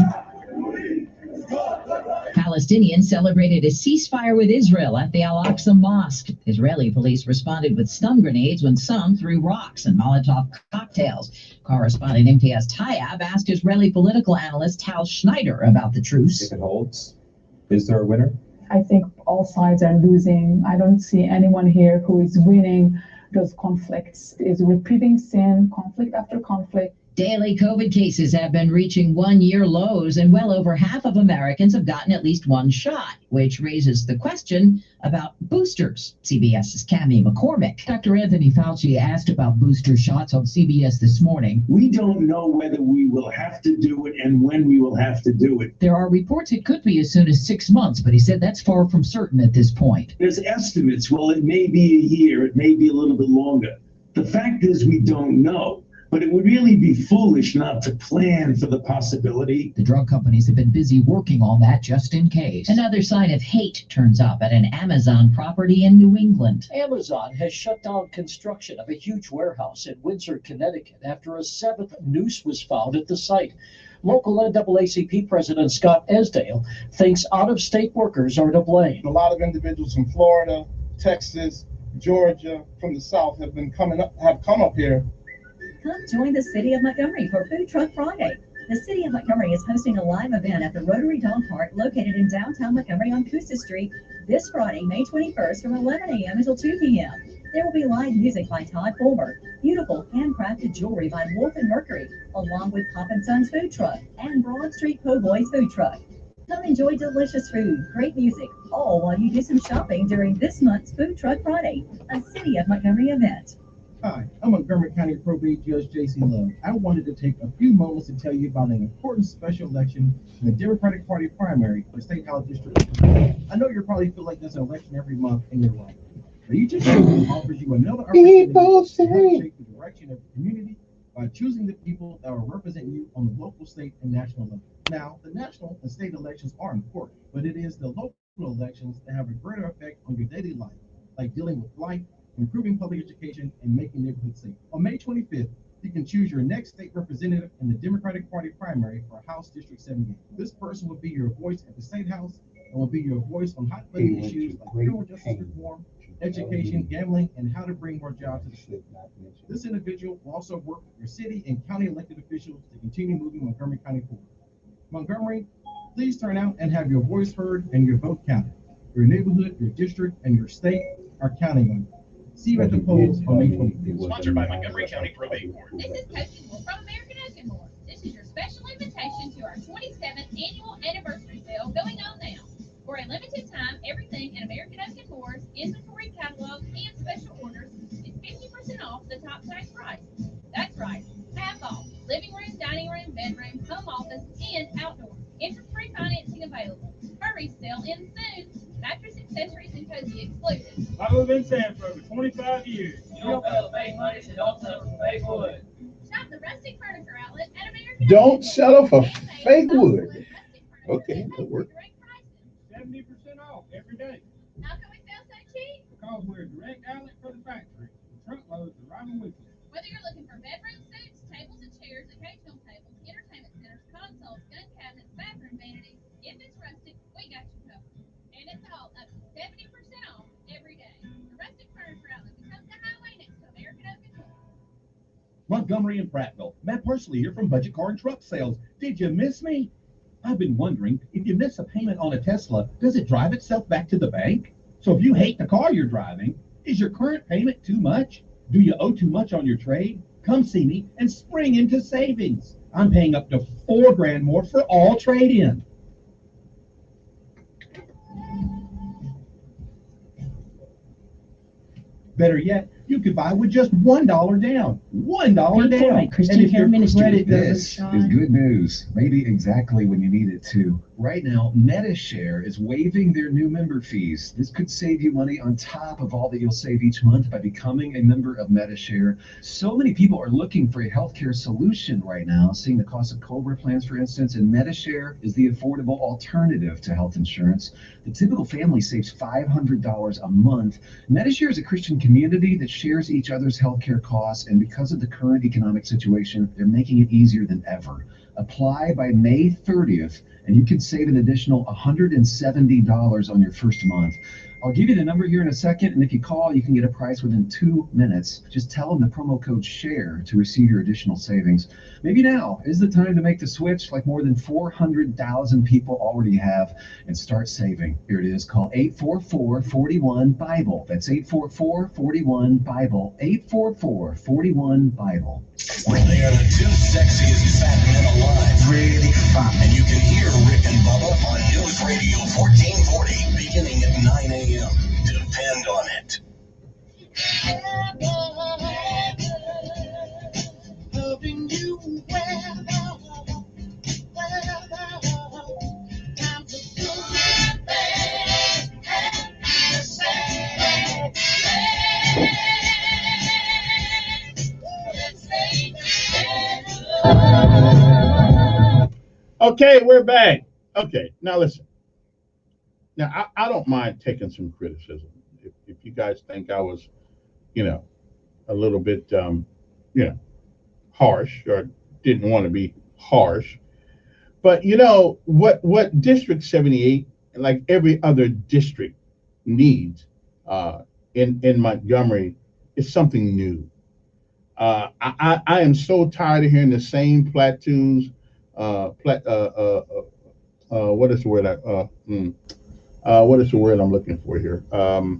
Palestinians celebrated a ceasefire with Israel at the Al-Aqsa Mosque. Israeli police responded with stun grenades when some threw rocks and Molotov cocktails. Correspondent MTS Tayyab asked Israeli political analyst Tal Schneider about the truce. If it holds, is there a winner? I think all sides are losing. I don't see anyone here who is winning those conflicts. It's repeating sin, conflict after conflict. Daily COVID cases have been reaching one-year lows, and well over half of Americans have gotten at least one shot, which raises the question about boosters. CBS's Cami McCormick. Dr. Anthony Fauci asked about booster shots on CBS this morning. We don't know whether we will have to do it and when we will have to do it. There are reports it could be as soon as 6 months, but he said that's far from certain at this point. There's estimates. Well, it may be a year, it may be a little bit longer. The fact is we don't know. But it would really be foolish not to plan for the possibility. The drug companies have been busy working on that just in case. Another sign of hate turns up at an Amazon property in New England. Amazon has shut down construction of a huge warehouse in Windsor, Connecticut after a 7th noose was found at the site. Local NAACP President Scott Esdale thinks out-of-state workers are to blame. A lot of individuals from Florida, Texas, Georgia, from the South have come up here. Come join the City of Montgomery for Food Truck Friday. The City of Montgomery is hosting a live event at the Rotary Dog Park located in downtown Montgomery on Coosa Street this Friday, May 21st from 11 a.m. until 2 p.m. There will be live music by Todd Fulmer, beautiful handcrafted jewelry by Wolf and Mercury, along with Pop & Sons Food Truck and Broad Street Po' Boys Food Truck. Come enjoy delicious food, great music, all while you do some shopping during this month's Food Truck Friday, a City of Montgomery event. Hi, I'm Montgomery County Probate Judge J.C. Love. I wanted to take a few moments to tell you about an important special election in the Democratic Party primary for State House District. I know you probably feel like there's an election every month in your life, but each election offers you another opportunity to help shape the direction of the community by choosing the people that will represent you on the local, state, and national level. Now, the national and state elections are important, but it is the local elections that have a greater effect on your daily life, like dealing with life, improving public education, and making neighborhoods safe. On May 25th, you can choose your next state representative in the Democratic Party primary for House District 78. This person will be your voice at the State House and will be your voice on hot button issues like criminal justice reform, education, gambling, and how to bring more jobs to the state. This individual will also work with your city and county elected officials to continue moving Montgomery County forward. Montgomery, please turn out and have your voice heard and your vote counted. Your neighborhood, your district, and your state are counting on you. See you at the polls on May 25th. Sponsored by Montgomery County Probate Court. This is Coach Moore from American Oak and More. This is your special invitation to our 27th annual anniversary sale going on now. For a limited time, everything in American Oak and Moore's inventory catalog and special orders is 50% off the top tax price. That's right, half off. Living room, dining room, bedroom, home office, and outdoor. Interest-free financing available. Hurry, sale ends soon. Mattress accessories and Cozy exclusive. I've lived in San for over 25 years. You don't sell fake money, so don't sell for fake wood. Shop the Rustic Furniture Outlet at American Don't settle for fake wood. Okay, that works. 70% off every day. How can we sell so cheap? Because we're a direct outlet for the factory. Truckloads arriving weekly. Whether you're looking for bedroom suites, tables and chairs, occasional tables, entertainment centers, consoles, gun cabinets, bathroom vanities, if it's rustic, we got you covered. And it's all up to 70% off every day. The Rustic Furniture Outlet becomes the highway next to American Oak and Wood. Montgomery and Prattville. Matt Parsley here from Budget Car and Truck Sales. Did you miss me? I've been wondering, if you miss a payment on a Tesla, does it drive itself back to the bank? So if you hate the car you're driving, is your current payment too much? Do you owe too much on your trade? Come see me and spring into savings. I'm paying up to $4,000 more for all trade-in. Better yet, you could buy with just $1 down. $1 Paid for by down. Christian Care Ministry. credit This doesn't is good news, maybe exactly when you need it to. Right now, MediShare is waiving their new member fees. This could save you money on top of all that you'll save each month by becoming a member of MediShare. So many people are looking for a healthcare solution right now, seeing the cost of COBRA plans, for instance, and MediShare is the affordable alternative to health insurance. The typical family saves $500 a month. MediShare is a Christian community that shares each other's healthcare costs, and because of the current economic situation, they're making it easier than ever. Apply by May 30th, and you can save an additional $170 on your first month. I'll give you the number here in a second, and if you call, you can get a price within 2 minutes. Just tell them the promo code SHARE to receive your additional savings. Maybe now is the time to make the switch, like more than 400,000 people already have, and start saving. Here it is. Call 844-41-BIBLE. That's 844-41-BIBLE. 844-41-BIBLE. They are the two sexiest fat men alive. Really fun. And you can hear Rick and Bubba on News Radio 1440 beginning at 9 a.m. Depend on it. Loving you well. Times are good and bad, and sad. Okay, we're back. Okay, now listen. Now, I don't mind taking some criticism. If you guys think I was, a little bit, harsh or didn't want to be harsh. But, what District 78, like every other district, needs in Montgomery is something new. I am so tired of hearing the same platitudes. What is the word? What is the word I'm looking for here? I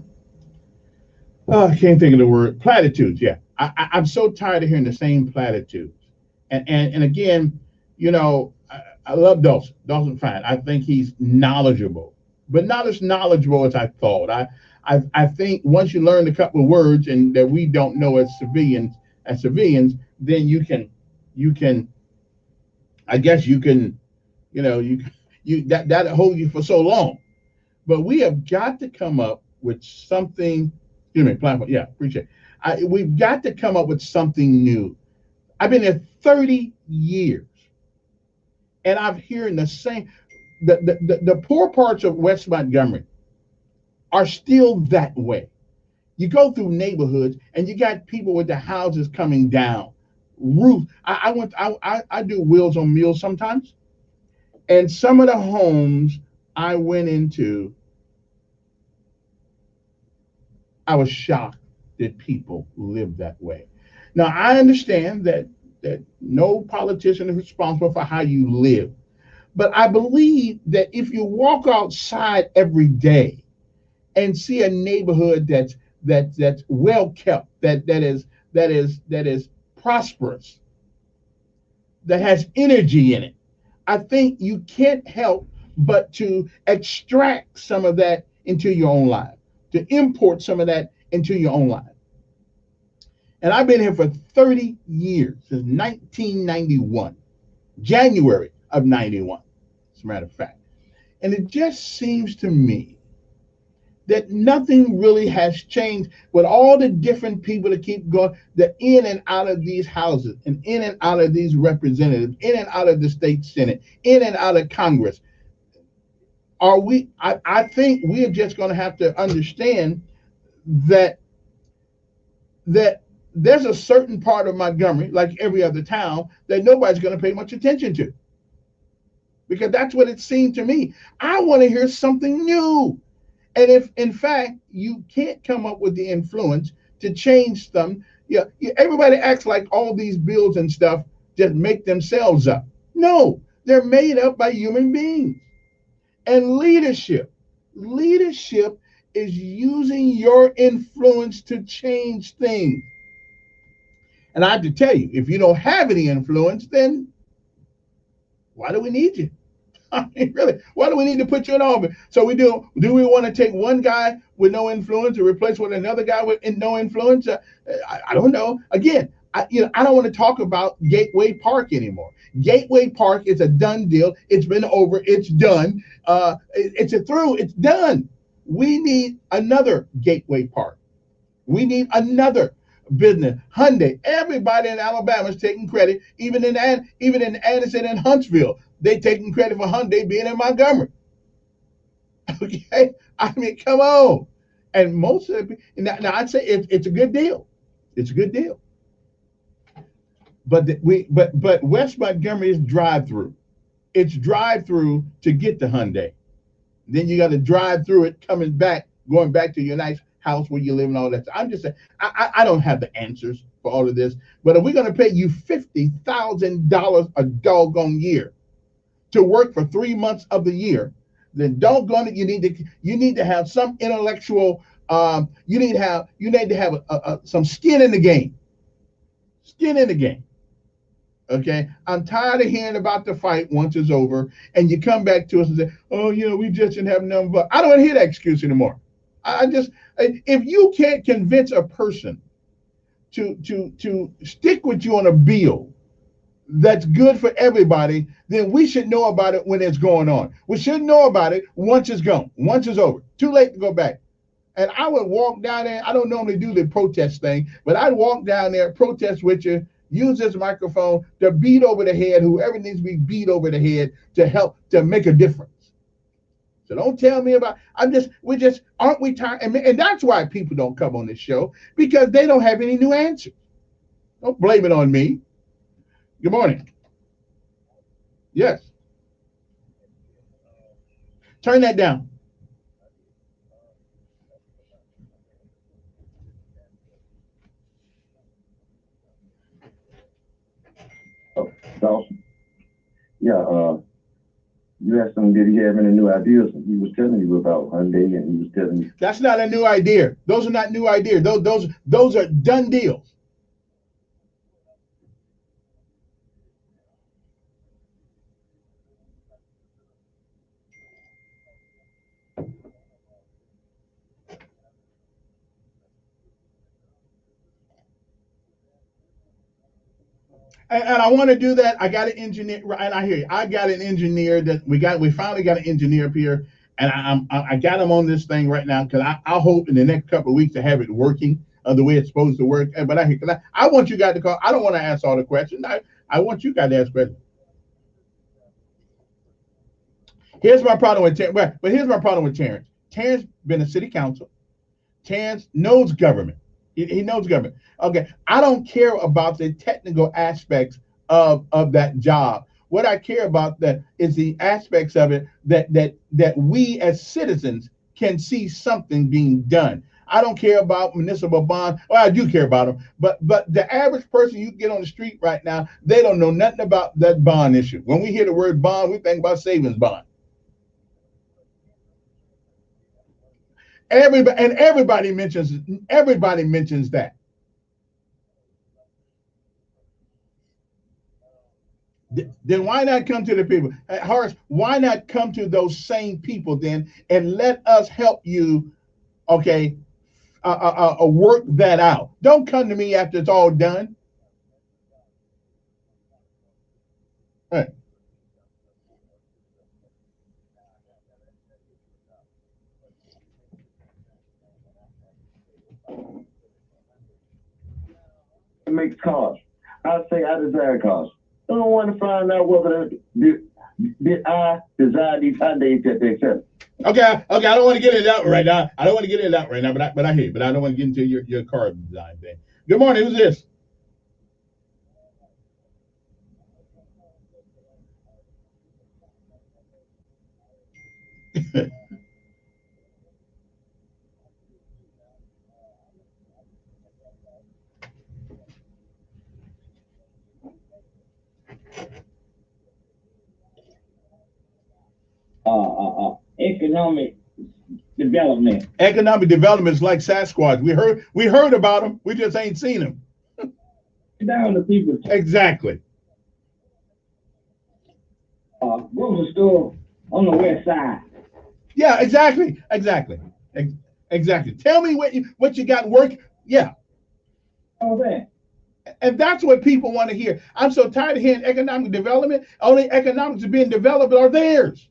can't think of the word. Platitudes. Yeah, I'm so tired of hearing the same platitudes. And again, I love Dawson. Dawson fine. I think he's knowledgeable, but not as knowledgeable as I thought. I think once you learn a couple of words and that we don't know as civilians, then you can. I guess you can, that'll hold you for so long. But we have got to come up with something. Platform. Yeah, appreciate it. We've got to come up with something new. I've been there 30 years, and I'm hearing the same. The poor parts of West Montgomery are still that way. You go through neighborhoods, and you got people with the houses coming down. Roof. I do Wheels on Meals sometimes, and some of the homes I went into, I was shocked that people live that way. Now I understand that no politician is responsible for how you live, but I believe that if you walk outside every day and see a neighborhood that's well kept, that is prosperous, that has energy in it, I think you can't help but to extract some of that into your own life, to import some of that into your own life. And I've been here for 30 years, since 1991, January of 91, as a matter of fact. And it just seems to me that nothing really has changed with all the different people that keep going, the in and out of these houses and in and out of these representatives, in and out of the state Senate, in and out of Congress. I think we're just going to have to understand that there's a certain part of Montgomery, like every other town, that nobody's going to pay much attention to. Because that's what it seemed to me. I want to hear something new. And if, in fact, you can't come up with the influence to change them, everybody acts like all these bills and stuff just make themselves up. No, they're made up by human beings. And leadership is using your influence to change things. And I have to tell you, if you don't have any influence, then why do we need you? I mean, really, why do we need to put you in office? So do we want to take one guy with no influence and replace with another guy with no influence? I don't know. Again, I don't want to talk about Gateway Park anymore. Gateway Park is a done deal. It's been over. It's done. It's done. We need another Gateway Park. We need another business. Hyundai. Everybody in Alabama is taking credit. Even in Addison and Huntsville, they taking credit for Hyundai being in Montgomery. Okay, I mean, come on. And most of it. Now I'd say it's a good deal. It's a good deal. But West Montgomery is drive-through. It's drive-through to get to Hyundai. Then you got to drive through it, going back to your nice house where you live and all that. I'm just saying, I don't have the answers for all of this. But if we're going to pay you $50,000 a doggone year to work for 3 months of the year, then doggone it, you need to have some intellectual. You need to have some skin in the game. Skin in the game. Okay, I'm tired of hearing about the fight once it's over, and you come back to us and say, "Oh, we just didn't have nothing." But I don't want to hear that excuse anymore. If you can't convince a person to stick with you on a bill that's good for everybody, then we should know about it when it's going on. We should know about it once it's gone, once it's over. Too late to go back. And I would walk down there. I don't normally do the protest thing, but I'd walk down there, protest with you. Use this microphone to beat over the head whoever needs to be beat over the head to help to make a difference. So don't tell me about, aren't we tired? And that's why people don't come on this show, because they don't have any new answers. Don't blame it on me. Good morning. Yes. Turn that down. Dawson. Yeah, you asked him, did he have any new ideas? He was telling you about Hyundai, and he was telling you. That's not a new idea. Those are not new ideas. Those are done deals. And I want to do that. I got an engineer, and I hear you. I got an engineer that we finally got an engineer up here, and I got him on this thing right now, because I hope in the next couple of weeks to have it working the way it's supposed to work. But I want you guys to call. I don't want to ask all the questions. I want you guys to ask questions. Here's my problem with Terrence. But here's my problem with Terrence. Terrence been a city council. Terrence knows government. He knows government. Okay, I don't care about the technical aspects of that job. What I care about is the aspects of it that we as citizens can see something being done. I don't care about municipal bond. Well, I do care about them, but the average person you get on the street right now, they don't know nothing about that bond issue. When we hear the word bond, we think about savings bond. Everybody mentions that. Then why not come to the people? Horace, why not come to those same people then and let us help you, okay, work that out. Don't come to me after it's all done. All right. makes cars. I say I design cars. I don't want to find out whether did I design these Hyundais that they sell. Okay, I don't want to get into that right now. I don't want to get into that right now, but I hear you. But I don't want to get into your car design thing. Good morning. Who's this? Economic development. Economic development is like Sasquatch. We heard about them. We just ain't seen them. Down to people. Exactly. Grocery store on the west side. Yeah, exactly. Tell me what you got work. Yeah. Okay. And that's what people want to hear. I'm so tired of hearing economic development. Only economics are being developed are theirs.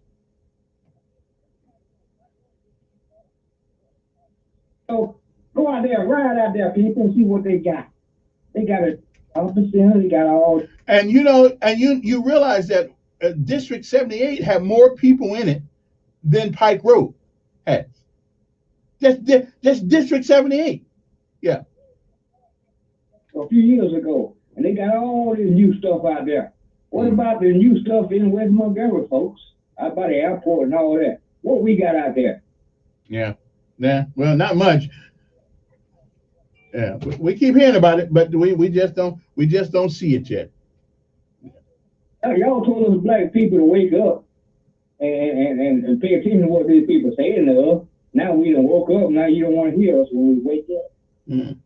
So go out there, ride out there, people, and see what they got. They got a office center. They got all. And you realize that District 78 have more people in it than Pike Road has. Just District 78. Yeah. A few years ago, and they got all this new stuff out there. What about the new stuff in West Montgomery, folks? Out by the airport and all that. What we got out there? Yeah. Well, not much. Yeah, we keep hearing about it, but we just don't see it yet. Y'all told us black people to wake up and pay attention to what these people saying to us. Now we done woke up. Now you don't want to hear us when we wake up. Mm-hmm.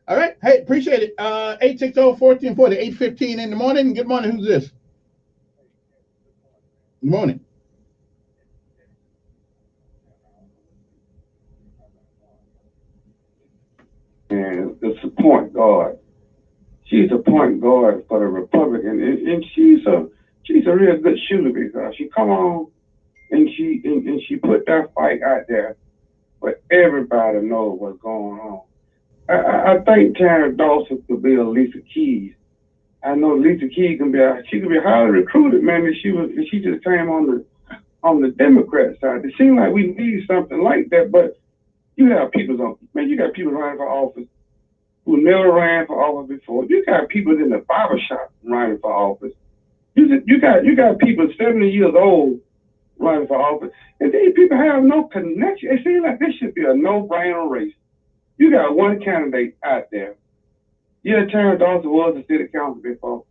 All right. Hey, appreciate it. 860-1440, 8:15 in the morning. Good morning. Who's this? Good morning. And it's a point guard. She's a point guard for the Republican, and she's a real good shooter because she come on and she put that fight out there, but everybody knows what's going on. I think Terrence Dawson could be a Lisa Keys. I know Lisa Keys can be highly recruited, man. If she just came on the Democrat side. It seems like we need something like that, but you got people running for office who never ran for office before. You got people in the barbershop running for office. You got people 70 years old running for office, and these people have no connection. It seems like this should be a no-brainer race. You got one candidate out there. Yeah, Terrence Dawson was a city council before.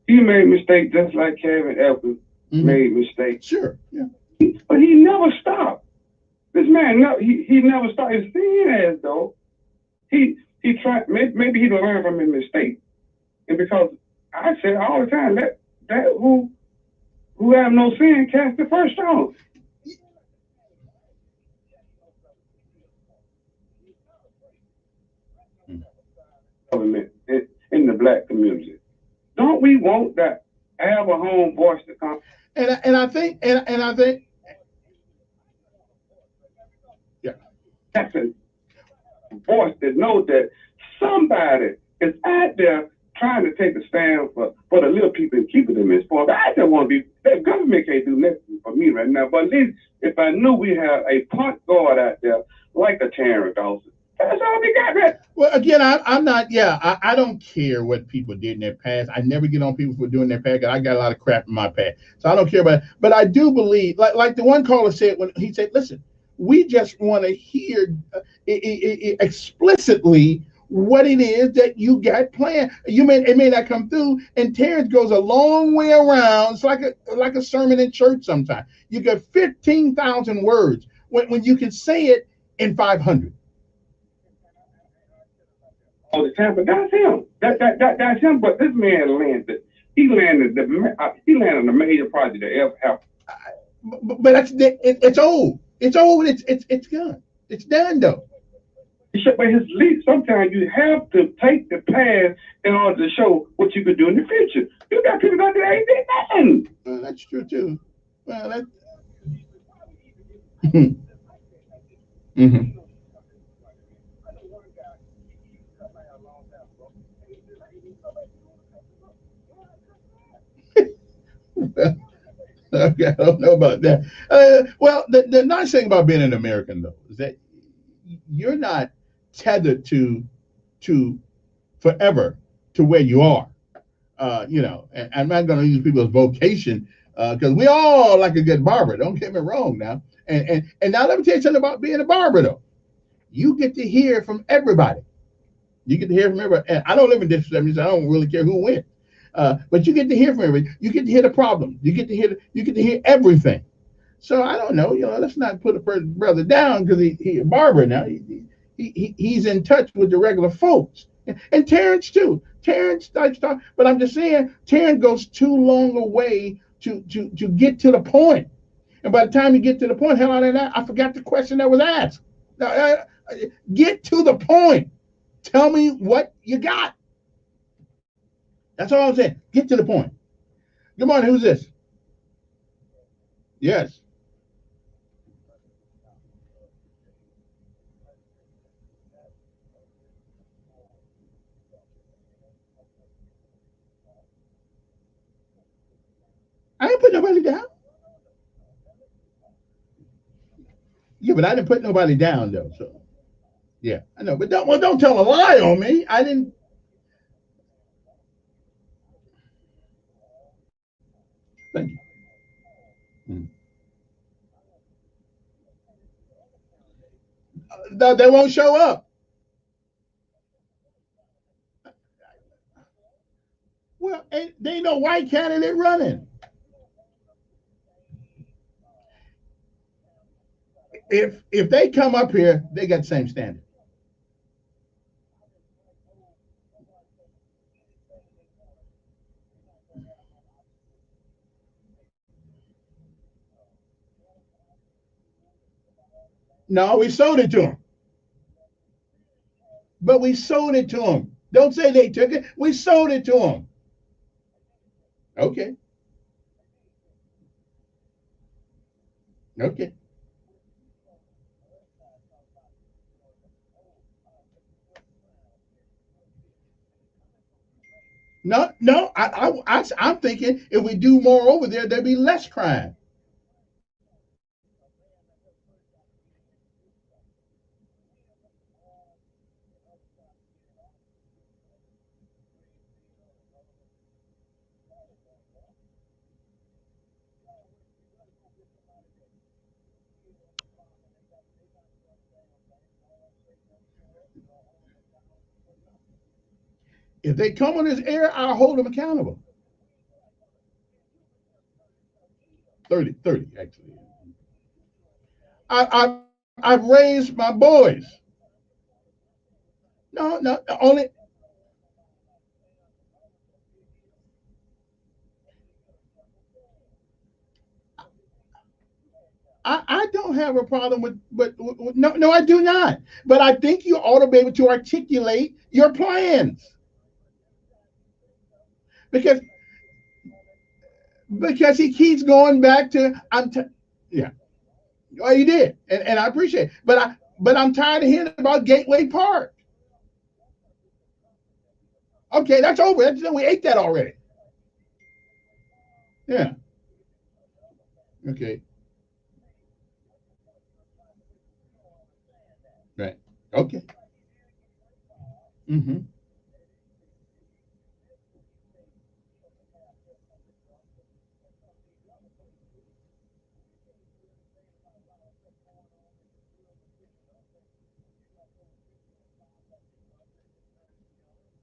He made mistakes just like Kevin Elkins made mistakes. Sure, yeah. But he never stopped. This man, he never stopped. It seems as though he tried. Maybe he learned from his mistake, and because I say all the time that who have no sin cast the first stone. Government in the black community. Don't we want that have a home voice to come? And I think yeah, that's a voice that knows that somebody is out there trying to take a stand for the little people and keeping them informed. I just want to be. The government can't do nothing for me right now. But at least if I knew we have a point guard out there like a Terrence Dawson. That's all we got, man. Well, again, I'm not. Yeah, I don't care what people did in their past. I never get on people for doing their past. I got a lot of crap in my past, so I don't care about it. But I do believe, like the one caller said when he said, "Listen, we just want to hear explicitly what it is that you got planned. It may not come through." And Terrence goes a long way around. It's like a sermon in church. Sometimes you get 15,000 words when you can say it in 500. All the time, but that's him. That's him. But this man landed. He landed a major project that ever happened. But it's old. It's old. It's gone. It's done though. But his lead. Sometimes you have to take the past in order to show what you could do in the future. You got people out there ain't did nothing. Well, that's true too. Well, that. Okay, I don't know about that. Well, the nice thing about being an American, though, is that you're not tethered to forever to where you are. And I'm not going to use people's vocation because we all like a good barber. Don't get me wrong now. And now let me tell you something about being a barber, though. You get to hear from everybody. You get to hear from everybody. And I don't live in District 70, so I don't really care who wins. But you get to hear from everybody. You get to hear the problem. You get to hear everything. So I don't know. Let's not put a brother down because he's a barber now. He's in touch with the regular folks. And Terrence too. Terrence starts talking, but I'm just saying Terrence goes too long away to get to the point. And by the time you get to the point, hell out of that, I forgot the question that was asked. Now, get to the point. Tell me what you got. That's all I'm saying. Get to the point. Good morning. Who's this? Yes. I ain't put nobody down. Yeah, but I didn't put nobody down though. So yeah, I know. But don't tell a lie on me. I didn't. Thank you. They won't show up. Well, they ain't no white candidate running. If they come up here, they got the same standard. No, we sold it to them. But we sold it to them. Don't say they took it. We sold it to them. Okay. Okay. No, I'm thinking if we do more over there, there'll be less crime. If they come on this air, I'll hold them accountable. 30 actually. I've raised my boys. No, only. I don't have a problem with no, I do not. But I think you ought to be able to articulate your plans. Because he keeps going back to yeah. Well, you did, and I appreciate it. But I'm tired of hearing about Gateway Park. Okay, that's over. We ate that already. Yeah. Okay. Right. Okay. Mm-hmm.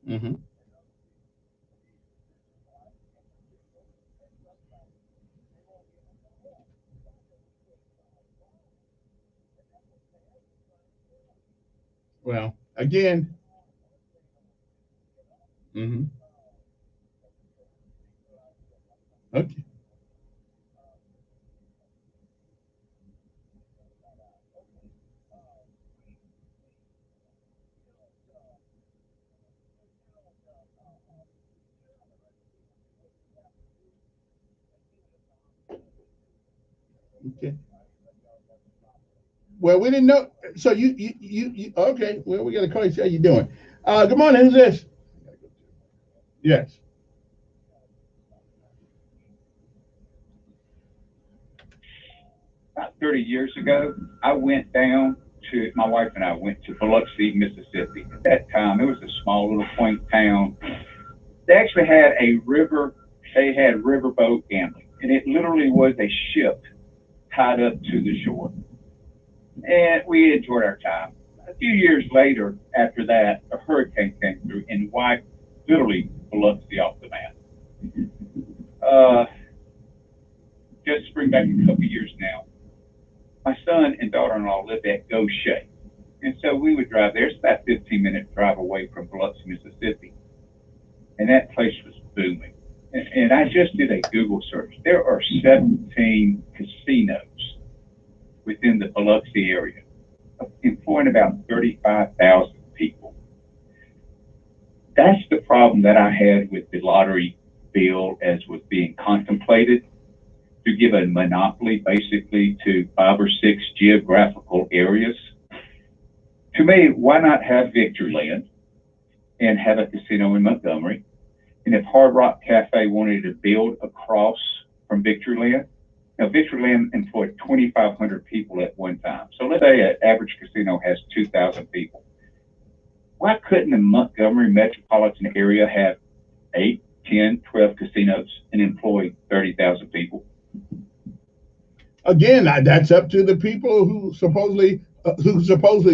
Mm-hmm. Well, again. Mm-hmm. Okay. Okay. Well, we didn't know. So you okay? Well, we got to call you. How you doing? Good morning. Who's this? Yes. about 30 years ago, I went down to, my wife and I went to Biloxi, Mississippi. At that time, it was a small little quaint town. They actually had a river, they had riverboat gambling, and it literally was a ship tied up to the shore. And we enjoyed our time. A few years later, after that, a hurricane came through and wiped literally Biloxi off the map. Just to bring back a couple years now, my son and daughter-in-law lived at Goshen. And so we would drive there. It's about a 15-minute drive away from Biloxi, Mississippi. And that place was booming. And I just did a Google search. There are 17 casinos within the Biloxi area, employing about 35,000 people. That's the problem that I had with the lottery bill as was being contemplated, to give a monopoly basically to 5 or 6 geographical areas. To me, why not have Victoryland and have a casino in Montgomery? And if Hard Rock Cafe wanted to build across from Victoryland, now Victoryland employed 2,500 people at one time. So let's say an average casino has 2,000 people. Why couldn't the Montgomery metropolitan area have 8, 10, 12 casinos and employ 30,000 people? Again, that's up to the people who supposedly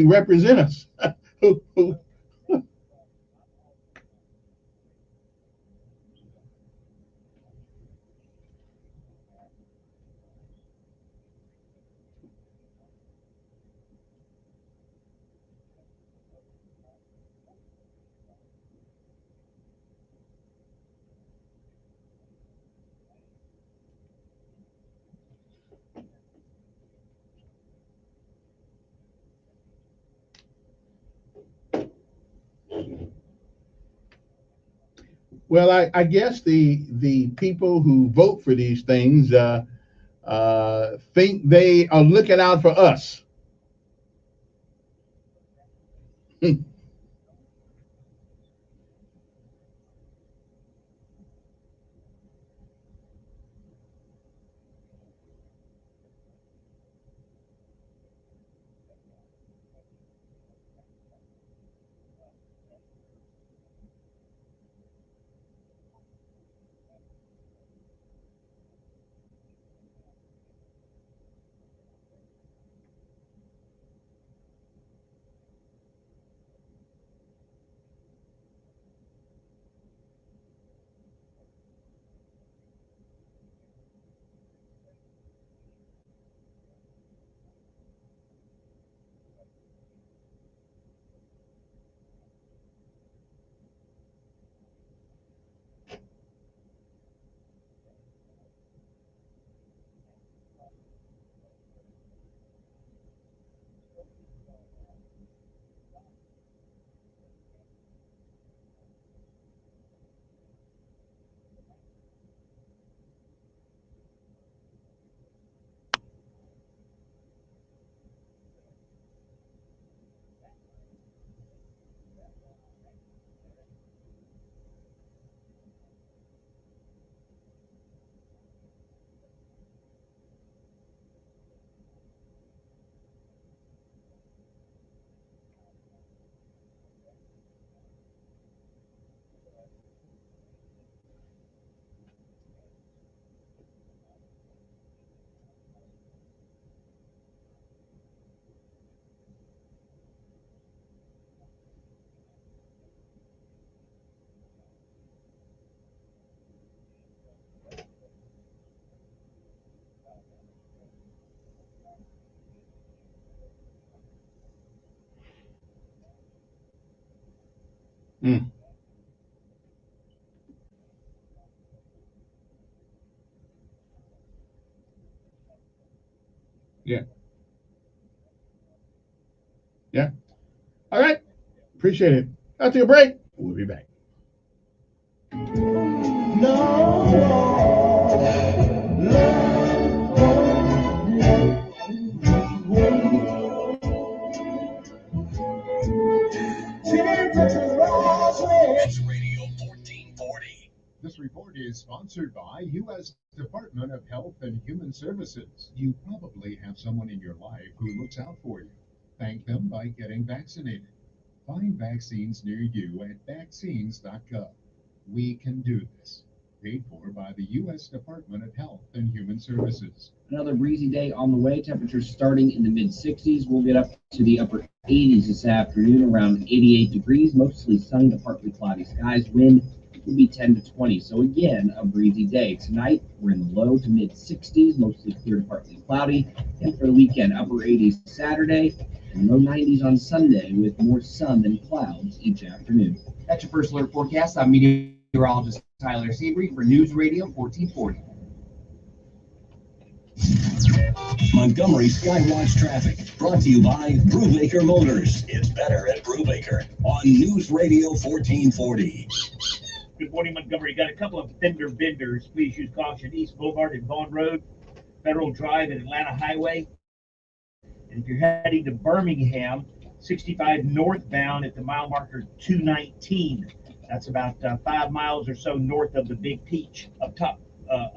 represent us. Well, I guess the people who vote for these things think they are looking out for us. Mm. Yeah. Yeah. All right. Appreciate it. I'll take a break. We'll be back. News Radio 1440. This report is sponsored by U.S. Department of Health and Human Services. You probably have someone in your life who looks out for you. Thank them by getting vaccinated. Find vaccines near you at vaccines.gov. We can do this. Paid for by the U.S. Department of Health and Human Services. Another breezy day on the way. Temperatures starting in the mid-60s. We'll get up to the upper 80s this afternoon, around 88 degrees. Mostly sunny to partly cloudy skies. Wind will be 10 to 20. So again, a breezy day. Tonight, we're in the low to mid-60s, mostly clear to partly cloudy. And for the weekend, upper 80s Saturday and low 90s on Sunday, with more sun than clouds each afternoon. That's your first alert forecast. I'm meteorologist Tyler Seabury for News Radio 1440. Montgomery Skywatch traffic brought to you by Brubaker Motors. It's better at Brubaker on News Radio 1440. Good morning, Montgomery. Got a couple of fender benders. Please use caution. East Boulevard and Vaughn Road, Federal Drive and Atlanta Highway. And if you're heading to Birmingham, 65 northbound at the mile marker 219. That's about 5 miles or so north of the Big Peach, up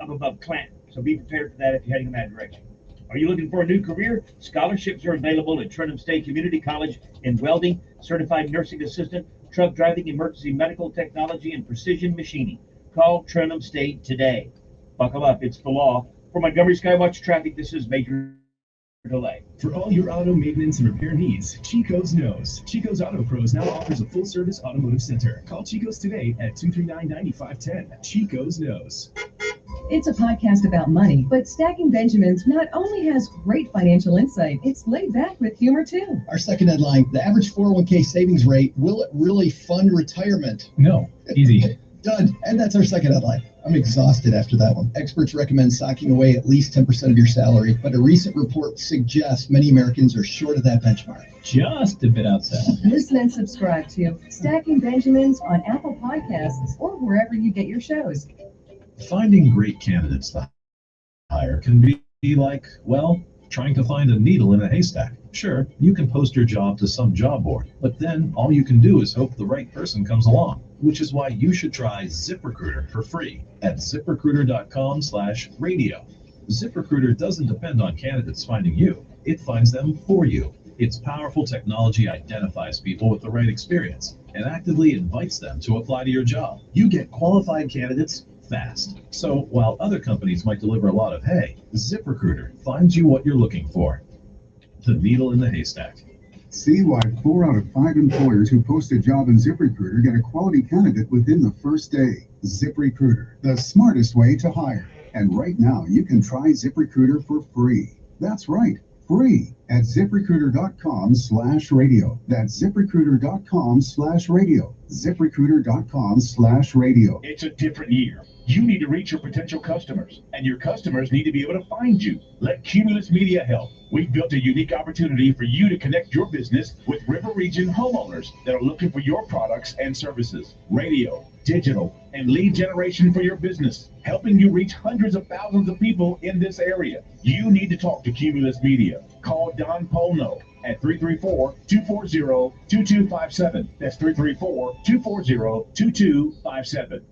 above Clanton. So be prepared for that if you're heading in that direction. Are you looking for a new career? Scholarships are available at Trenton State Community College in welding, certified nursing assistant, truck driving, emergency medical technology, and precision machining. Call Trenton State today. Buckle up, it's the law. For Montgomery Skywatch traffic, this is Major Delay. For all your auto maintenance and repair needs, Chico's knows. Chico's Auto Pros now offers a full-service automotive center. Call Chico's today at 239-9510. Chico's knows. It's a podcast about money, but Stacking Benjamins not only has great financial insight, it's laid back with humor too. Our second headline, the average 401k savings rate, will it really fund retirement? No, easy. Done. And that's our second headline. I'm exhausted after that one. Experts recommend socking away at least 10% of your salary, but a recent report suggests many Americans are short of that benchmark. Just a bit outside. Listen and subscribe to Stacking Benjamins on Apple Podcasts or wherever you get your shows. Finding great candidates to hire can be like, well, trying to find a needle in a haystack. Sure, you can post your job to some job board, but then all you can do is hope the right person comes along, which is why you should try ZipRecruiter for free at ZipRecruiter.com/radio. ZipRecruiter doesn't depend on candidates finding you. It finds them for you. Its powerful technology identifies people with the right experience and actively invites them to apply to your job. You get qualified candidates fast. So while other companies might deliver a lot of hay, ZipRecruiter finds you what you're looking for. The needle in the haystack. See why 4 out of 5 employers who post a job in ZipRecruiter get a quality candidate within the first day. ZipRecruiter, the smartest way to hire. And right now, you can try ZipRecruiter for free. That's right, free at ZipRecruiter.com/radio. That's ZipRecruiter.com/radio. ZipRecruiter.com/radio. It's a different year. You need to reach your potential customers, and your customers need to be able to find you. Let Cumulus Media help. We've built a unique opportunity for you to connect your business with River Region homeowners that are looking for your products and services. Radio, digital, and lead generation for your business, helping you reach hundreds of thousands of people in this area. You need to talk to Cumulus Media. Call Don Polno at 334-240-2257. That's 334-240-2257.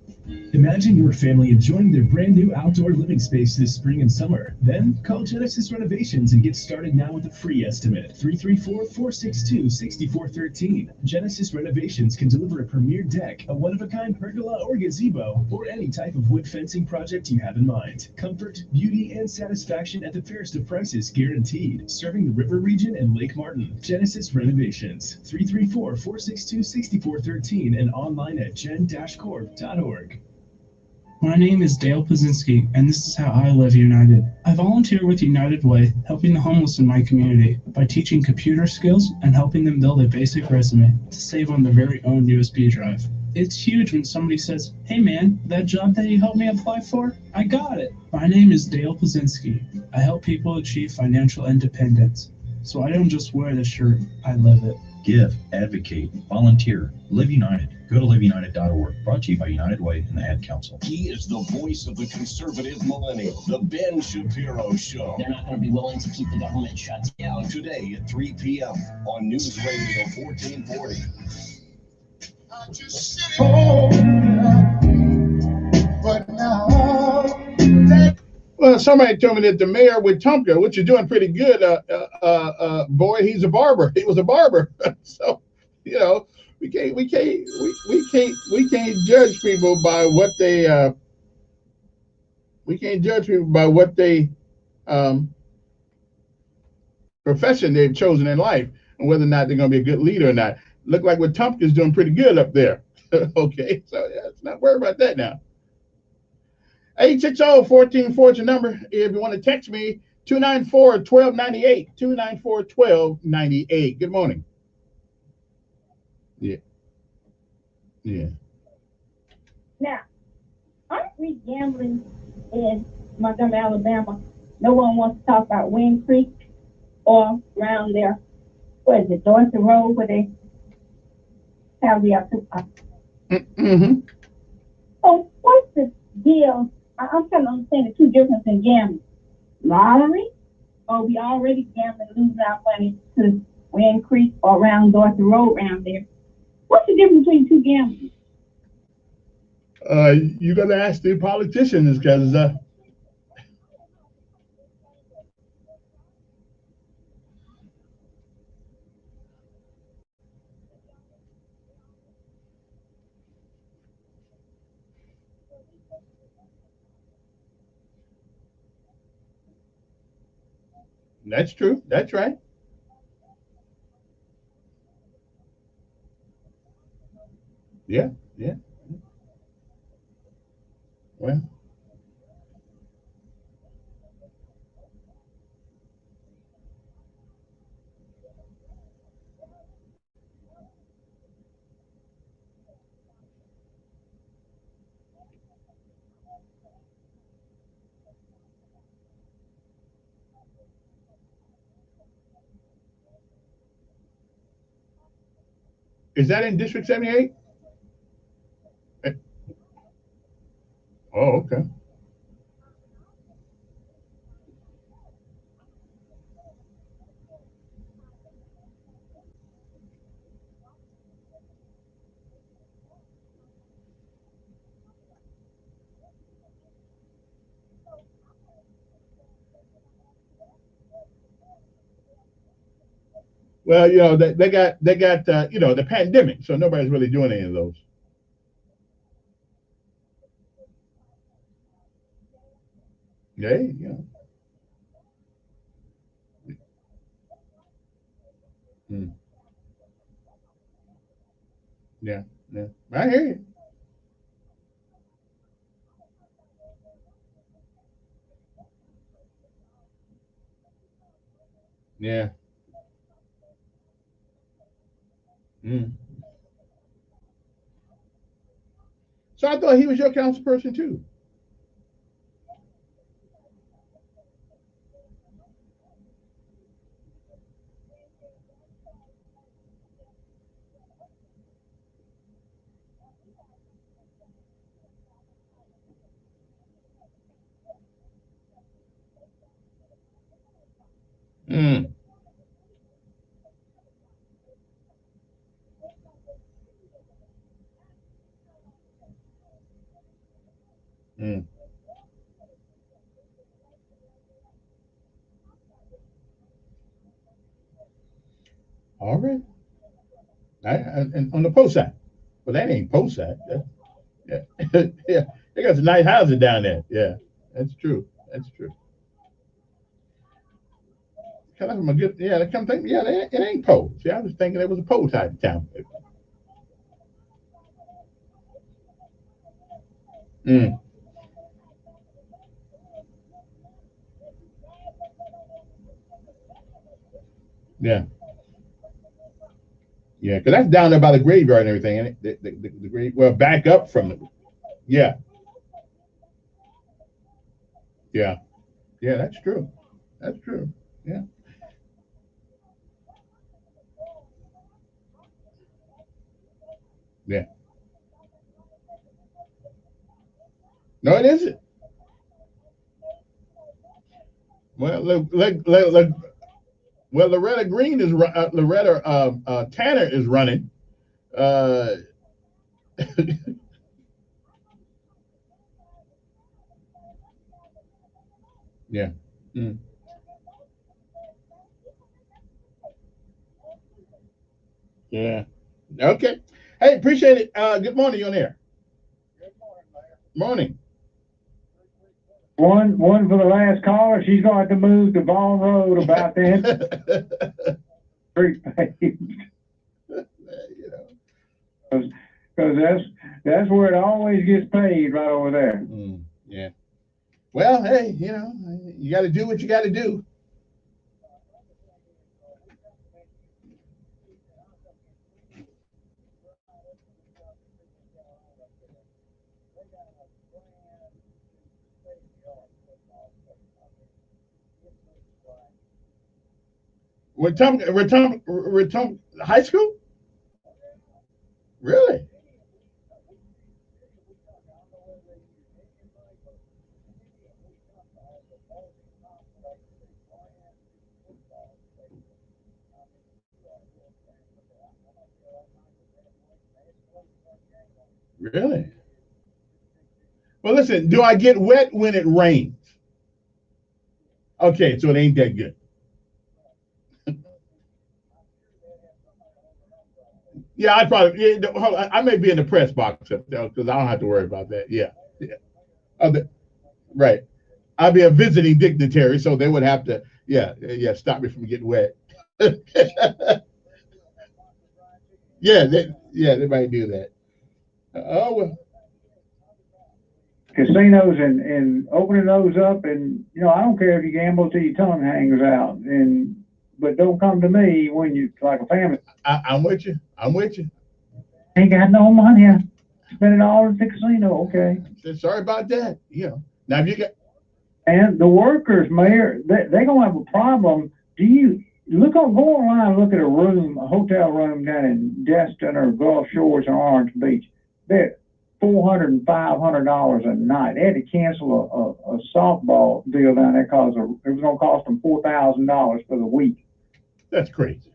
Imagine your family enjoying their brand new outdoor living space this spring and summer. Then call Genesis Renovations and get started now with a free estimate. 334-462-6413. Genesis Renovations can deliver a premier deck, a one-of-a-kind pergola or gazebo, or any type of wood fencing project you have in mind. Comfort, beauty, and satisfaction at the fairest of prices guaranteed. Serving the River Region and Lake Martin. Genesis Renovations. 334-462-6413 and online at gen-corp.org. My name is Dale Pazinski, and this is how I live United. I volunteer with United Way, helping the homeless in my community by teaching computer skills and helping them build a basic resume to save on their very own USB drive. It's huge when somebody says, "Hey man, that job that you helped me apply for, I got it." My name is Dale Pazinski. I help people achieve financial independence. So I don't just wear the shirt, I live it. Give, advocate, volunteer, Live United. Go to liveunited.org. Brought to you by United Way and the Ad Council. He is the voice of the conservative millennial, the Ben Shapiro Show. They're not going to be willing to keep the government shut down. Today at 3 p.m. on News Radio 1440. somebody told me that the mayor of Wetumpka, which is doing pretty good, boy, he's a barber. He was a barber. So, we can't judge people by what they profession they've chosen in life, and whether or not they're going to be a good leader or not. Look like Wetumpka is doing pretty good up there. Okay, so yeah, let's not worry about that now. 860-1440 is your number. If you want to text me, 294-1298, 294-1298. Good morning. Yeah. Now, aren't we gambling in Montgomery, Alabama? No one wants to talk about Wind Creek or around there. What is it, Dorothy Road, where they have the Mm-hmm. So what's the deal? I'm trying to understand the two differences in gambling. Lottery, or we already gambling, losing our money to Wind Creek or around Dorothy Road around there. What's the difference between two gamblers? You got to ask the politicians, because that's true. That's right. Yeah. Well, is that in District 78? Oh, okay. Well, they got the pandemic, so nobody's really doing any of those. Yeah. Hmm. Yeah. I hear you. Yeah. Mm. So I thought he was your council person too. Mm. Mm. All right. And on the post side. Well, that ain't post side. Yeah. Yeah. They got some nice houses down there. Yeah. That's true. That's true. Kind of a good, yeah, come think, yeah, it ain't Poe. See, I was thinking it was a Poe type of town. Mm. Yeah. Yeah, because that's down there by the graveyard and everything, ain't it? The grave, well, back up from it. Yeah. Yeah. Yeah, that's true. That's true. Yeah. Yeah. No, it isn't. Well, well, Loretta Green is Loretta Tanner is running. Uh, Yeah. Mm. Yeah. Okay. Hey, appreciate it. Good morning. You on air? Morning. One for the last caller. She's going to have to move to Vaughn Road about then. Street paved. Because that's where it always gets paid, right over there. Yeah. Well, hey, you got to do what you got to do. We're talking high school? Really? Really? Well, listen, do I get wet when it rains? Okay, so it ain't that good. Yeah, I'd probably. Yeah, hold on, I may be in the press box up there because I don't have to worry about that. Yeah, yeah. Right. I'd be a visiting dignitary, so they would have to. Yeah, yeah. Stop me from getting wet. Yeah, they might do that. Oh well. Casinos and opening those up, and I don't care if you gamble till your tongue hangs out, but don't come to me when you like a family. I'm with you. I'm with you. Ain't got no money. Spend it all at the casino. Okay. Sorry about that. Now if you got. And the workers, Mayor, they're gonna have a problem. Go online and look at a hotel room down in Destin or Gulf Shores or Orange Beach. They're $400 and $500 a night. They had to cancel a softball deal down there because it was going to cost them $4,000 for the week. That's crazy.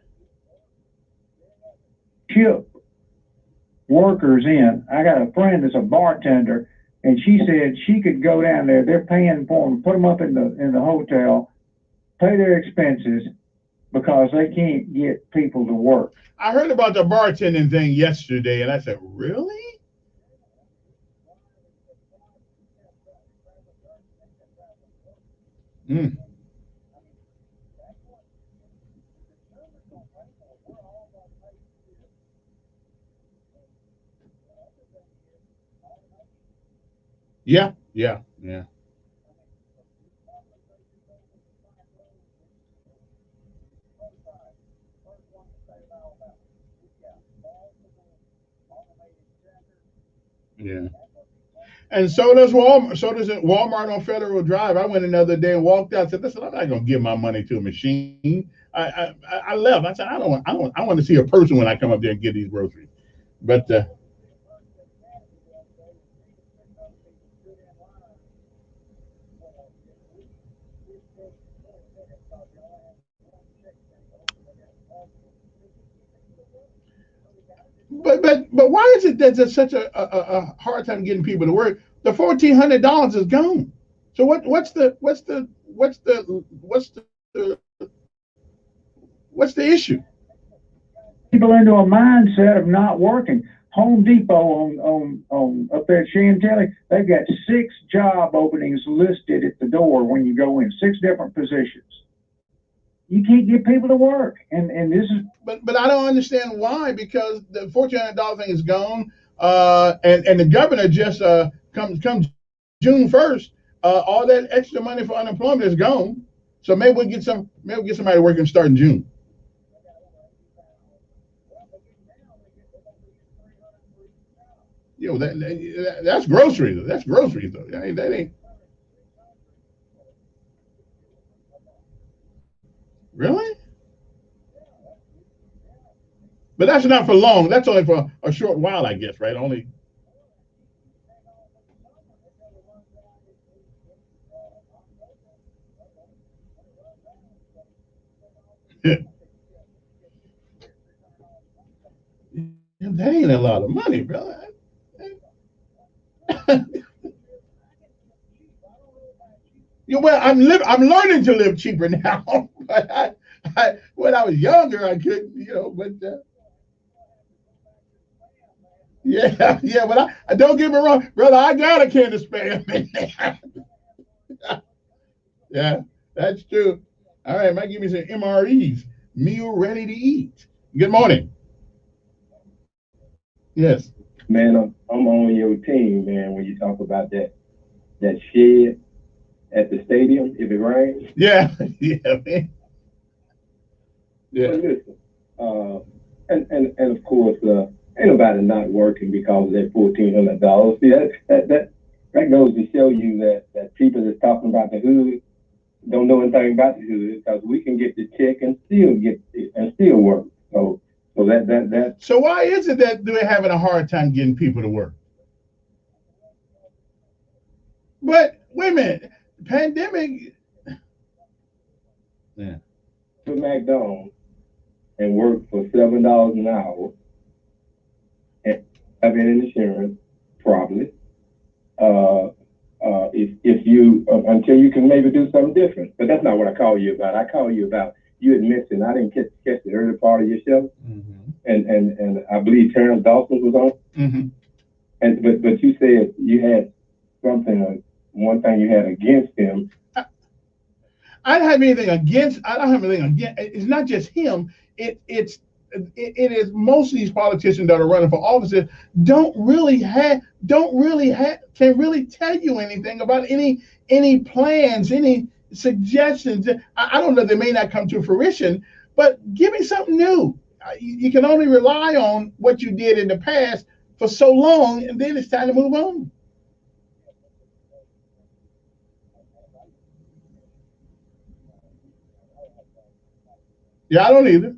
Ship workers in. I got a friend that's a bartender, and she said she could go down there. They're paying for them, put them up in the hotel, pay their expenses because they can't get people to work. I heard about the bartending thing yesterday, and I said, really? Mm. Yeah, yeah, yeah. Yeah. And so does Walmart. So does Walmart on Federal Drive. I went another day and walked out. Said, "Listen, I'm not going to give my money to a machine." I left. I said, "I don't. I want to see a person when I come up there and get these groceries." But but why is it that there's such a hard time getting people to work? The $1,400 is gone. So what's the issue? People into a mindset of not working. Home Depot on up there at Chantilly, they've got 6 job openings listed at the door when you go in, 6 different positions. You can't get people to work, and this is. But I don't understand why, because the $1,400 thing is gone, and the governor just come June 1st, all that extra money for unemployment is gone. So maybe we'll get somebody working starting June. That's groceries. That's groceries though. That ain't really. But that's not for long. That's only for a short while, I guess, right? Only. That ain't a lot of money, brother. Yeah, well, I'm learning to live cheaper now. But when I was younger, I couldn't, but yeah, yeah. But I don't get me wrong, brother. I got a can of Spam in there. Yeah, that's true. All right, might give me some MREs, meal ready to eat. Good morning. Yes. Man, I'm on your team, man, when you talk about that shed at the stadium if it rains. Yeah, yeah, man. Yeah. But listen, and of course, ain't nobody not working because of that $1,400. See, that goes to show you that people that's talking about the hood don't know anything about the hood, because we can get the check and still work. So that. So why is it that they're having a hard time getting people to work? But wait a minute, pandemic. Yeah. To McDonald's and work for $7 an hour and have an insurance, probably. If you until you can maybe do something different, but that's not what I call you about. I call you about you had mentioned, I didn't catch the early part of your show, and I believe Terrence Dawson was on. Mm-hmm. And but you said you had something, one thing you had against him. I don't have anything against. It's not just him. It is most of these politicians that are running for offices can't really tell you anything about any plans, any suggestions. I don't know, they may not come to fruition, but give me something new. You can only rely on what you did in the past for so long, and then it's time to move on. Yeah, I don't either.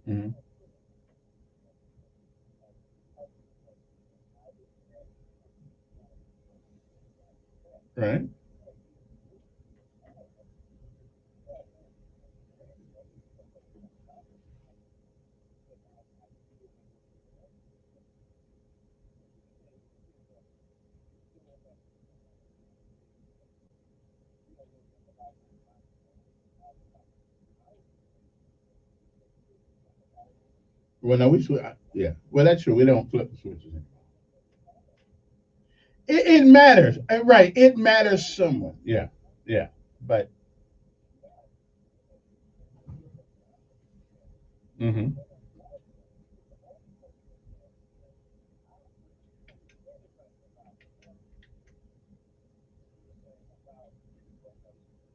Mm-hmm. Right. Well, no, we switch. Yeah. Well, that's true. We don't flip the switches. It matters, right? It matters somewhat. Yeah. Yeah. But. Mm-hmm.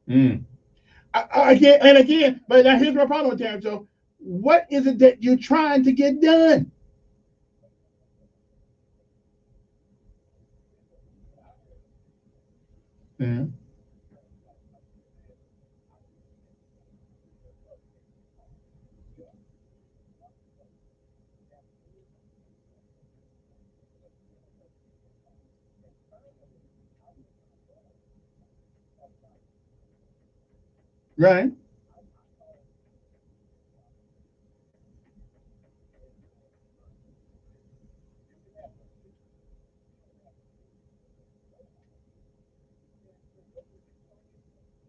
Mm. Again, but now here's my problem with Terrence. So, what is it that you're trying to get done? Yeah. Right.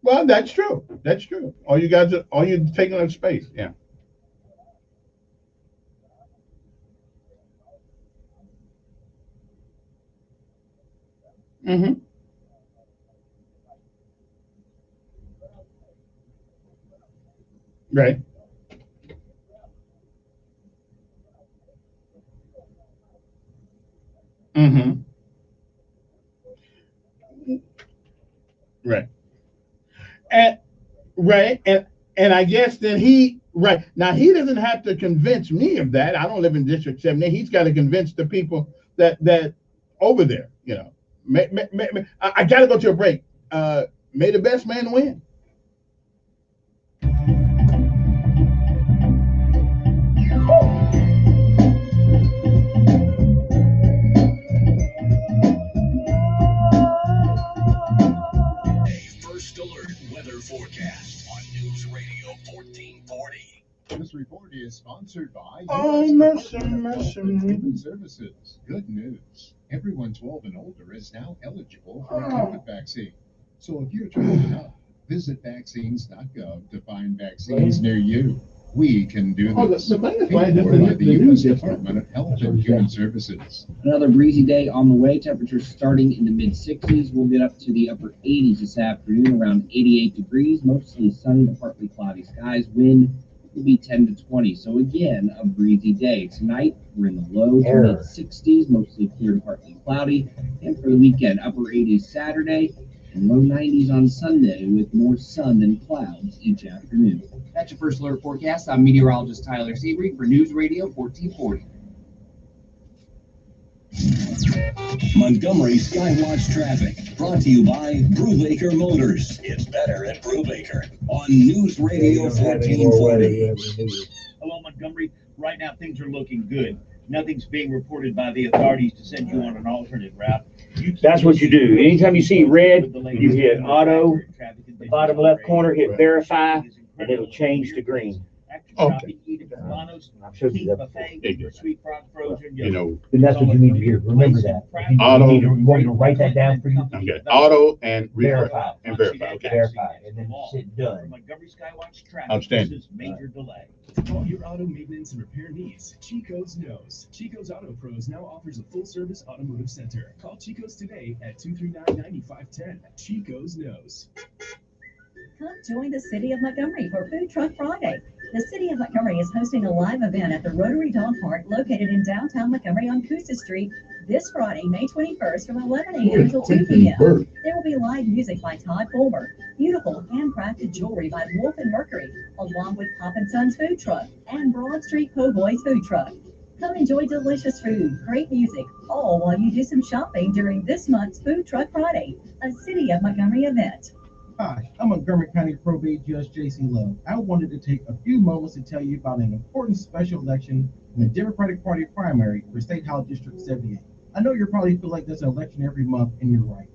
Well, that's true. That's true. All you're taking up space. Yeah. Mm-hmm. Right. Mm-hmm. Right. And right. And I guess then he doesn't have to convince me of that. I don't live in District 70. He's got to convince the people that over there. I got to go to a break. May the best man win. First Alert weather forecast on News Radio 1440. This report is sponsored by Oh, U.S. mercy, Department of mercy. Health and Human Services. Good news. Everyone 12 and older is now eligible for a COVID vaccine. So if you're 12 and up, visit vaccines.gov to find vaccines near you. We can do this. the thing is, Paid for by the U.S. Department of Health and Human Services. Another breezy day on the way. Temperatures starting in the mid-60s. We'll get up to the upper 80s this afternoon, around 88 degrees. Mostly sunny to partly cloudy skies. Wind will be 10 to 20. So again, a breezy day. Tonight, we're in the low to mid-60s, mostly clear to partly cloudy. And for the weekend, upper 80s Saturday and low 90s on Sunday with more sun than clouds each afternoon. That's your first alert forecast. I'm meteorologist Tyler Seabury for News Radio 1440. Montgomery Skywatch traffic brought to you by Brubaker Motors. It's better at Brubaker on News Radio 1440. Hello, Montgomery. Right now, things are looking good. Nothing's being reported by the authorities to send you on an alternate route. That's what you do. Anytime you see red, you hit auto, the bottom left corner, hit verify, and it'll change to green. Okay. I've showed you that before. You know, And that's what you need to hear. Remember that. Auto. You want me to write that down for you? Okay. Auto and Verify. and verify. Okay. Verify, and then sit done. Montgomery Skywatch traffic. Outstanding. This is major delay. For all your auto maintenance and repair needs, Chico's knows. Chico's Auto Pros now offers a full-service automotive center. Call Chico's today at 239-9510. Chico's knows. Come join the City of Montgomery for Food Truck Friday. The City of Montgomery is hosting a live event at the Rotary Dog Park located in downtown Montgomery on Coosa Street this Friday, May 21st from 11 a.m. until 2 p.m. There will be live music by Todd Fulmer, beautiful handcrafted jewelry by Wolf and Mercury, along with Pop and Sons Food Truck and Broad Street Po' Boys Food Truck. Come enjoy delicious food, great music, all while you do some shopping during this month's Food Truck Friday, a City of Montgomery event. Hi, I'm Montgomery County Probate Judge J.C. Love. I wanted to take a few moments to tell you about an important special election in the Democratic Party primary for State House District 78. I know you probably feel like there's an election every month, and you're right.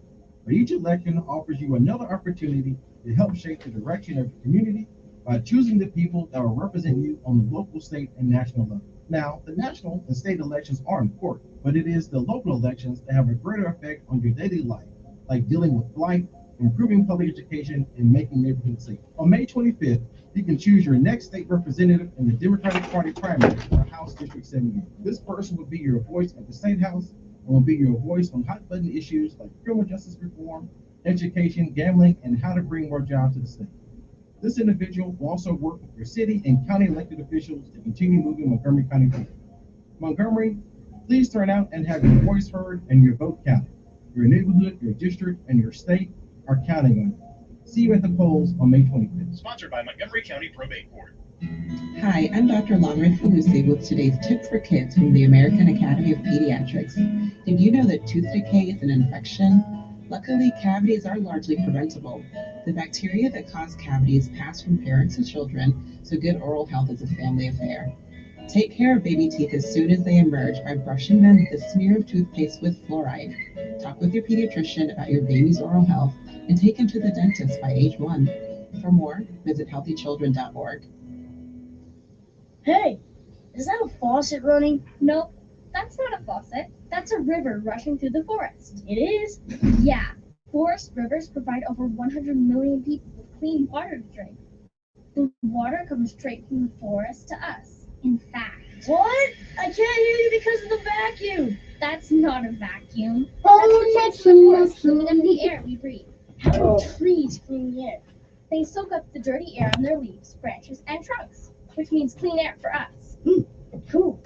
But each election offers you another opportunity to help shape the direction of your community by choosing the people that will represent you on the local, state, and national level. Now, the national and state elections are important, but it is the local elections that have a greater effect on your daily life, like dealing with blight, improving public education, and making neighborhoods safe. On May 25th, you can choose your next state representative in the Democratic Party primary for House District 78. This person will be your voice at the State House and will be your voice on hot-button issues like criminal justice reform, education, gambling, and how to bring more jobs to the state. This individual will also work with your city and county elected officials to continue moving Montgomery County forward. Montgomery, please turn out and have your voice heard and your vote counted. Your neighborhood, your district, and your state are counting on you. See you at the polls on May 25th. Sponsored by Montgomery County Probate Board. Hi, I'm Dr. Longren Falusi with today's tip for kids from the American Academy of Pediatrics. Did you know that tooth decay is an infection? Luckily, cavities are largely preventable. The bacteria that cause cavities pass from parents to children, so good oral health is a family affair. Take care of baby teeth as soon as they emerge by brushing them with a smear of toothpaste with fluoride. Talk with your pediatrician about your baby's oral health and take him to the dentist by age 1. For more, visit healthychildren.org. Hey, is that a faucet running? Nope, that's not a faucet. That's a river rushing through the forest. It is? Yeah. Forest rivers provide over 100 million people with clean water to drink. The water comes straight from the forest to us. In fact. What? I can't hear you because of the vacuum. That's not a vacuum. That's the forest cleaning up the air we breathe. How do trees clean the air? They soak up the dirty air on their leaves, branches, and trunks, which means clean air for us. Cool.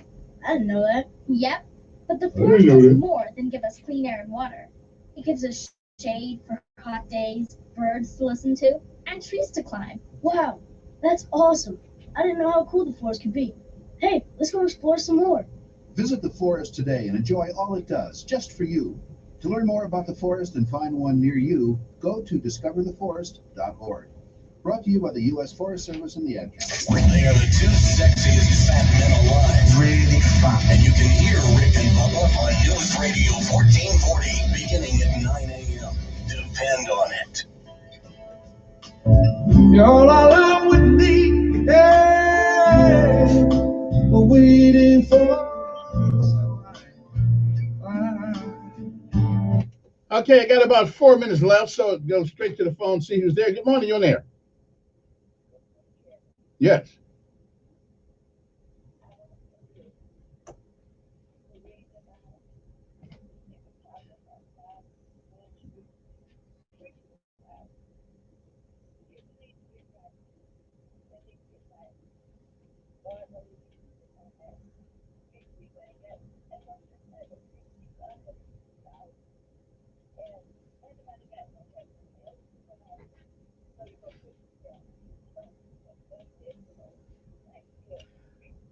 I didn't know that. Yep. But the forest does more than give us clean air and water. It gives us shade for hot days, birds to listen to, and trees to climb. Wow, that's awesome. I didn't know how cool the forest could be. Hey, let's go explore some more. Visit the forest today and enjoy all it does, just for you. To learn more about the forest and find one near you, go to discovertheforest.org. Brought to you by the U.S. Forest Service and the Ad Council. They are the two sexiest fat men alive. Really fun. And you can hear Rick and Bubba on News Radio 1440 beginning at 9 a.m. Depend on it. You're all along with me, yeah, we're waiting for. Okay, I got about 4 minutes left, so go straight to the phone, see who's there. Good morning, you're on there. Yes.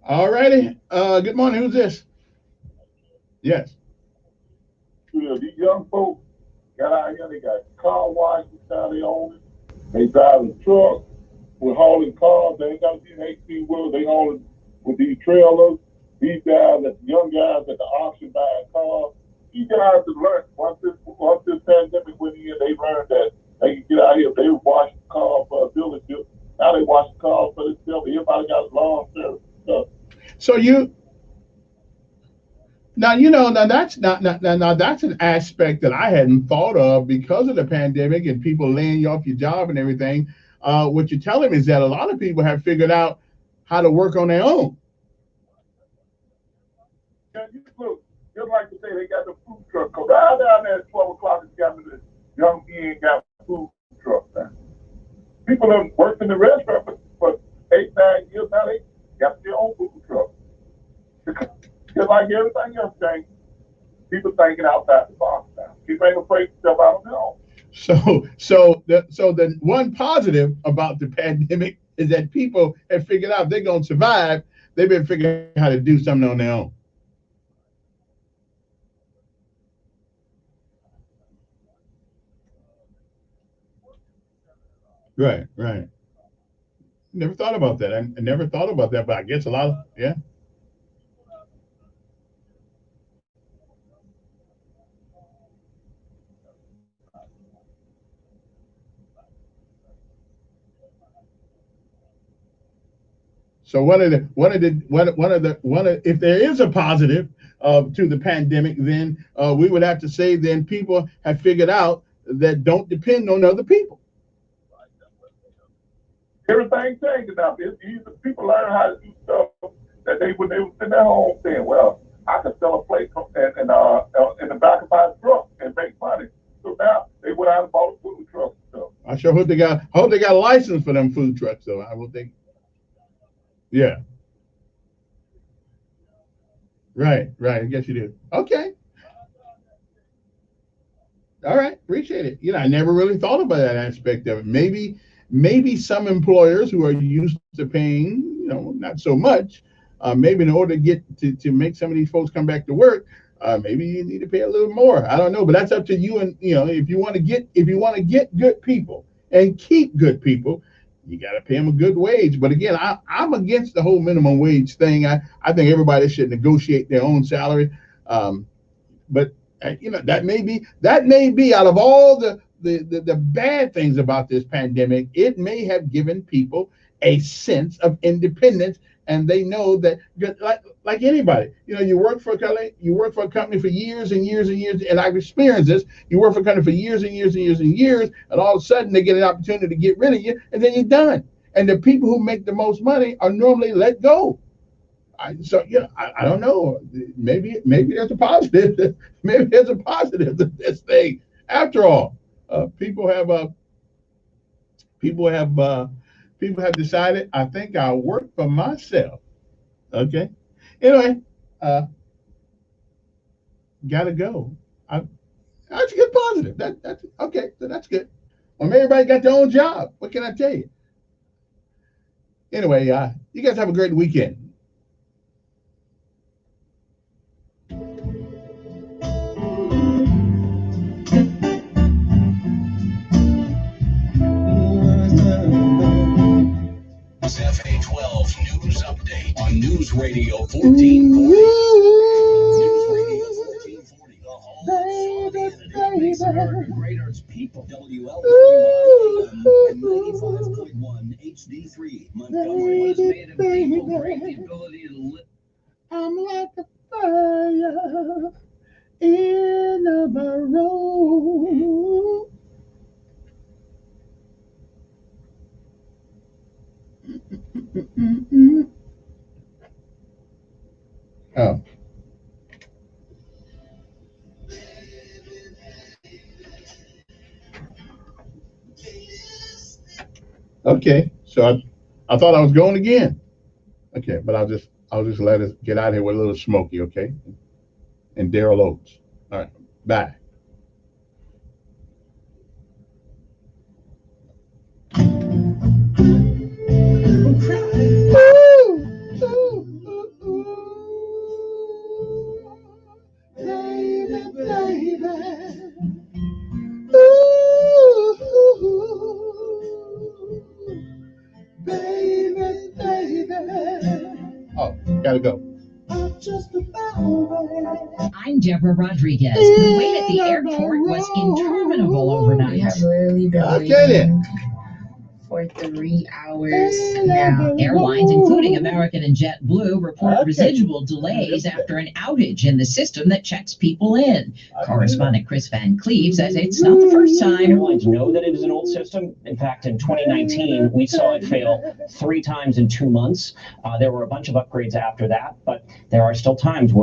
All righty. Good morning. Who's this? Yes. Yeah, these young folks got out here, they got car washes now, they own it. They driving trucks, we're hauling cars, they ain't got to be an 18 wheeler, they hauling with these trailers. These guys, the young guys at the auction buying cars. These guys have learned, once this pandemic went in, they learned that they can get out here. They were washing cars for a dealership. Now they washing cars for themselves. Everybody got lawn service stuff. So now that's that's an aspect that I hadn't thought of because of the pandemic and people laying you off your job and everything. What you're telling me is that a lot of people have figured out how to work on their own. Yeah, look, just like to say, they got the food truck. Cause right down there at 12 o'clock, it's got the young men got food truck now. People have worked in the restaurant for 8, 9 years now. They got their own food truck. Just like everything else thing, people thinking outside the box now. People ain't afraid to step out on their own. So the one positive about the pandemic is that people have figured out they're gonna survive. They've been figuring out how to do something on their own. Right. Never thought about that. I never thought about that, but I guess a lot of, yeah. So if there is a positive to the pandemic, then we would have to say then people have figured out that don't depend on other people. Everything changing out there. People learn how to do stuff that when they was in their home saying, well, I can sell a plate in the back of my truck and make money. So now they went out and bought a food truck and stuff. I sure hope they got a license for them food trucks though. I will think. Yeah. Right. I guess you do. Okay. All right. Appreciate it. I never really thought about that aspect of it. Maybe some employers who are used to paying, not so much, maybe in order to get to make some of these folks come back to work, maybe you need to pay a little more. I don't know, but that's up to you. And if you want to get good people and keep good people, you got to pay them a good wage. But again, I'm against the whole minimum wage thing. I think everybody should negotiate their own salary. But that may be out of all the bad things about this pandemic, it may have given people a sense of independence, and they know that, like anybody, you work for a company for years and years and years, and I've experienced this. You work for a company for years and years and years and years, and all of a sudden they get an opportunity to get rid of you, and then you're done. And the people who make the most money are normally let go. I don't know. Maybe there's a positive. Maybe there's a positive to this thing. After all, people have decided, I think I'll work for myself. Okay. Anyway, gotta go. That's a good positive. That's okay. So that's good. Well, everybody got their own job. What can I tell you? Anyway, you guys have a great weekend. FA 12 News Update on News Radio 1440. News Radio 1440, the home of Greater people. WLWI and 95.1. on HD3 Montgomery was made of people great the ability to live. I'm like a fire in a barrel. Oh. Okay, so I thought I was going again. Okay, but I'll just let us get out of here with a little Smokey, okay? And Daryl Oates. All right, bye. Oh, gotta go. I'm Deborah Rodriguez. The wait at the airport was interminable overnight. We have literally been waiting for 3 hours now. Airlines, including American and JetBlue, report residual delays after an outage in the system that checks people in. Correspondent Chris Van Cleve says it's not the first time. Airlines know that it is an old system. In fact, in 2019, we saw it fail 3 times in 2 months. There were a bunch of upgrades after that, but there are still times where